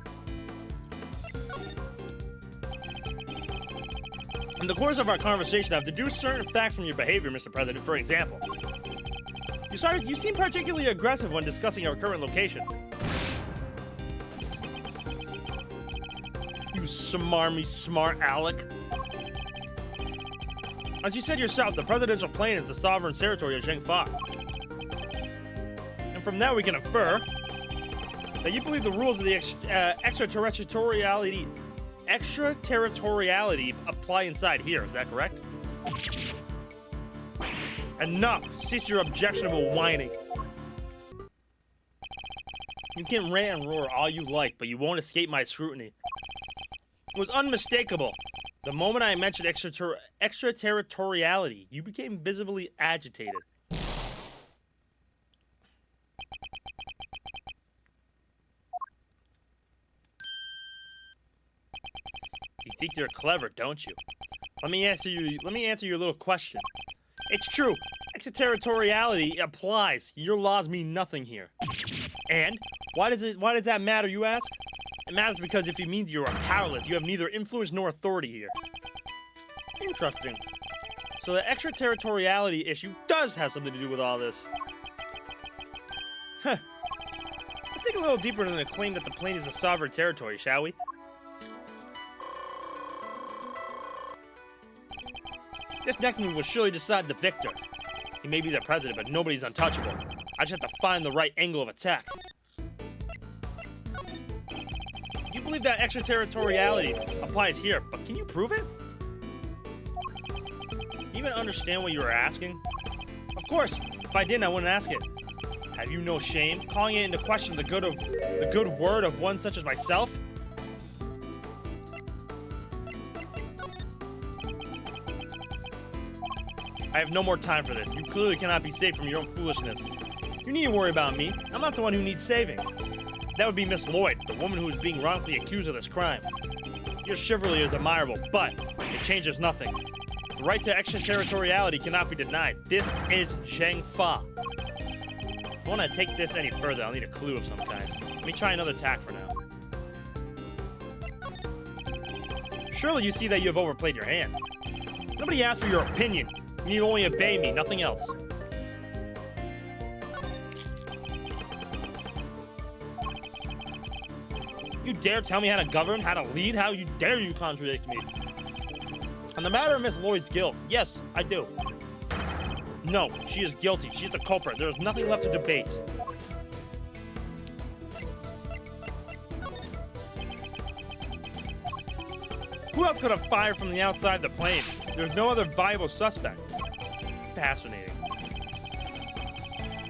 In the course of our conversation, I've deduced certain facts from your behavior, Mr. President. For example, you seem particularly aggressive when discussing our current location. You smarmy smart aleck. As you said yourself, the presidential plane is the sovereign territory of Zheng Fa. And from that we can infer that you believe the rules of the extraterritoriality apply inside here. Is that correct? Enough! Cease your objectionable whining. You can rant and roar all you like, but you won't escape my scrutiny. It was unmistakable. The moment I mentioned extraterritoriality, you became visibly agitated. You think you're clever, don't you? Let me answer your little question. It's true. Extraterritoriality applies. Your laws mean nothing here. And why does that matter, you ask? It matters because if it means you are powerless, you have neither influence nor authority here. Interesting. So the extraterritoriality issue does have something to do with all this. Huh. Let's dig a little deeper into the claim that the plane is a sovereign territory, shall we? This next move will surely decide the victor. He may be the president, but nobody's untouchable. I just have to find the right angle of attack. You believe that extraterritoriality applies here, but can you prove it? You even understand what you were asking? Of course, if I didn't, I wouldn't ask it. Have you no shame, calling it into question the good word of one such as myself? I have no more time for this. You clearly cannot be saved from your own foolishness. You needn't worry about me. I'm not the one who needs saving. That would be Miss Lloyd, the woman who is being wrongfully accused of this crime. Your chivalry is admirable, but it changes nothing. The right to extraterritoriality cannot be denied. This is Zheng Fa. If I want to take this any further, I'll need a clue of some kind. Let me try another tack for now. Surely you see that you have overplayed your hand. Nobody asked for your opinion. You need only obey me, nothing else. You dare tell me how to govern, how to lead? How dare you contradict me? On the matter of Miss Lloyd's guilt, yes, I do. No, she is guilty. She is the culprit. There is nothing left to debate. Who else could have fired from the outside the plane? There's no other viable suspect. Fascinating.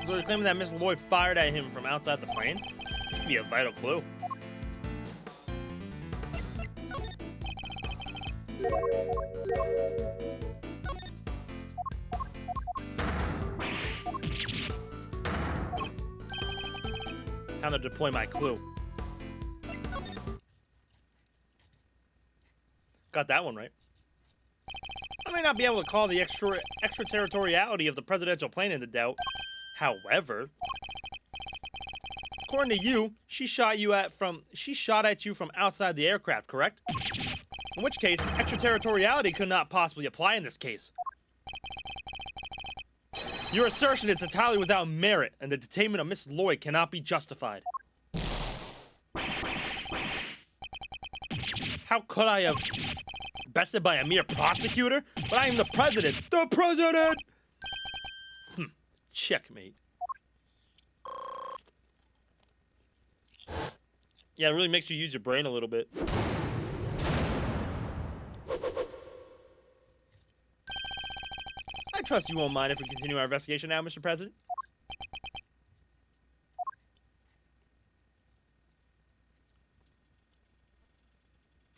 So they're claiming that Miss Lloyd fired at him from outside the plane? This could be a vital clue. Time to deploy my clue. Got that one right. I may not be able to call the extraterritoriality of the presidential plane into doubt. However, according to you, she shot at you from outside the aircraft, correct? In which case, extraterritoriality could not possibly apply in this case. Your assertion is entirely without merit, and the detainment of Miss Lloyd cannot be justified. How could I have bested by a mere prosecutor? But I am the president. The president! Checkmate. Yeah, it really makes you use your brain a little bit. I trust you won't mind if we continue our investigation now, Mr. President.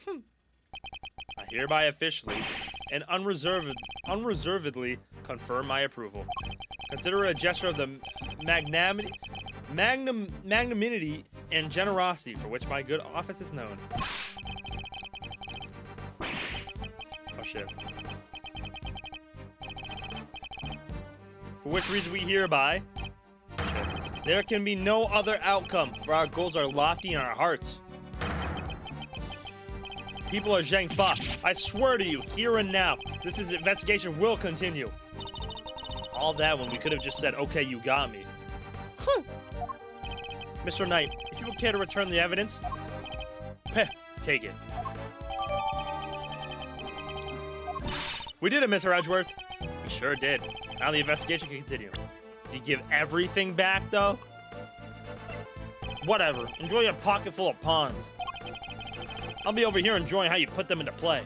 I hereby officially and unreservedly confirm my approval. Consider it a gesture of the magnanimity and generosity for which my good office is known. Oh shit. For which reason we hereby... Shit. There can be no other outcome, for our goals are lofty in our hearts. People of Zhang Fa, I swear to you, here and now, this investigation will continue. All that when we could have just said, okay, you got me. Huh. Mr. Knight, if you would care to return the evidence, take it. We did it, Mr. Edgeworth. We sure did. Now the investigation can continue. Did you give everything back, though? Whatever. Enjoy your pocket full of pawns. I'll be over here enjoying how you put them into play.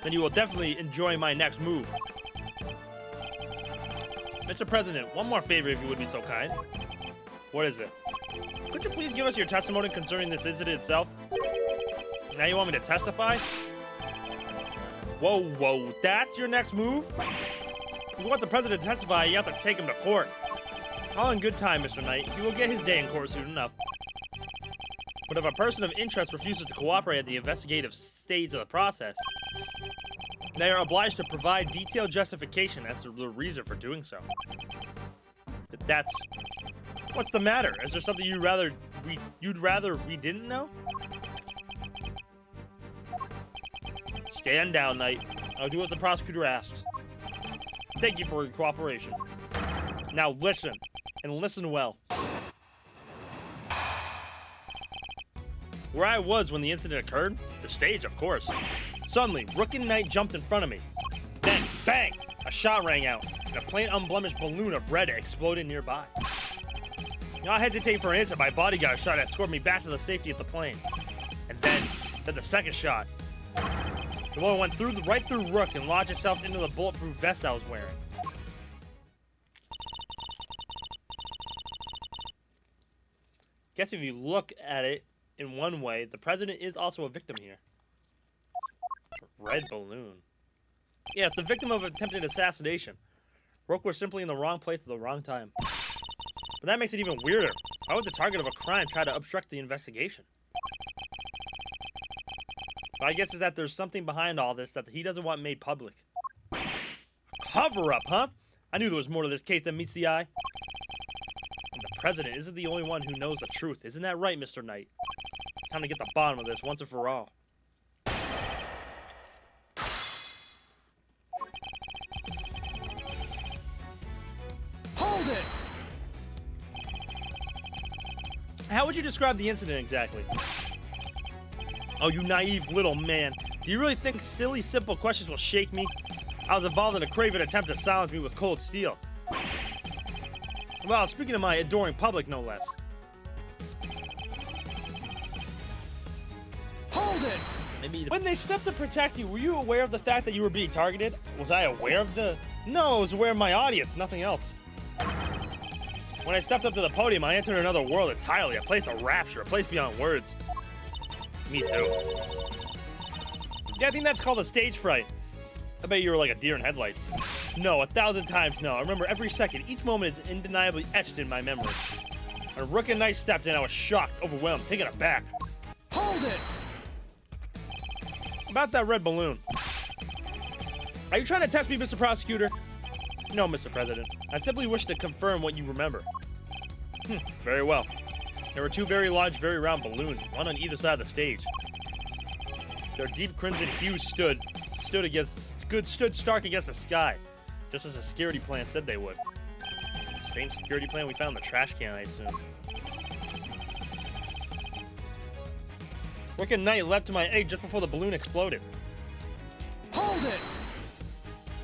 Then you will definitely enjoy my next move. Mr. President, one more favor if you would be so kind. What is it? Could you please give us your testimony concerning this incident itself? Now you want me to testify? Whoa, that's your next move? If you want the president to testify, you have to take him to court. All in good time, Mr. Knight. He will get his day in court soon enough. But if a person of interest refuses to cooperate at the investigative stage of the process, they are obliged to provide detailed justification as to the reason for doing so. That's... What's the matter? Is there something you'd rather we didn't know? Stand down, Knight. I'll do what the prosecutor asks. Thank you for your cooperation. Now listen, and listen well. Where I was when the incident occurred? The stage, of course. Suddenly, Rook and Knight jumped in front of me. Then, bang! A shot rang out, and a plain unblemished balloon of red exploded nearby. Not hesitating for an instant, my bodyguard shot escorted me back to the safety of the plane. And then the second shot. The one went right through Rook and lodged itself into the bulletproof vest I was wearing. Guess if you look at it in one way, the president is also a victim here. Red balloon. Yeah, it's the victim of attempted assassination. Rook was simply in the wrong place at the wrong time. But that makes it even weirder. Why would the target of a crime try to obstruct the investigation? My guess is that there's something behind all this that he doesn't want made public. Cover-up, huh? I knew there was more to this case than meets the eye. And the president isn't the only one who knows the truth. Isn't that right, Mr. Knight? Time to get the bottom of this once and for all. Hold it! How would you describe the incident exactly? Oh, you naive little man. Do you really think silly, simple questions will shake me? I was involved in a craven attempt to silence me with cold steel. Well, speaking of my adoring public, no less. Hold it! When they stepped to protect you, were you aware of the fact that you were being targeted? Was I aware of the... No, I was aware of my audience, nothing else. When I stepped up to the podium, I entered another world entirely, a place of rapture, a place beyond words. Me too. Yeah, I think that's called a stage fright. I bet you were like a deer in headlights. No, 1,000 times no. I remember every second. Each moment is undeniably etched in my memory. When Rook and Knight stepped in, I was shocked, overwhelmed, taken aback. Hold it! About that red balloon. Are you trying to test me, Mr. Prosecutor? No, Mr. President. I simply wish to confirm what you remember. Very well. There were two very large, very round balloons, one on either side of the stage. Their deep crimson hues stood stark against the sky, just as the security plan said they would. Same security plan we found in the trash can, I assume. Rick and Knight leapt to my aid just before the balloon exploded. Hold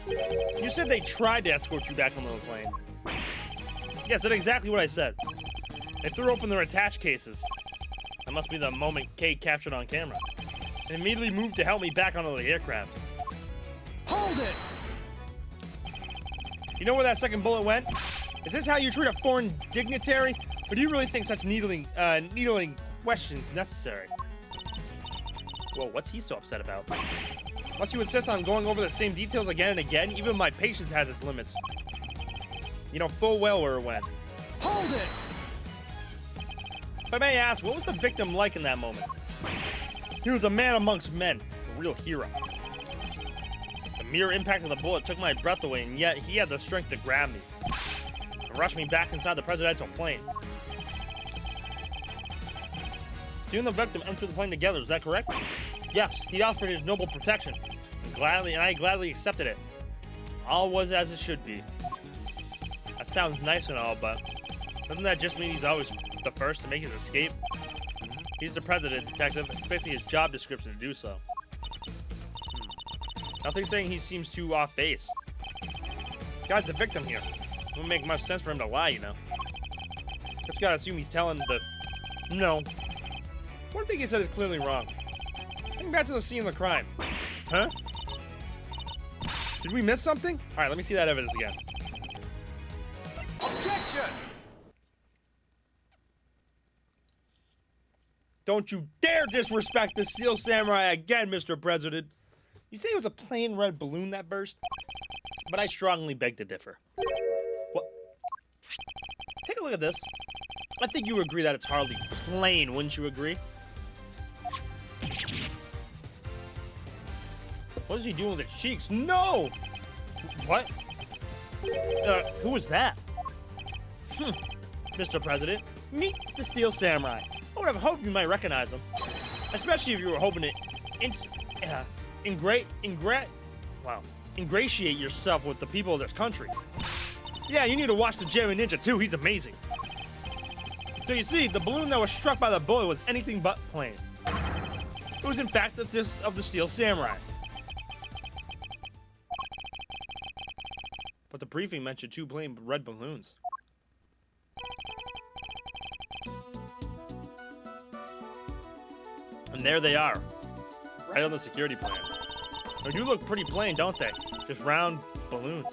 it! You said they tried to escort you back onto the plane. Yes, that's exactly what I said. They threw open their attached cases. That must be the moment Kate captured on camera. They immediately moved to help me back onto the aircraft. Hold it! You know where that second bullet went? Is this how you treat a foreign dignitary? Or do you really think such needling questions necessary? Whoa, what's he so upset about? Must you insist on going over the same details again and again? Even my patience has its limits. You know full well where it went. Hold it! If I may ask, what was the victim like in that moment? He was a man amongst men, a real hero. The mere impact of the bullet took my breath away, and yet he had the strength to grab me and rush me back inside the presidential plane. You and the victim entered the plane together, is that correct? Yes, he offered his noble protection, and I gladly accepted it. All was as it should be. That sounds nice and all, but doesn't that just mean he's always the first to make his escape? He's the president, detective. It's basically his job description to do so. Nothing saying he seems too off base. This guy's the victim here. It wouldn't make much sense for him to lie, you know. Just gotta assume he's telling the... No. One thing he said is clearly wrong. Think back to the scene of the crime. Huh? Did we miss something? Alright, let me see that evidence again. Objection! Don't you dare disrespect the Steel Samurai again, Mr. President. You say it was a plain red balloon that burst? But I strongly beg to differ. What? Take a look at this. I think you would agree that it's hardly plain, wouldn't you agree? What is he doing with his cheeks? No! What? Who was that? Mr. President, meet the Steel Samurai. I would have hoped you might recognize him. Especially if you were hoping to ingratiate yourself with the people of this country. Yeah, you need to watch the German Ninja too, he's amazing. So you see, the balloon that was struck by the bullet was anything but plain. It was in fact of the Steel Samurai. But the briefing mentioned 2 plain red balloons. And there they are, right on the security plan. They do look pretty plain, don't they? Just round balloons.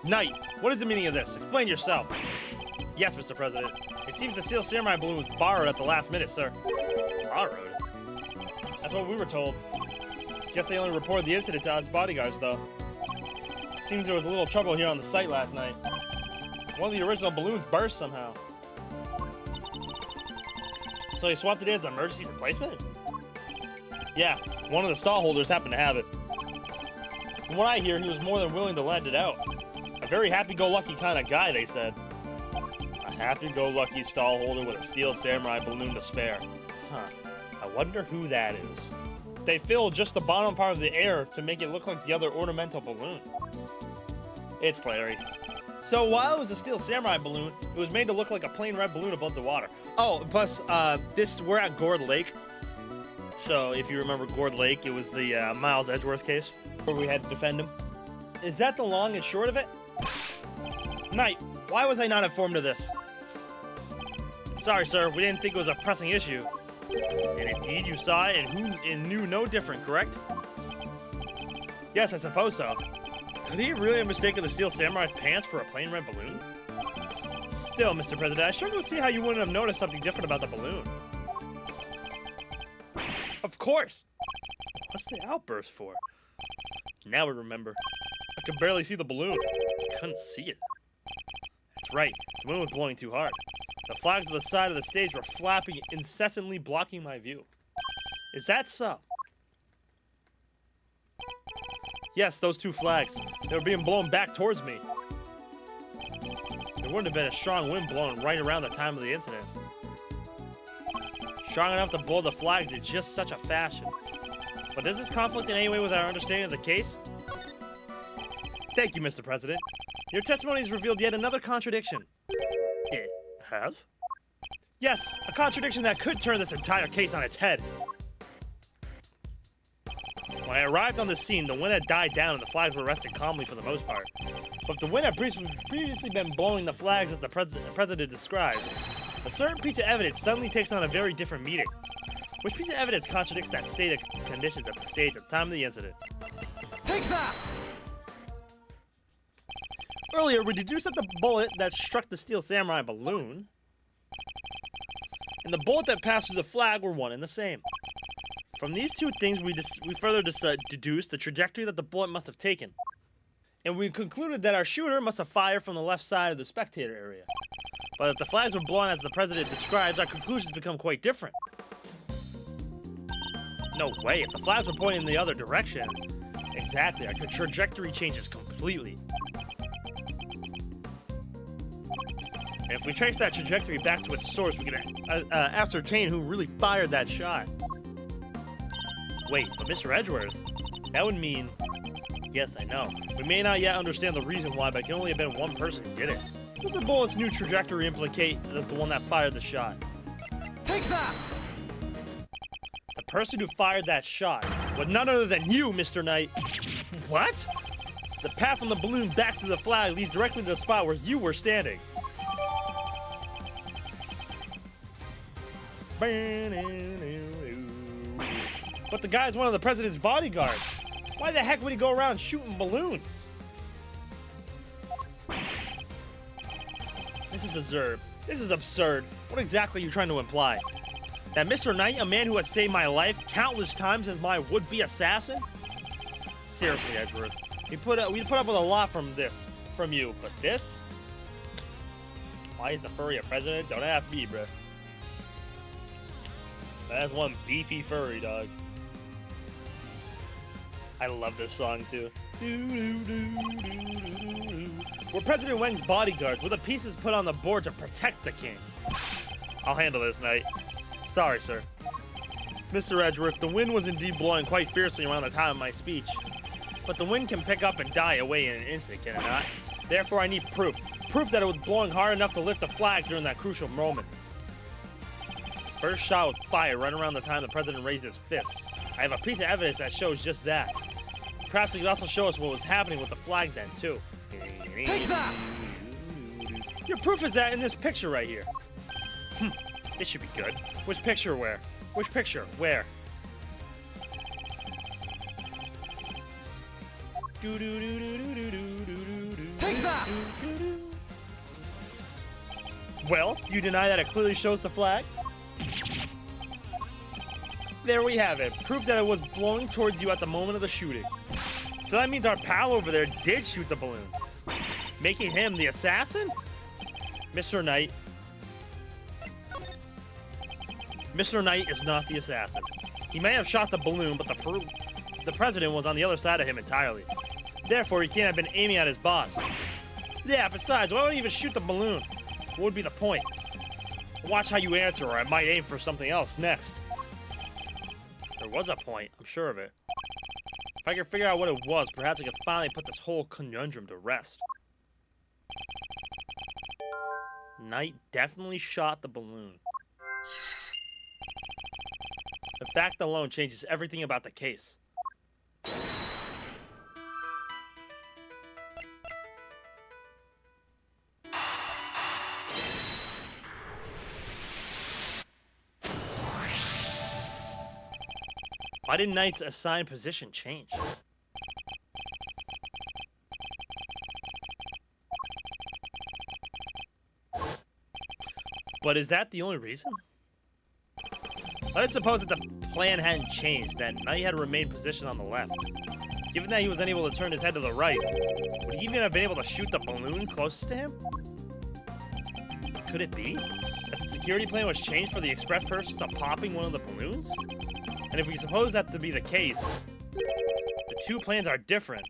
Knight, what is the meaning of this? Explain yourself. Yes, Mr. President. It seems the Steel Samurai balloon was borrowed at the last minute, sir. Borrowed? That's what we were told. Guess they only reported the incident to us bodyguards, though. Seems there was a little trouble here on the site last night. One of the original balloons burst somehow. So he swapped it in as an emergency replacement? Yeah, one of the stall holders happened to have it. From what I hear, he was more than willing to lend it out. A very happy-go-lucky kind of guy, they said. A happy-go-lucky stall holder with a Steel Samurai balloon to spare. Huh. I wonder who that is. They filled just the bottom part of the air to make it look like the other ornamental balloon. It's Larry. So while it was a Steel Samurai balloon, it was made to look like a plain red balloon above the water. Oh, plus, we're at Gourd Lake. So if you remember Gourd Lake, it was the Miles Edgeworth case where we had to defend him. Is that the long and short of it? Knight, why was I not informed of this? Sorry, sir, we didn't think it was a pressing issue. And indeed, you saw it and knew no different, correct? Yes, I suppose so. Could he really have mistaken the Steel Samurai's pants for a plain red balloon? Still, Mr. President, I struggle to see how you wouldn't have noticed something different about the balloon. Of course! What's the outburst for? Now we remember. I could barely see the balloon. I couldn't see it. That's right, the balloon was blowing too hard. The flags on the side of the stage were flapping, incessantly blocking my view. Is that so? Yes, those 2 flags. They were being blown back towards me. There wouldn't have been a strong wind blowing right around the time of the incident. Strong enough to blow the flags in just such a fashion. But does this conflict in any way with our understanding of the case? Thank you, Mr. President. Your testimony has revealed yet another contradiction. It has? Yes, a contradiction that could turn this entire case on its head. When I arrived on the scene, the wind had died down and the flags were resting calmly for the most part. But if the wind had previously been blowing the flags as the president described, a certain piece of evidence suddenly takes on a very different meaning. Which piece of evidence contradicts that state of conditions at the stage at the time of the incident? Take that! Earlier, we deduced that the bullet that struck the Steel Samurai balloon and the bullet that passed through the flag were one and the same. From these two things, we further deduced the trajectory that the bullet must have taken. And we concluded that our shooter must have fired from the left side of the spectator area. But if the flags were blown as the president describes, our conclusions become quite different. No way, if the flags were pointing in the other direction, exactly, our trajectory changes completely. And if we trace that trajectory back to its source, we can ascertain who really fired that shot. Wait, but Mr. Edgeworth, that would mean... Yes, I know. We may not yet understand the reason why, but it can only have been one person who did it. Does the bullet's new trajectory implicate as the one that fired the shot? Take that! The person who fired that shot was none other than you, Mr. Knight. What? The path from the balloon back to the flag leads directly to the spot where you were standing. But the guy's one of the president's bodyguards. Why the heck would he go around shooting balloons? This is absurd. This is absurd. What exactly are you trying to imply? That Mr. Knight, a man who has saved my life countless times as my would-be assassin? Seriously, Edgeworth. We put up with a lot from you, but this? Why is the furry a president? Don't ask me, bruh. That's one beefy furry, dog. I love this song, too. We're President Wang's bodyguards, with the pieces put on the board to protect the king. I'll handle this, Knight. Sorry, sir. Mr. Edgeworth, the wind was indeed blowing quite fiercely around the time of my speech. But the wind can pick up and die away in an instant, can it not? Therefore, I need proof. Proof that it was blowing hard enough to lift the flag during that crucial moment. First shot was fired right around the time the president raised his fist. I have a piece of evidence that shows just that. Perhaps it could also show us what was happening with the flag then, too. Take that! Your proof is that in this picture right here. This should be good. Which picture where? Which picture? Where? Take that! Well, you deny that it clearly shows the flag? There we have it. Proof that it was blowing towards you at the moment of the shooting. So that means our pal over there did shoot the balloon, making him the assassin? Mr. Knight. Mr. Knight is not the assassin. He may have shot the balloon, but the president was on the other side of him entirely. Therefore, he can't have been aiming at his boss. Yeah, besides, why would he even shoot the balloon? What would be the point? Watch how you answer, or I might aim for something else next. There was a point, I'm sure of it. If I could figure out what it was, perhaps I could finally put this whole conundrum to rest. Knight definitely shot the balloon. The fact alone changes everything about the case. Why did Knight's assigned position change? But is that the only reason? Let us suppose that the plan hadn't changed, that Knight had remained positioned on the left. Given that he was unable to turn his head to the right, would he even have been able to shoot the balloon closest to him? Could it be that the security plan was changed for the express purpose of popping one of the balloons? And if we suppose that to be the case, the two plans are different.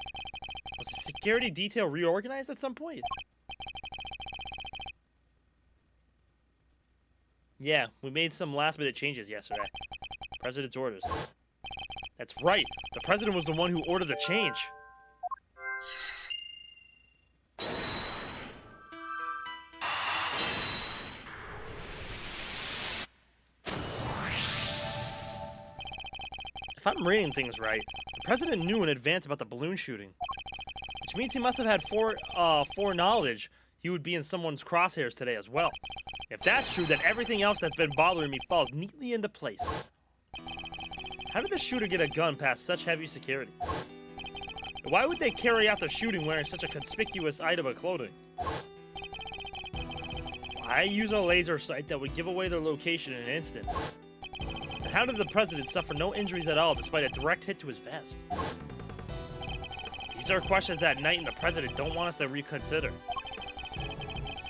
Was the security detail reorganized at some point? Yeah, we made some last-minute changes yesterday. President's orders. That's right. The president was the one who ordered the change. If I'm reading things right, the president knew in advance about the balloon shooting. Which means he must have had foreknowledge he would be in someone's crosshairs today as well. If that's true, then everything else that's been bothering me falls neatly into place. How did the shooter get a gun past such heavy security? Why would they carry out the shooting wearing such a conspicuous item of clothing? Why use a laser sight that would give away their location in an instant? And how did the president suffer no injuries at all despite a direct hit to his vest? These are questions that Knight and the president don't want us to reconsider.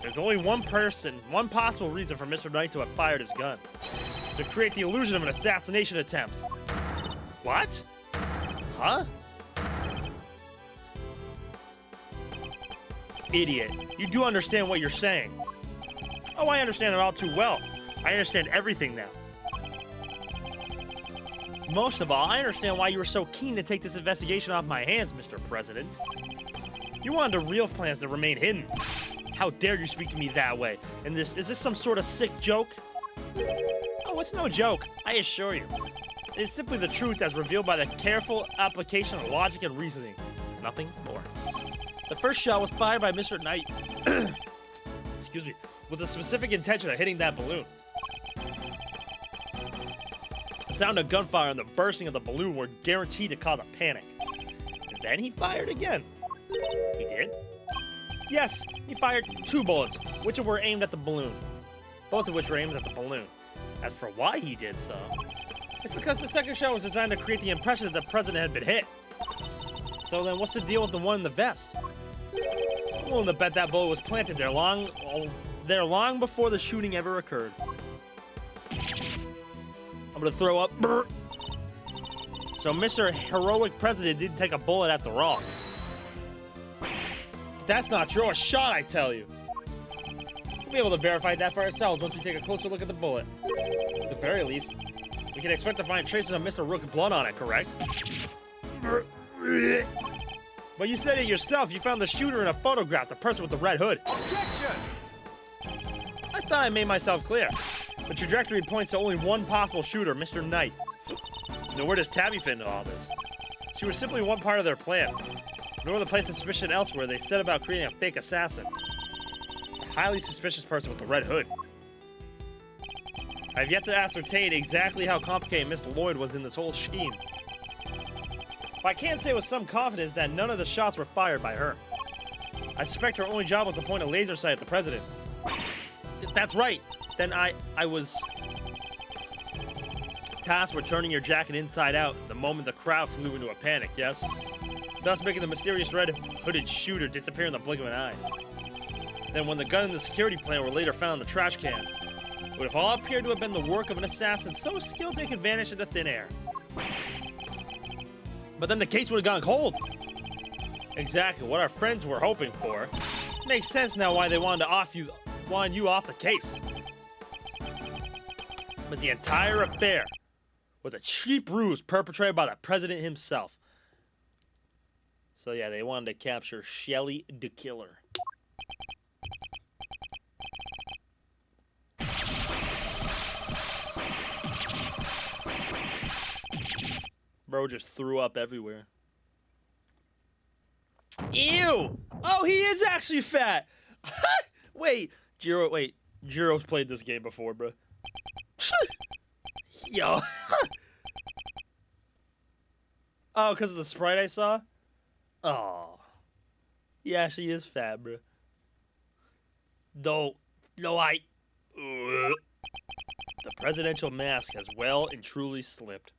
There's only one possible reason for Mr. Knight to have fired his gun. To create the illusion of an assassination attempt. What? Huh? Idiot. You do understand what you're saying. Oh, I understand it all too well. I understand everything now. Most of all, I understand why you were so keen to take this investigation off my hands, Mr. President. You wanted the real plans to remain hidden. How dare you speak to me that way? And is this some sort of sick joke? Oh, it's no joke, I assure you. It is simply the truth as revealed by the careful application of logic and reasoning. Nothing more. The first shot was fired by Mr. Knight. Excuse me. With the specific intention of hitting that balloon. The sound of gunfire and the bursting of the balloon were guaranteed to cause a panic. And then he fired again. He did? Yes, he fired 2 bullets, which were aimed at the balloon. Both of which were aimed at the balloon. As for why he did so, it's because the second shot was designed to create the impression that the president had been hit. So then what's the deal with the one in the vest? I'm willing to bet that bullet was planted there long before the shooting ever occurred. I'm gonna throw up. So Mr. Heroic President didn't take a bullet after all. That's not true. A shot, I tell you. We'll be able to verify that for ourselves once we take a closer look at the bullet. At the very least, we can expect to find traces of Mr. Rook's blood on it, correct? But you said it yourself. You found the shooter in a photograph, the person with the red hood. Objection! I thought I made myself clear. The trajectory points to only one possible shooter, Mr. Knight. Now, where does Tabby fit into all this? She was simply one part of their plan. Nor the place of suspicion elsewhere, they set about creating a fake assassin. A highly suspicious person with the red hood. I have yet to ascertain exactly how complicated Miss Lloyd was in this whole scheme. But I can say with some confidence that none of the shots were fired by her. I suspect her only job was to point a laser sight at the president. That's right. Then I was tasked with turning your jacket inside out the moment the crowd flew into a panic, yes? Thus making the mysterious red hooded shooter disappear in the blink of an eye. Then when the gun and the security plan were later found in the trash can, it would have all appeared to have been the work of an assassin so skilled they could vanish into thin air. But then the case would have gone cold. Exactly what our friends were hoping for. Makes sense now why they wanted you off the case. But the entire affair was a cheap ruse perpetrated by the president himself. So yeah, they wanted to capture Shelly the Killer. Bro just threw up everywhere. Ew! Oh, he is actually fat! Jiro's played this game before, bro. Yo. Oh, because of the sprite I saw? Oh. He actually is fat, bro. The presidential mask has well and truly slipped.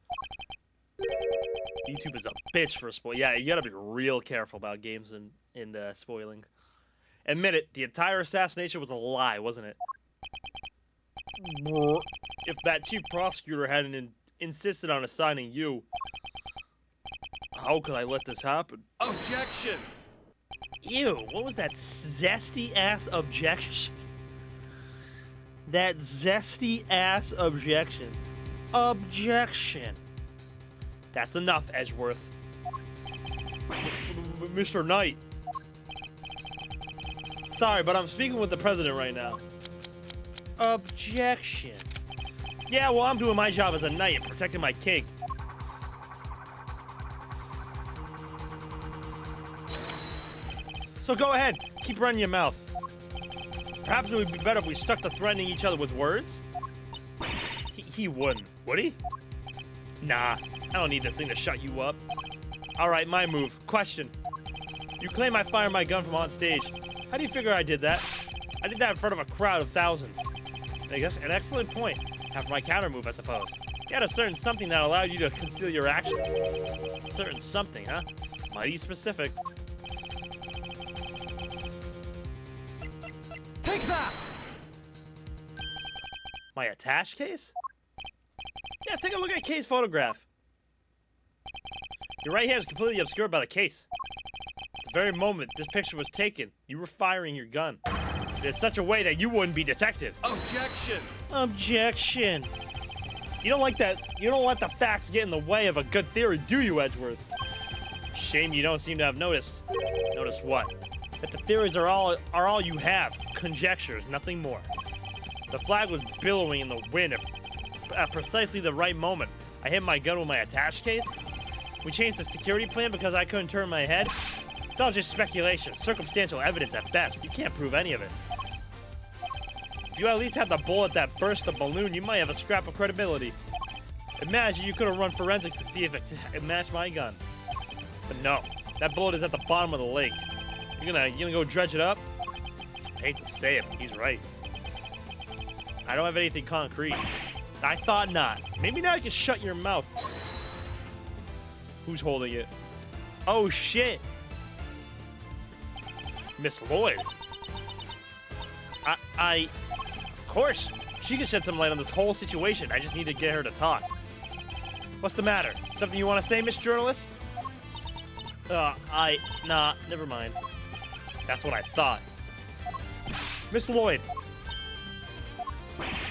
YouTube is a bitch for spoil. Yeah, you gotta be real careful about games and spoiling. Admit it, the entire assassination was a lie, wasn't it? If that chief prosecutor hadn't insisted on assigning you, how could I let this happen? Objection! Ew, what was that zesty-ass objection? That zesty-ass objection. Objection. That's enough, Edgeworth. Mr. Knight. Sorry, but I'm speaking with the president right now. Objection. Yeah, well, I'm doing my job as a knight and protecting my king. So go ahead, keep running your mouth. Perhaps it would be better if we stuck to threatening each other with words? He wouldn't, would he? Nah, I don't need this thing to shut you up. Alright, my move. Question. You claim I fired my gun from on stage. How do you figure I did that? I did that in front of a crowd of thousands. I guess an excellent point. After my counter move, I suppose. You had a certain something that allowed you to conceal your actions. Certain something, huh? Mighty specific. Take that! My attached case? Yeah, take a look at Kay's photograph. Your right hand is completely obscured by the case. At the very moment this picture was taken, you were firing your gun. In such a way that you wouldn't be detected. Objection! Objection. You don't like that. You don't let the facts get in the way of a good theory, do you, Edgeworth? Shame you don't seem to have noticed. Noticed what? That the theories are all you have. Conjectures, nothing more. The flag was billowing in the wind at precisely the right moment. I hit my gun with my attached case. We changed the security plan because I couldn't turn my head. It's all just speculation, circumstantial evidence at best. You can't prove any of it. If you at least had the bullet that burst the balloon, you might have a scrap of credibility. Imagine you could have run forensics to see if it matched my gun. But no, that bullet is at the bottom of the lake. You gonna go dredge it up? I hate to say it, but he's right. I don't have anything concrete. I thought not. Maybe now you can shut your mouth. Who's holding it? Oh shit! Miss Lloyd. Of course, she can shed some light on this whole situation. I just need to get her to talk. What's the matter? Something you want to say, Miss Journalist? Nah, never mind. That's what I thought. Miss Lloyd,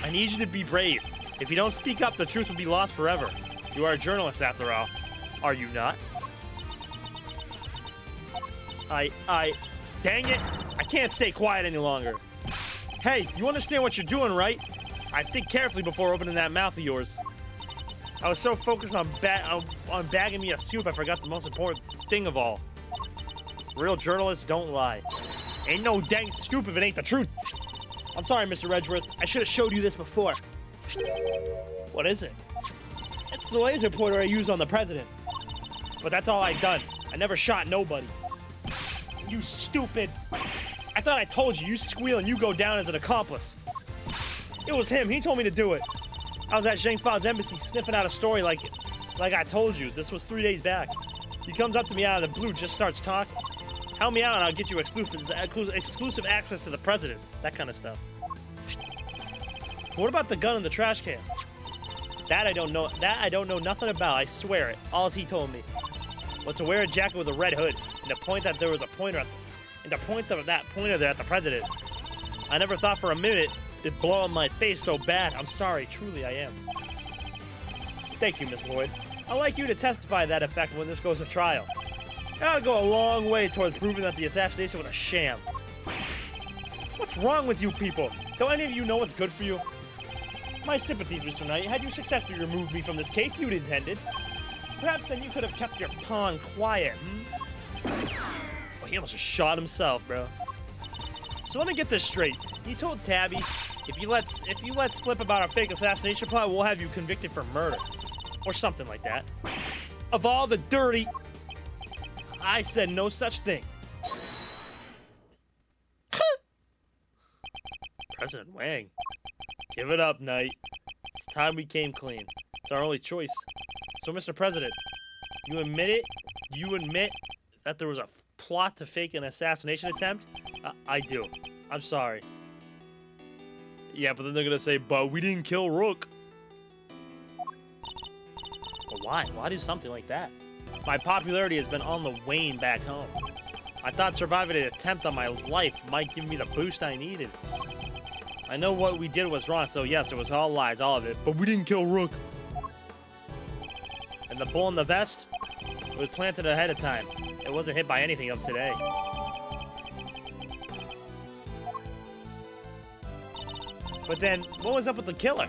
I need you to be brave. If you don't speak up, the truth will be lost forever. You are a journalist, after all. Are you not? Dang it! I can't stay quiet any longer. Hey, you understand what you're doing, right? I think carefully before opening that mouth of yours. I was so focused on bagging me a scoop, I forgot the most important thing of all. Real journalists don't lie. Ain't no dang scoop if it ain't the truth. I'm sorry, Mr. Edgeworth. I should have showed you this before. What is it? It's the laser pointer I used on the president. But that's all I done. I never shot nobody. You stupid. I thought I told you. You squeal and you go down as an accomplice. It was him. He told me to do it. I was at Zhang Fa's embassy sniffing out a story like I told you. This was 3 days back. He comes up to me out of the blue, just starts talking. Help me out and I'll get you exclusive access to the president. That kind of stuff. What about the gun in the trash can? That I don't know. That I don't know nothing about. I swear it. All he told me was to wear a jacket with a red hood and to point that there was a pointer and to point that pointer there at the president. I never thought for a minute it'd blow on my face so bad. I'm sorry. Truly, I am. Thank you, Miss Lloyd. I'd like you to testify to that effect when this goes to trial. That'll go a long way towards proving that the assassination was a sham. What's wrong with you people? Don't any of you know what's good for you? My sympathies, Mr. Knight. Had you successfully removed me from this case you'd intended, perhaps then you could have kept your pawn quiet, Well, he almost just shot himself, bro. So let me get this straight. You told Tabby, if you let slip about our fake assassination plot, we'll have you convicted for murder. Or something like that. Of all the dirty... I said no such thing. President Wang. Give it up, Knight. It's time we came clean. It's our only choice. So, Mr. President, you admit it? You admit that there was a plot to fake an assassination attempt? I do. I'm sorry. Yeah, but then they're gonna say, but we didn't kill Rook. But why? Why do something like that? My popularity has been on the wane back home. I thought surviving an attempt on my life might give me the boost I needed. I know what we did was wrong, so yes, it was all lies, all of it. But we didn't kill Rook. And the bull in the vest? It was planted ahead of time. It wasn't hit by anything of today. But then, what was up with the killer?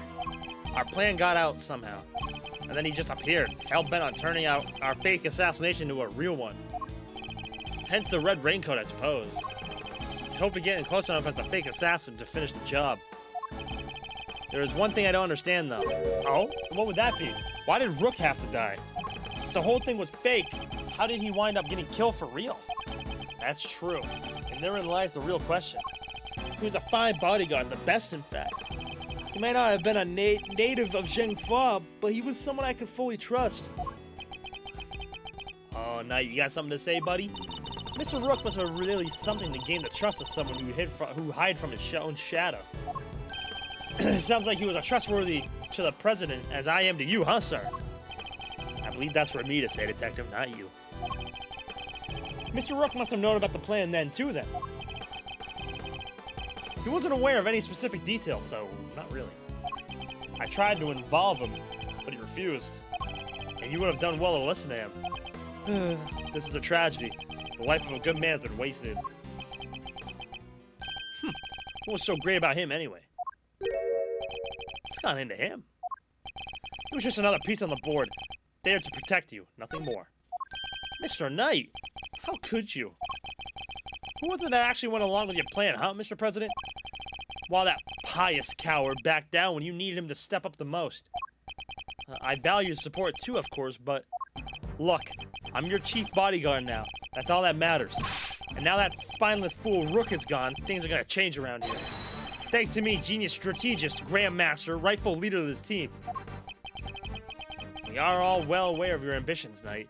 Our plan got out somehow. And then he just appeared, hell-bent on turning out our fake assassination into a real one. Hence the red raincoat, I suppose. I hope you're getting close enough as a fake assassin to finish the job. There is one thing I don't understand, though. Oh? What would that be? Why did Rook have to die? If the whole thing was fake, how did he wind up getting killed for real? That's true. And therein lies the real question. He was a fine bodyguard, the best, in fact. He might not have been a native of Zhengfa, but he was someone I could fully trust. Oh, Knight, you got something to say, buddy? Mr. Rook must have really something to gain the trust of someone who hide from his own shadow. It sounds like he was as trustworthy to the president as I am to you, huh, sir? I believe that's for me to say, Detective, not you. Mr. Rook must have known about the plan then, too, then. He wasn't aware of any specific details, so not really. I tried to involve him, but he refused. And you would have done well to listen to him. This is a tragedy. The life of a good man has been wasted. What was so great about him, anyway? What's gone into him? He was just another piece on the board, there to protect you, nothing more. Mr. Knight, how could you? Who was it that actually went along with your plan, huh, Mr. President? While that pious coward backed down when you needed him to step up the most. I value your support too, of course, but... Look, I'm your chief bodyguard now. That's all that matters. And now that spineless fool Rook is gone, things are gonna change around here. Thanks to me, genius strategist, grandmaster, rightful leader of this team. We are all well aware of your ambitions, Knight.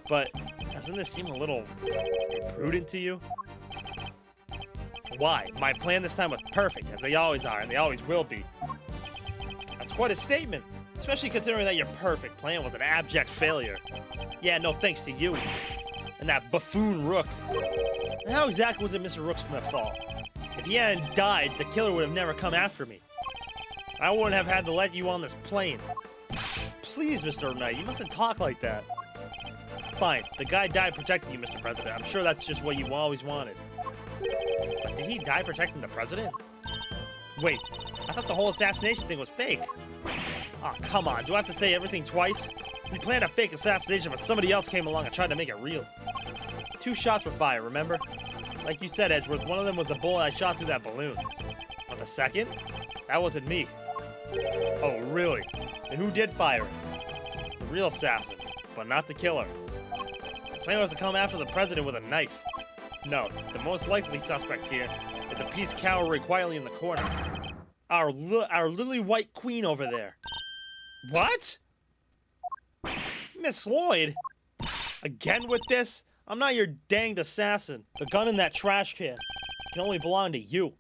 But doesn't this seem a little imprudent to you? Why? My plan this time was perfect, as they always are, and they always will be. That's quite a statement, especially considering that your perfect plan was an abject failure. Yeah, no thanks to you. And that buffoon Rook. And how exactly was it Mr. Rook's fault? If he hadn't died, the killer would have never come after me. I wouldn't have had to let you on this plane. Please, Mr. Knight, you mustn't talk like that. Fine, the guy died protecting you, Mr. President. I'm sure that's just what you always wanted. But did he die protecting the president? Wait, I thought the whole assassination thing was fake. Oh, come on, do I have to say everything twice? We planned a fake assassination, but somebody else came along and tried to make it real. 2 shots were fired, remember? Like you said, Edgeworth, one of them was the bullet I shot through that balloon. But the second? That wasn't me. Oh, really? And who did fire it? The real assassin, but not the killer. The plan was to come after the president with a knife. No, the most likely suspect here is a peace cowering quietly in the corner. Our lily white queen over there. What? Miss Lloyd? Again with this? I'm not your danged assassin. The gun in that trash can can only belong to you.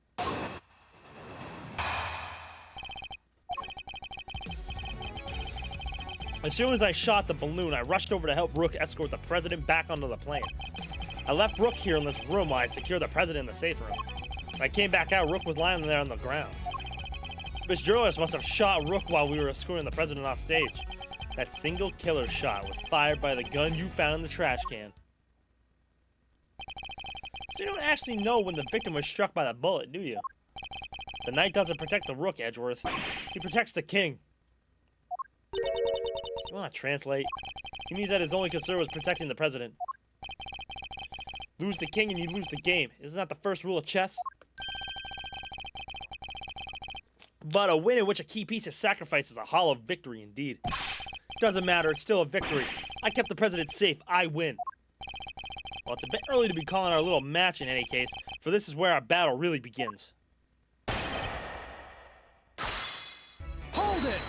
As soon as I shot the balloon, I rushed over to help Rook escort the president back onto the plane. I left Rook here in this room while I secured the president in the safe room. When I came back out, Rook was lying there on the ground. This journalist must have shot Rook while we were escorting the president off stage. That single killer shot was fired by the gun you found in the trash can. So you don't actually know when the victim was struck by the bullet, do you? The knight doesn't protect the Rook, Edgeworth. He protects the king. You want to translate? He means that his only concern was protecting the president. Lose the king and you lose the game. Isn't that the first rule of chess? But a win in which a key piece is sacrificed is a hollow victory indeed. Doesn't matter, it's still a victory. I kept the president safe, I win. Well, it's a bit early to be calling our little match in any case, for this is where our battle really begins. Hold it!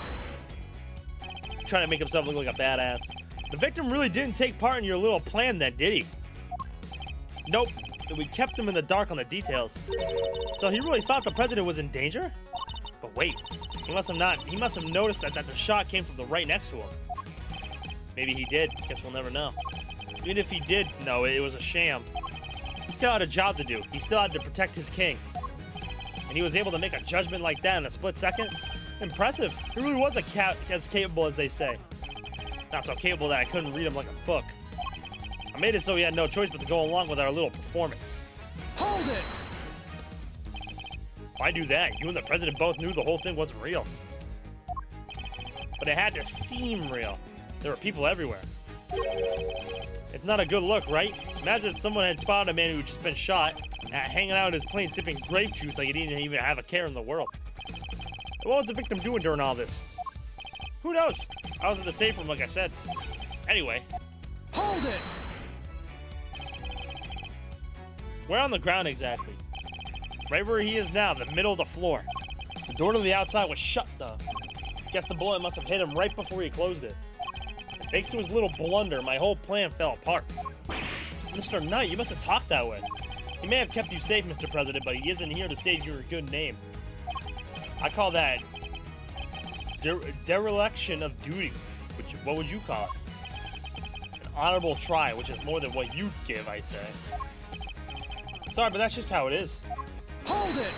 Trying to make himself look like a badass. The victim really didn't take part in your little plan then, did he? Nope, we kept him in the dark on the details. So he really thought the president was in danger? But wait, he must have noticed that the shot came from the right next to him. Maybe he did, guess we'll never know. Even if he did know it was a sham. He still had a job to do. He still had to protect his king. And he was able to make a judgment like that in a split second? Impressive. He really was as capable as they say. Not so capable that I couldn't read him like a book. I made it so he had no choice but to go along with our little performance. Hold it! Why do that? You and the president both knew the whole thing wasn't real. But it had to seem real. There were people everywhere. It's not a good look, right? Imagine if someone had spotted a man who had just been shot, hanging out in his plane sipping grape juice like he didn't even have a care in the world. What was the victim doing during all this? Who knows? I was in the safe room, like I said. Anyway. Hold it! Where on the ground exactly? Right where he is now, the middle of the floor. The door to the outside was shut, though. Guess the bullet must have hit him right before he closed it. Thanks to his little blunder, my whole plan fell apart. Mr. Knight, you must have talked that way. He may have kept you safe, Mr. President, but he isn't here to save your good name. I call that dereliction of duty. What would you call it? An honorable try, which is more than what you'd give, I say. Sorry, but that's just how it is. Hold it!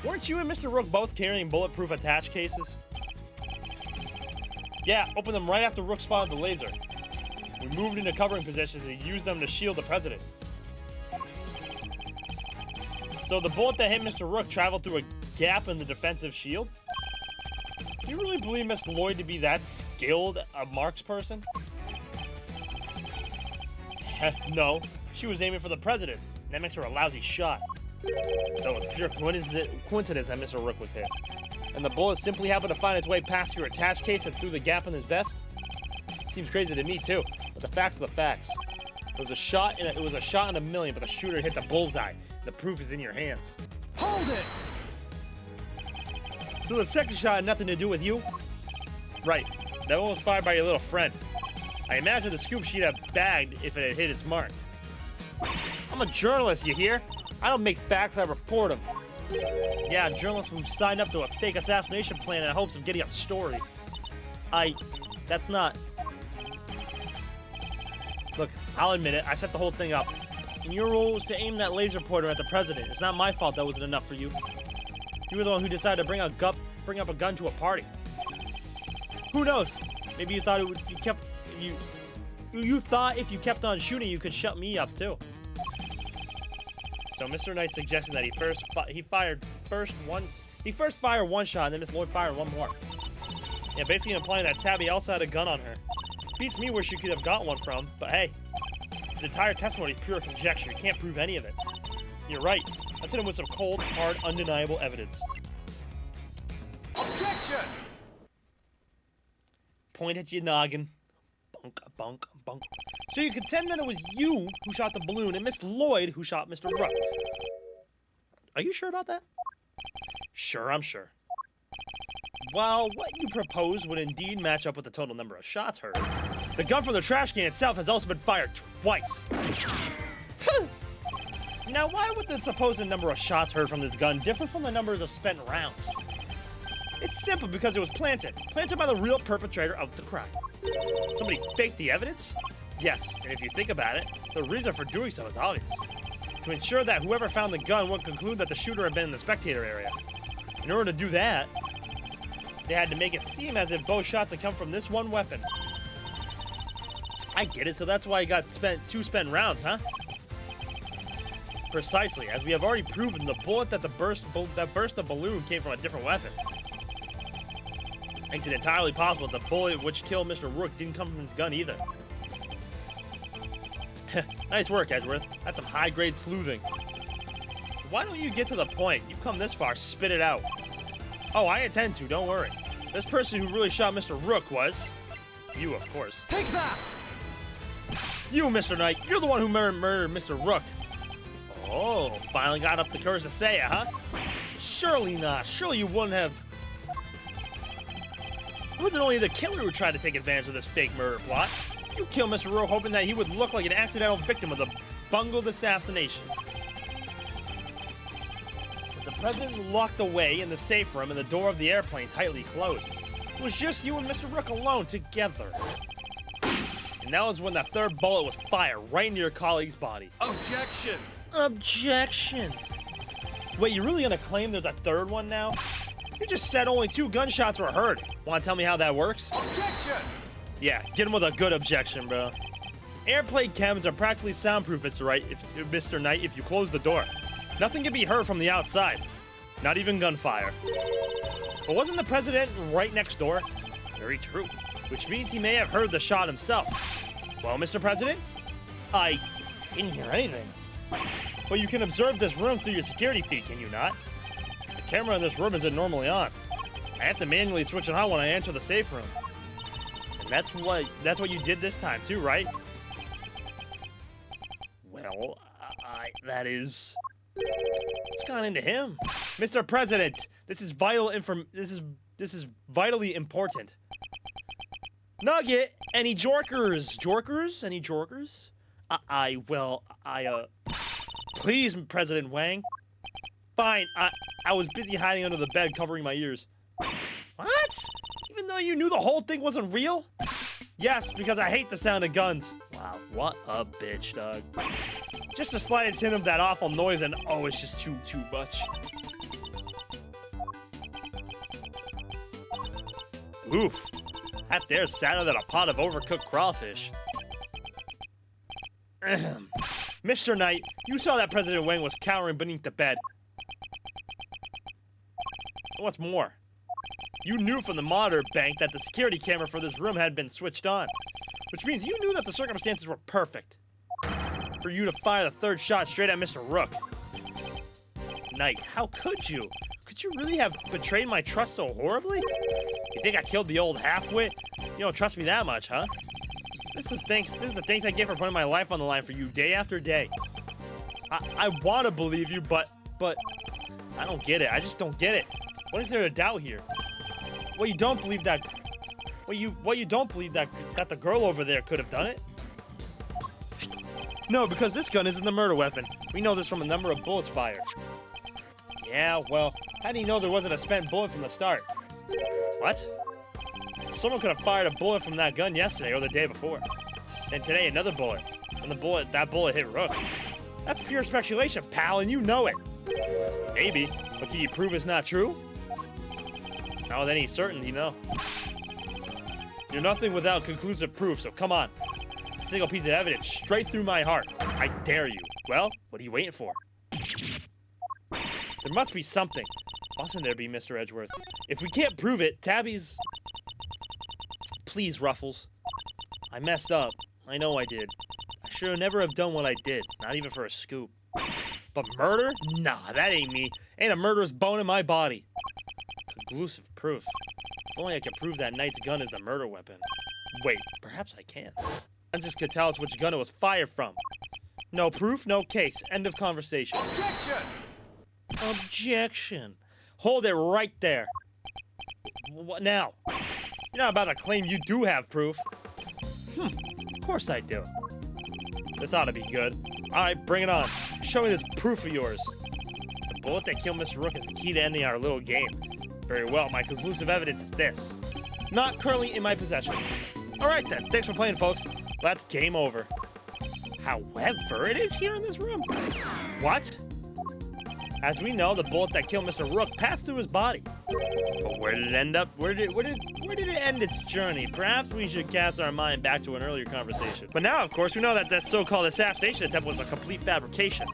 Weren't you and Mr. Rook both carrying bulletproof attach cases? Yeah, opened them right after Rook spotted the laser. We moved into covering positions and used them to shield the president. So the bullet that hit Mr. Rook traveled through a gap in the defensive shield? Do you really believe Miss Lloyd to be that skilled a marks person? No, she was aiming for the president, and that makes her a lousy shot. So it's pure coincidence that Mr. Rook was hit. And the bullet simply happened to find its way past your attached case and through the gap in his vest? Seems crazy to me too, but the facts are the facts. It was a shot in a million, but the shooter hit the bullseye. The proof is in your hands. Hold it! So the second shot had nothing to do with you? Right. That one was fired by your little friend. I imagine the scoop she'd have bagged if it had hit its mark. I'm a journalist, you hear? I don't make facts, I report them. Yeah, a journalist who signed up to a fake assassination plan in hopes of getting a story. That's not... Look, I'll admit it, I set the whole thing up. And your role was to aim that laser pointer at the president. It's not my fault that wasn't enough for you. You were the one who decided to bring up a gun to a party. Who knows? Maybe you thought you thought if you kept on shooting, you could shut me up too. So Mr. Knight suggested that he first fired one shot, and then Miss Lloyd fired one more. Yeah, basically implying that Tabby also had a gun on her. Beats me where she could have got one from, but hey, his entire testimony is pure conjecture. You can't prove any of it. You're right. Let's hit him with some cold, hard, undeniable evidence. Objection! Point at your noggin. Bunk, bunk, bunk. So you contend that it was you who shot the balloon and Miss Lloyd who shot Mr. Rook. Are you sure about that? Sure, I'm sure. While what you propose would indeed match up with the total number of shots heard, the gun from the trash can itself has also been fired twice. Now, why would the supposed number of shots heard from this gun differ from the numbers of spent rounds? It's simple because it was planted by the real perpetrator of the crime. Somebody faked the evidence? Yes, and if you think about it, the reason for doing so is obvious. To ensure that whoever found the gun would conclude that the shooter had been in the spectator area. In order to do that, they had to make it seem as if both shots had come from this one weapon. I get it, so that's why he got two spent rounds, huh? Precisely, as we have already proven, the bullet that burst the balloon came from a different weapon. Makes it entirely possible that the bullet which killed Mr. Rook didn't come from his gun either. Nice work, Edgeworth. That's some high-grade sleuthing. Why don't you get to the point? You've come this far, spit it out. Oh, I intend to, don't worry. This person who really shot Mr. Rook was... you, of course. Take that! You, Mr. Knight, you're the one who murdered Mr. Rook. Oh, finally got up the courage to say it, huh? Surely not. Surely you wouldn't have... It wasn't only the killer who tried to take advantage of this fake murder plot. You killed Mr. Rook hoping that he would look like an accidental victim of the bungled assassination. But the president locked away in the safe room and the door of the airplane tightly closed. It was just you and Mr. Rook alone together. And that was when the third bullet was fired right into your colleague's body. Objection! Objection! Wait, you really gonna claim there's a third one now? You just said only 2 gunshots were heard. Wanna tell me how that works? Objection! Yeah, get him with a good objection, bro. Airplane cabins are practically soundproof, Mr. Knight, if you close the door. Nothing can be heard from the outside. Not even gunfire. But wasn't the president right next door? Very true. Which means he may have heard the shot himself. Well, Mr. President, I didn't hear anything. But you can observe this room through your security feed, can you not? The camera in this room isn't normally on. I have to manually switch it on when I enter the safe room. And that's what you did this time too, right? Well, that is... What's gone into him? Mr. President, this is vitally important. Nugget, any jorkers? Jorkers? Any jorkers? Please, President Wang. Fine, I was busy hiding under the bed covering my ears. What? Even though you knew the whole thing wasn't real? Yes, because I hate the sound of guns. Wow, what a bitch, Doug. Just the slightest hint of that awful noise and oh, it's just too much. Oof. That there's sadder than a pot of overcooked crawfish. Ahem. Mr. Knight, you saw that President Wang was cowering beneath the bed. What's more, you knew from the monitor bank that the security camera for this room had been switched on, which means you knew that the circumstances were perfect for you to fire the third shot straight at Mr. Rook. Knight, how could you? Could you really have betrayed my trust so horribly? You think I killed the old half-wit? You don't trust me that much, huh? This is the thanks I get for putting my life on the line for you day after day. I want to believe you, but I don't get it. I just don't get it. What is there to doubt here? Well, you don't believe that. Well, you don't believe that the girl over there could have done it? No, because this gun isn't the murder weapon. We know this from a number of bullets fired. Yeah, well, how do you know there wasn't a spent bullet from the start? What? Someone could have fired a bullet from that gun yesterday or the day before. Then today, another bullet. And that bullet hit Rook. That's pure speculation, pal, and you know it. Maybe, but can you prove it's not true? No, then he's certain, you know. You're nothing without conclusive proof, so come on. A single piece of evidence straight through my heart. I dare you. Well, what are you waiting for? There must be something. Mustn't there be, Mr. Edgeworth? If we can't prove it, Tabby's... Please, Ruffles. I messed up. I know I did. I should never have done what I did, not even for a scoop. But murder? Nah, that ain't me. Ain't a murderous bone in my body. Conclusive proof. If only I could prove that Knight's gun is the murder weapon. Wait, perhaps I can. Forensics could tell us which gun it was fired from. No proof, no case. End of conversation. Objection! Objection. Hold it right there. What now? You're not about to claim you do have proof. Of course I do. This ought to be good. Alright, bring it on. Show me this proof of yours. The bullet that killed Mr. Rook is the key to ending our little game. Very well, my conclusive evidence is this. Not currently in my possession. Alright then, thanks for playing, folks. That's game over. However, it is here in this room. What? As we know, the bullet that killed Mr. Rook passed through his body. But where did it end up? Where did it end its journey? Perhaps we should cast our mind back to an earlier conversation. But now, of course, we know that that so-called assassination attempt was a complete fabrication.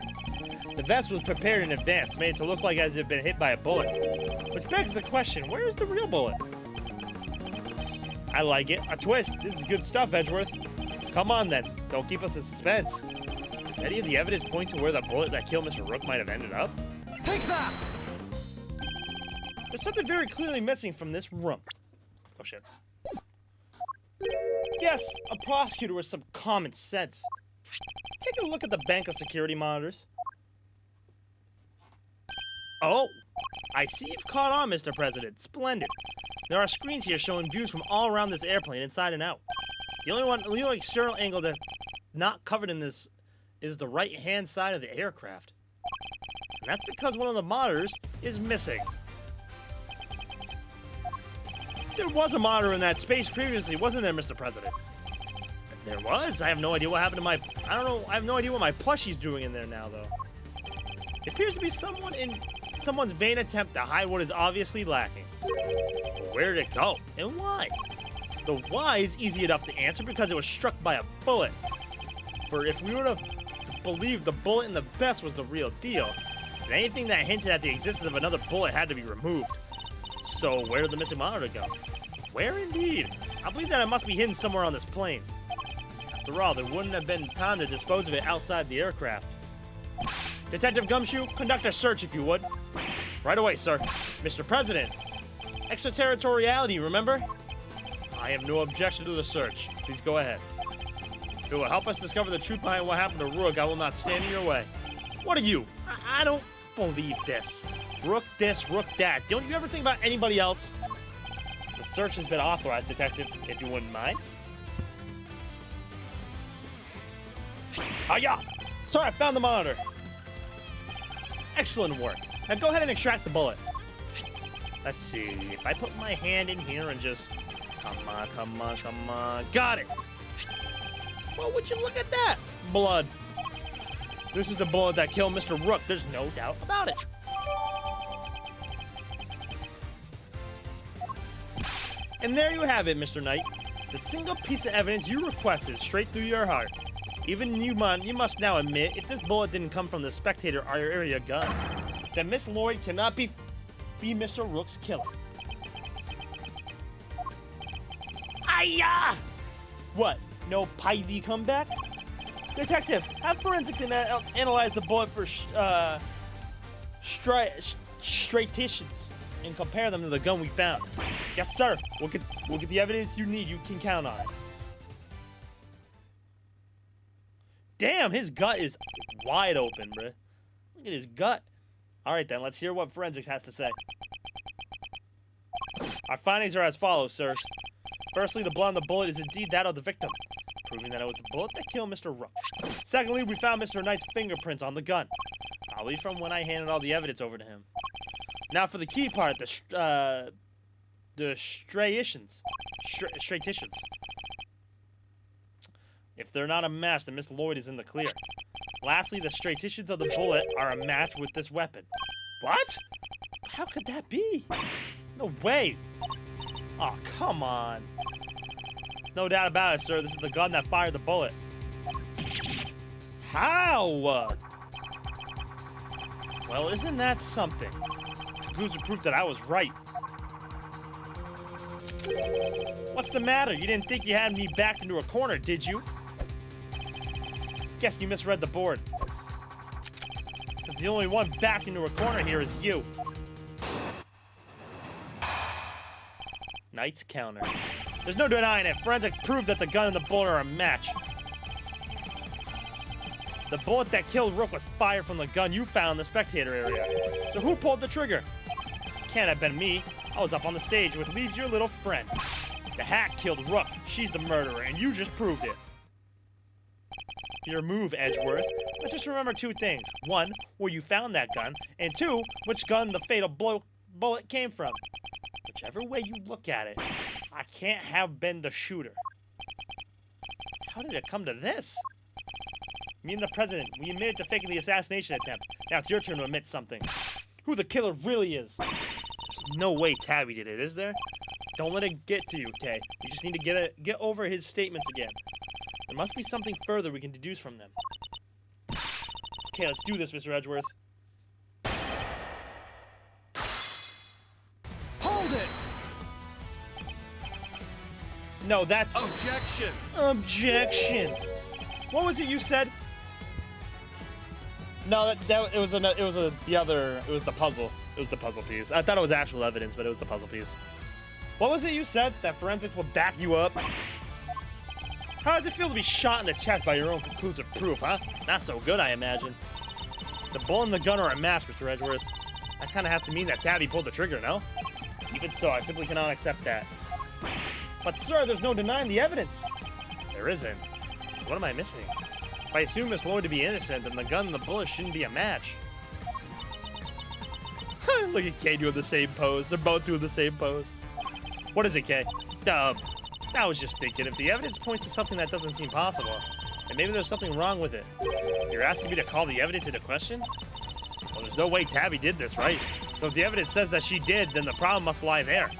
The vest was prepared in advance, made it to look like as if it had been hit by a bullet. Which begs the question, where is the real bullet? I like it. A twist. This is good stuff, Edgeworth. Come on, then. Don't keep us in suspense. Does any of the evidence point to where the bullet that killed Mr. Rook might have ended up? Take that! There's something very clearly missing from this room. Oh, shit. Yes, a prosecutor with some common sense. Take a look at the bank of security monitors. Oh, I see you've caught on, Mr. President. Splendid. There are screens here showing views from all around this airplane, inside and out. The only external angle that's not covered in this is the right-hand side of the aircraft. And that's because one of the monitors is missing. There was a monitor in that space previously, wasn't there, Mr. President? There was. I have no idea what happened to my... I have no idea what my plushie's doing in there now, though. It appears to be someone's vain attempt to hide what is obviously lacking. Where did it go? And why? The why is easy enough to answer because it was struck by a bullet. For if we were to believe the bullet in the vest was the real deal, then anything that hinted at the existence of another bullet had to be removed. So where did the missing monitor go? Where indeed? I believe that it must be hidden somewhere on this plane. After all, there wouldn't have been time to dispose of it outside the aircraft. Detective Gumshoe, conduct a search if you would. Right away, sir. Mr. President. Extraterritoriality, remember? I have no objection to the search. Please go ahead. If it will help us discover the truth behind what happened to Rook, I will not stand in your way. What are you? I don't believe this. Rook this, Rook that. Don't you ever think about anybody else? The search has been authorized, Detective, if you wouldn't mind. Hiya! Sir, I found the monitor. Excellent work. Now go ahead and extract the bullet. Let's see. If I put my hand in here and just... Come on. Got it! Well, would you look at that? Blood. This is the bullet that killed Mr. Rook. There's no doubt about it. And there you have it, Mr. Knight. The single piece of evidence you requested straight through your heart. Even you must now admit, if this bullet didn't come from the spectator area gun, then Miss Lloyd cannot be Mr. Rook's killer. Aya! What? No Pivy comeback? Detective, have forensics analyze the bullet for striations and compare them to the gun we found. Yes, sir. We'll get the evidence you need. You can count on it. Damn, his gut is wide open, bruh. Look at his gut. All right, then. Let's hear what forensics has to say. Our findings are as follows, sir. Firstly, the blood on the bullet is indeed that of the victim, proving that it was the bullet that killed Mr. Rook. Secondly, we found Mr. Knight's fingerprints on the gun, probably from when I handed all the evidence over to him. Now for the key part, the striations. If they're not a match, then Miss Lloyd is in the clear. Lastly, the striations of the bullet are a match with this weapon. What? How could that be? No way. Oh, come on. There's no doubt about it, sir. This is the gun that fired the bullet. How? Well, isn't that something? Conclusive proof that I was right. What's the matter? You didn't think you had me backed into a corner, did you? Guess you misread the board. 'Cause the only one backed into a corner here is you. Knight's counter. There's no denying it. Forensic proved that the gun and the bullet are a match. The bullet that killed Rook was fired from the gun you found in the spectator area. So who pulled the trigger? Can't have been me. I was up on the stage, which leaves your little friend. The hack killed Rook. She's the murderer, and you just proved it. Your move, Edgeworth. But just remember two things. One, where you found that gun. And two, which gun the fatal bullet came from. Whichever way you look at it, I can't have been the shooter. How did it come to this? Me and the president, we admitted to faking the assassination attempt. Now it's your turn to admit something. Who the killer really is. There's no way Tabby did it, is there? Don't let it get to you, okay? You just need to get over his statements again. There must be something further we can deduce from them. Okay, let's do this, Mr. Edgeworth. Hold it! No, that's... Objection! Objection! What was it you said? No, it was the puzzle. It was the puzzle piece. I thought it was actual evidence, but it was the puzzle piece. What was it you said? That forensics will back you up? How does it feel to be shot in the chest by your own conclusive proof, huh? Not so good, I imagine. The bullet and the gun are a match, Mr. Edgeworth. That kind of has to mean that Tabby pulled the trigger, no? Even so, I simply cannot accept that. But, sir, there's no denying the evidence. There isn't. So what am I missing? If I assume Miss Lloyd to be innocent, then the gun and the bullet shouldn't be a match. Look at Kay doing the same pose. They're both doing the same pose. What is it, Kay? I was just thinking, if the evidence points to something that doesn't seem possible, then maybe there's something wrong with it. You're asking me to call the evidence into question? Well, there's no way Tabby did this, right? So if the evidence says that she did, then the problem must lie there.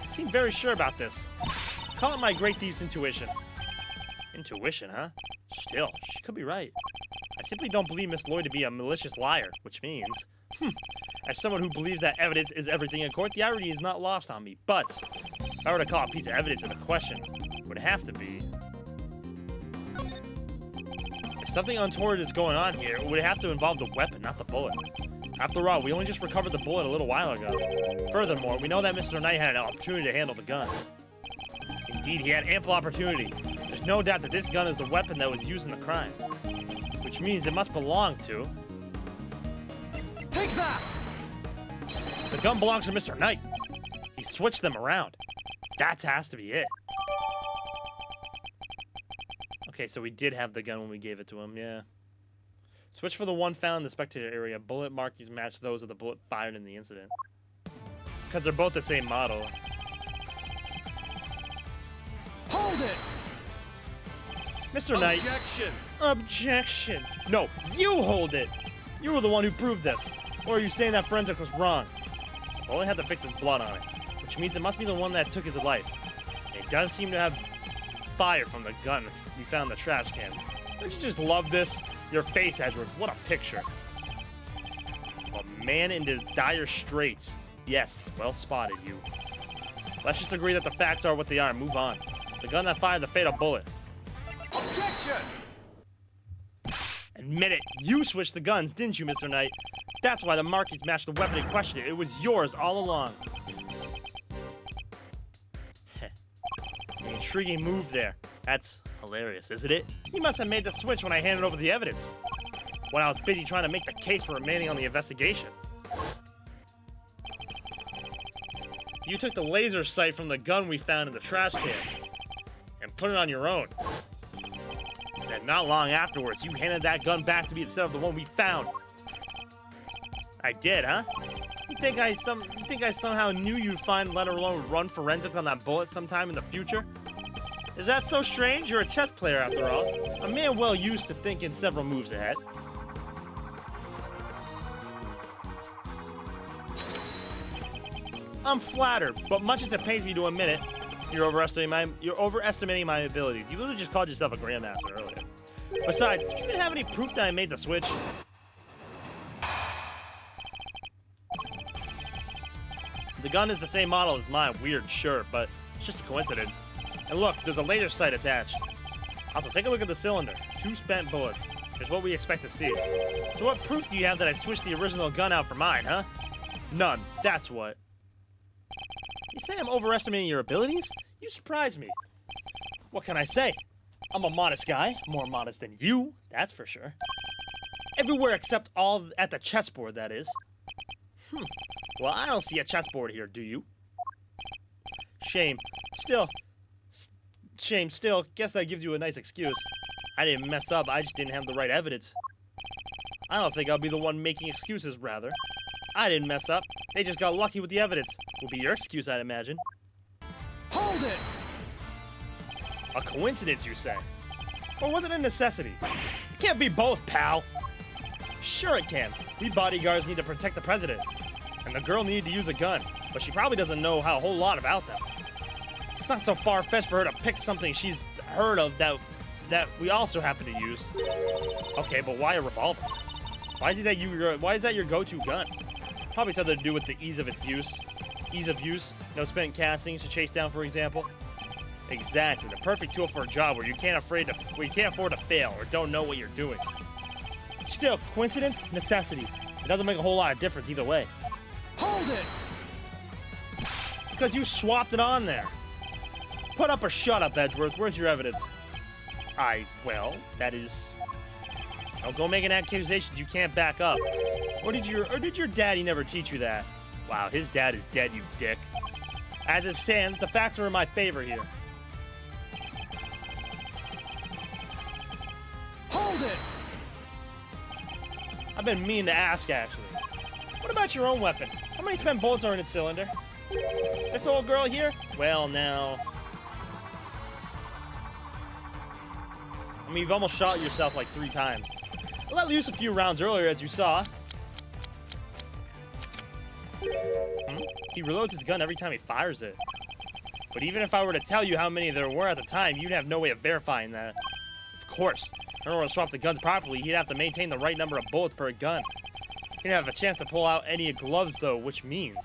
I seem very sure about this. Call it my great thief's intuition. Intuition, huh? Still, she could be right. I simply don't believe Miss Lloyd to be a malicious liar, which means... As someone who believes that evidence is everything in court, the irony is not lost on me. But If I were to call a piece of evidence into question, it would have to be... If something untoward is going on here, it would have to involve the weapon, not the bullet. After all, we only just recovered the bullet a little while ago. Furthermore, we know that Mr. Knight had an opportunity to handle the gun. Indeed, he had ample opportunity. There's no doubt that this gun is the weapon that was used in the crime. Which means it must belong to... Take that! The gun belongs to Mr. Knight. He switched them around. That has to be it. Okay, so we did have the gun when we gave it to him, yeah. Switch for the one found in the spectator area. Bullet markings match those of the bullet fired in the incident. Because they're both the same model. Hold it! Mr. Knight. Objection! Objection! No, you hold it! You were the one who proved this. Or are you saying that forensic was wrong? The bullet had the victim's blood on it, which means it must be the one that took his life. It does seem to have fire from the gun we found in the trash can. Don't you just love this? Your face, Edward. What a picture. A man into dire straits. Yes, well spotted, you. Let's just agree that the facts are what they are and move on. The gun that fired the fatal bullet. Objection! Admit it, you switched the guns, didn't you, Mr. Knight? That's why the markings matched the weapon in question. It was yours all along. An intriguing move there. That's hilarious, isn't it? He must have made the switch when I handed over the evidence. When I was busy trying to make the case for remaining on the investigation. You took the laser sight from the gun we found in the trash can and put it on your own. And not long afterwards, you handed that gun back to me instead of the one we found. I did, huh? You think I somehow knew you'd find, let alone run forensic on that bullet sometime in the future? Is that so strange? You're a chess player after all. A man well used to thinking several moves ahead. I'm flattered, but much as it pains me to admit it, you're overestimating my abilities. You literally just called yourself a grandmaster earlier. Besides, do you even have any proof that I made the switch? The gun is the same model as mine. Weird, sure, but it's just a coincidence. And look, there's a laser sight attached. Also, take a look at the cylinder. 2 spent bullets. Is what we expect to see. So what proof do you have that I switched the original gun out for mine, huh? None. That's what. You say I'm overestimating your abilities? You surprise me. What can I say? I'm a modest guy. More modest than you, that's for sure. Everywhere except all at the chessboard, that is. Well, I don't see a chessboard here, do you? Shame. Still, guess that gives you a nice excuse. I didn't mess up, I just didn't have the right evidence. I don't think I'll be the one making excuses, rather. I didn't mess up. They just got lucky with the evidence. Will be your excuse, I'd imagine. Hold it! A coincidence, you say? Or was it a necessity? It can't be both, pal. Sure it can. We bodyguards need to protect the president. And the girl needed to use a gun, but she probably doesn't know a whole lot about them. It's not so far-fetched for her to pick something she's heard of that we also happen to use. Okay, but why a revolver? Why is that your go-to gun? Probably something to do with the ease of use. No spent castings to chase down, for example. Exactly, the perfect tool for a job where you can't afford to fail or don't know what you're doing. Still, coincidence, necessity. It doesn't make a whole lot of difference either way. Hold it! Because you swapped it on there. Put up or shut up, Edgeworth. Where's your evidence? Well, that is... Don't go making accusations you can't back up. Or did your daddy never teach you that? Wow, his dad is dead, you dick. As it stands, the facts are in my favor here. Hold it! I've been meaning to ask, actually. What about your own weapon? How many spent bullets are in its cylinder? This old girl here? Well, now... I mean, you've almost shot yourself like 3 times. I let loose a few rounds earlier, as you saw. He reloads his gun every time he fires it. But even if I were to tell you how many there were at the time, you'd have no way of verifying that. Of course, in order to swap the guns properly, he'd have to maintain the right number of bullets per gun. He didn't have a chance to pull out any gloves, though, which means...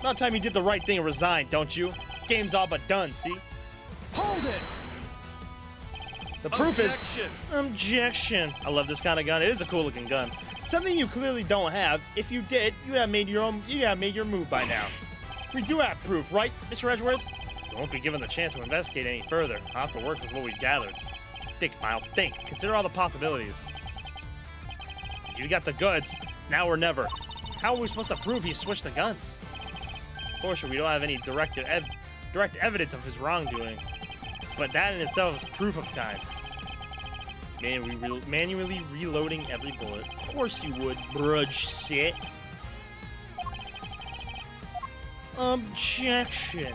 About time you did the right thing and resigned, don't you? Game's all but done, see? Hold it! The proof Objection. is... Objection. I love this kind of gun. It is a cool looking gun. Something you clearly don't have. If you did, you'd have made your move by now. We do have proof, right, Mr. Edgeworth? We won't be given the chance to investigate any further. I'll have to work with what we've gathered. Think, Miles, think. Consider all the possibilities. If you got the goods, it's now or never. How are we supposed to prove he switched the guns? Fortunately, we don't have any direct evidence of his wrongdoing. But that in itself is proof of kind. Manually reloading every bullet. Of course you would, brudge shit. Objection.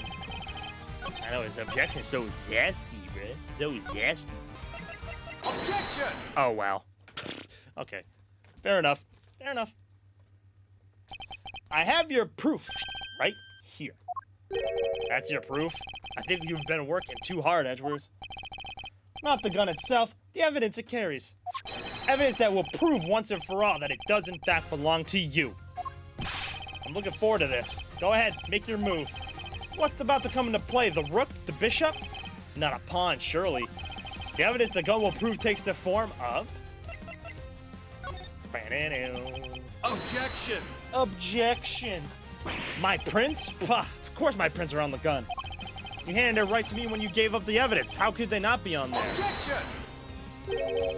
I know his objection is so zesty, bruh. So zesty. Objection! Oh, wow. Okay. Fair enough. Fair enough. I have your proof right here. That's your proof? I think you've been working too hard, Edgeworth. Not the gun itself, the evidence it carries. Evidence that will prove once and for all that it does in fact belong to you. I'm looking forward to this. Go ahead, make your move. What's about to come into play? The rook? The bishop? Not a pawn, surely. The evidence the gun will prove takes the form of... Objection! Objection. My prints? Pah, of course my prints are on the gun. You handed it right to me when you gave up the evidence. How could they not be on there? Objection!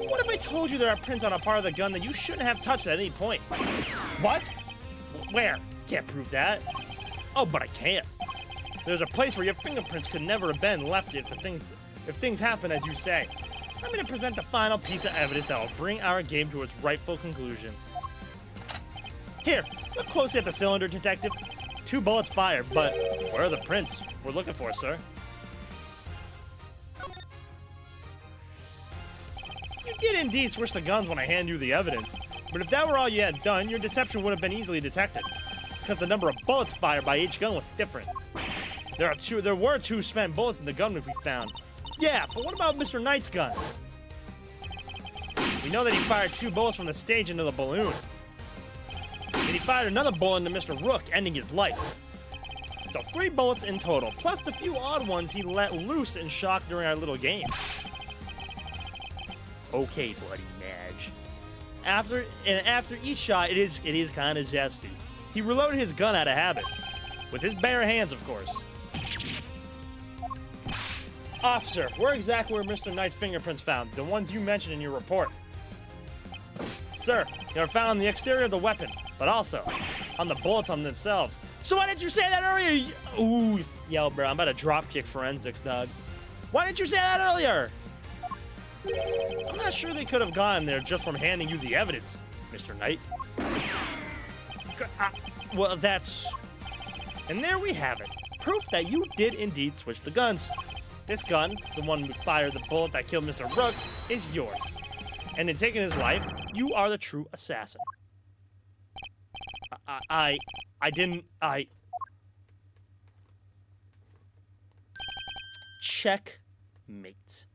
What if I told you there are prints on a part of the gun that you shouldn't have touched at any point? What? Where? Can't prove that. Oh, but I can. There's a place where your fingerprints could never have been left if things happen as you say. I'm going to present the final piece of evidence that will bring our game to its rightful conclusion. Here, look closely at the cylinder, detective. 2 bullets fired, but where are the prints we're looking for, sir? You did indeed switch the guns when I handed you the evidence, but if that were all you had done, your deception would have been easily detected, because the number of bullets fired by each gun was different. There were 2 spent bullets in the gun we found. Yeah, but what about Mr. Knight's gun? We know that he fired 2 bullets from the stage into the balloon. And he fired another bullet into Mr. Rook, ending his life. So 3 bullets in total, plus the few odd ones he let loose in shock during our little game. Okay, buddy, Madge. After each shot, it is kind of zesty. He reloaded his gun out of habit. With his bare hands, of course. Officer, where exactly were Mr. Knight's fingerprints found? The ones you mentioned in your report. Sir, they were found on the exterior of the weapon, but also on the bullets on themselves. So why didn't you say that earlier? Ooh, yo, bro, I'm about to dropkick forensics, dog. Why didn't you say that earlier? I'm not sure they could have gotten there just from handing you the evidence, Mr. Knight. Well, that's... And there we have it. Proof that you did indeed switch the guns. This gun, the one who fired the bullet that killed Mr. Rook, is yours. And in taking his life, you are the true assassin. I didn't... Checkmate.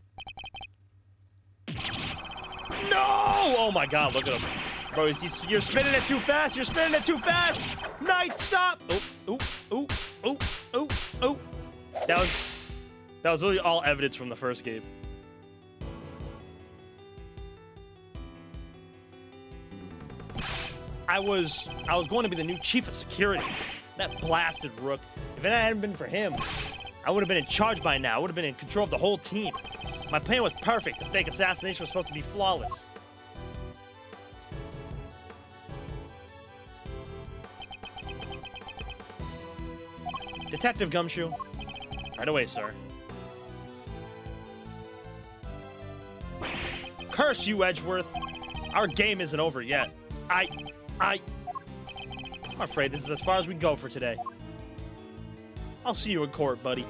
No! Oh my god, look at him. Bro, you're spinning it too fast! You're spinning it too fast! Knight, stop! Oh. That was really all evidence from the first game. I was going to be the new chief of security. That blasted Rook. If it hadn't been for him, I would have been in charge by now. I would have been in control of the whole team. My plan was perfect. The fake assassination was supposed to be flawless. Detective Gumshoe. Right away, sir. Curse you, Edgeworth. Our game isn't over yet. I'm afraid this is as far as we go for today. I'll see you in court, buddy.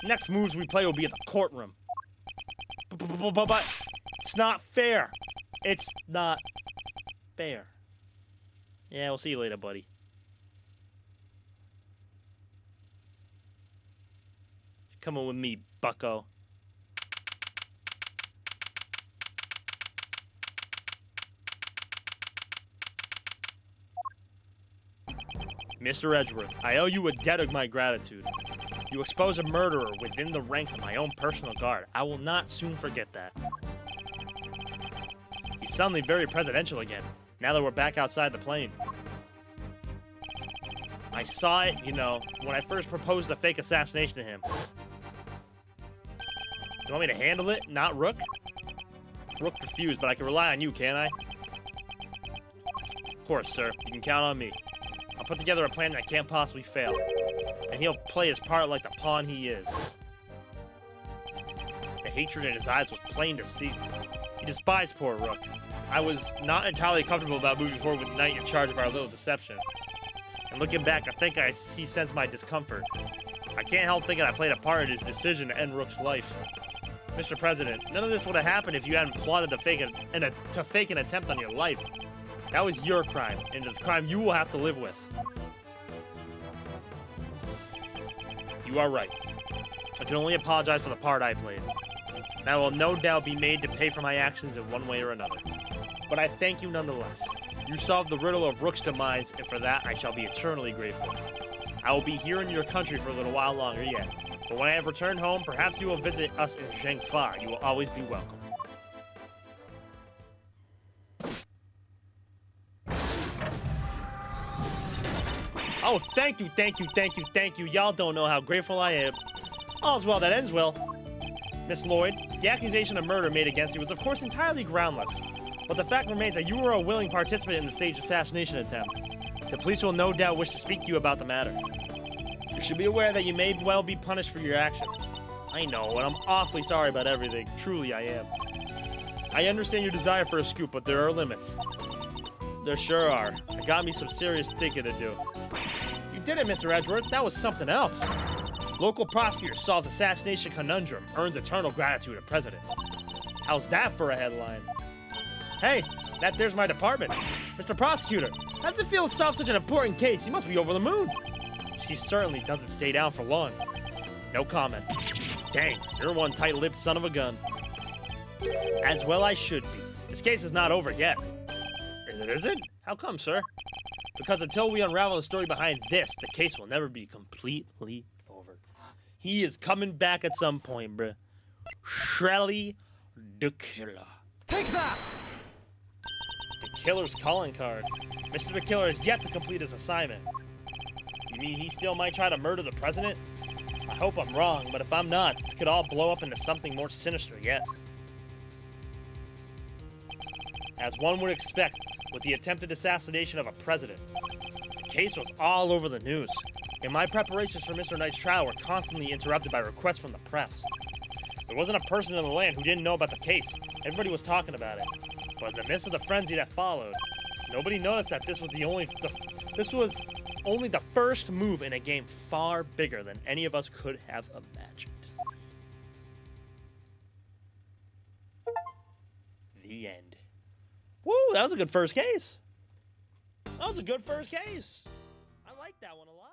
Next moves we play will be at the courtroom. But it's not fair. It's not fair. Yeah, we'll see you later, buddy. Come on with me, bucko. Mr. Edgeworth, I owe you a debt of my gratitude. You expose a murderer within the ranks of my own personal guard. I will not soon forget that. He's suddenly very presidential again, now that we're back outside the plane. I saw it, you know, when I first proposed a fake assassination to him. You want me to handle it, not Rook? Rook refused, but I can rely on you, can't I? Of course, sir. You can count on me. I'll put together a plan that can't possibly fail. And he'll play his part like the pawn he is. The hatred in his eyes was plain to see. He despised poor Rook. I was not entirely comfortable about moving forward with Knight in charge of our little deception. And looking back, I think he sensed my discomfort. I can't help thinking I played a part in his decision to end Rook's life. Mr. President, none of this would have happened if you hadn't plotted to fake an attempt on your life. That was your crime, and it's a crime you will have to live with. You are right. I can only apologize for the part I played. And I will no doubt be made to pay for my actions in one way or another. But I thank you nonetheless. You solved the riddle of Rook's demise, and for that I shall be eternally grateful. I will be here in your country for a little while longer yet. But when I have returned home, perhaps you will visit us in Zhengfa. You will always be welcome. Oh, thank you, thank you, thank you, thank you. Y'all don't know how grateful I am. All's well that ends well. Miss Lloyd, the accusation of murder made against you was of course entirely groundless. But the fact remains that you were a willing participant in the staged assassination attempt. The police will no doubt wish to speak to you about the matter. You should be aware that you may well be punished for your actions. I know, and I'm awfully sorry about everything. Truly, I am. I understand your desire for a scoop, but there are limits. There sure are. It got me some serious thinking to do. You did it, Mr. Edgeworth. That was something else. Local prosecutor solves assassination conundrum, earns eternal gratitude of president. How's that for a headline? Hey, there's my department. Mr. Prosecutor, how does it feel to solve such an important case? You must be over the moon. She certainly doesn't stay down for long. No comment. Dang, you're one tight-lipped son of a gun. As well I should be. This case is not over yet. Is it? How come, sir? Because until we unravel the story behind this, the case will never be completely over. He is coming back at some point, bruh. Shelly the Killer. Take that! The Killer's calling card. Mr. the Killer has yet to complete his assignment. You mean he still might try to murder the president? I hope I'm wrong, but if I'm not, this could all blow up into something more sinister yet. As one would expect, with the attempted assassination of a president, the case was all over the news, and my preparations for Mr. Knight's trial were constantly interrupted by requests from the press. There wasn't a person in the land who didn't know about the case. Everybody was talking about it. But in the midst of the frenzy that followed, nobody noticed that this was only the first move in a game far bigger than any of us could have imagined. The end. Woo, that was a good first case. That was a good first case. I like that one a lot.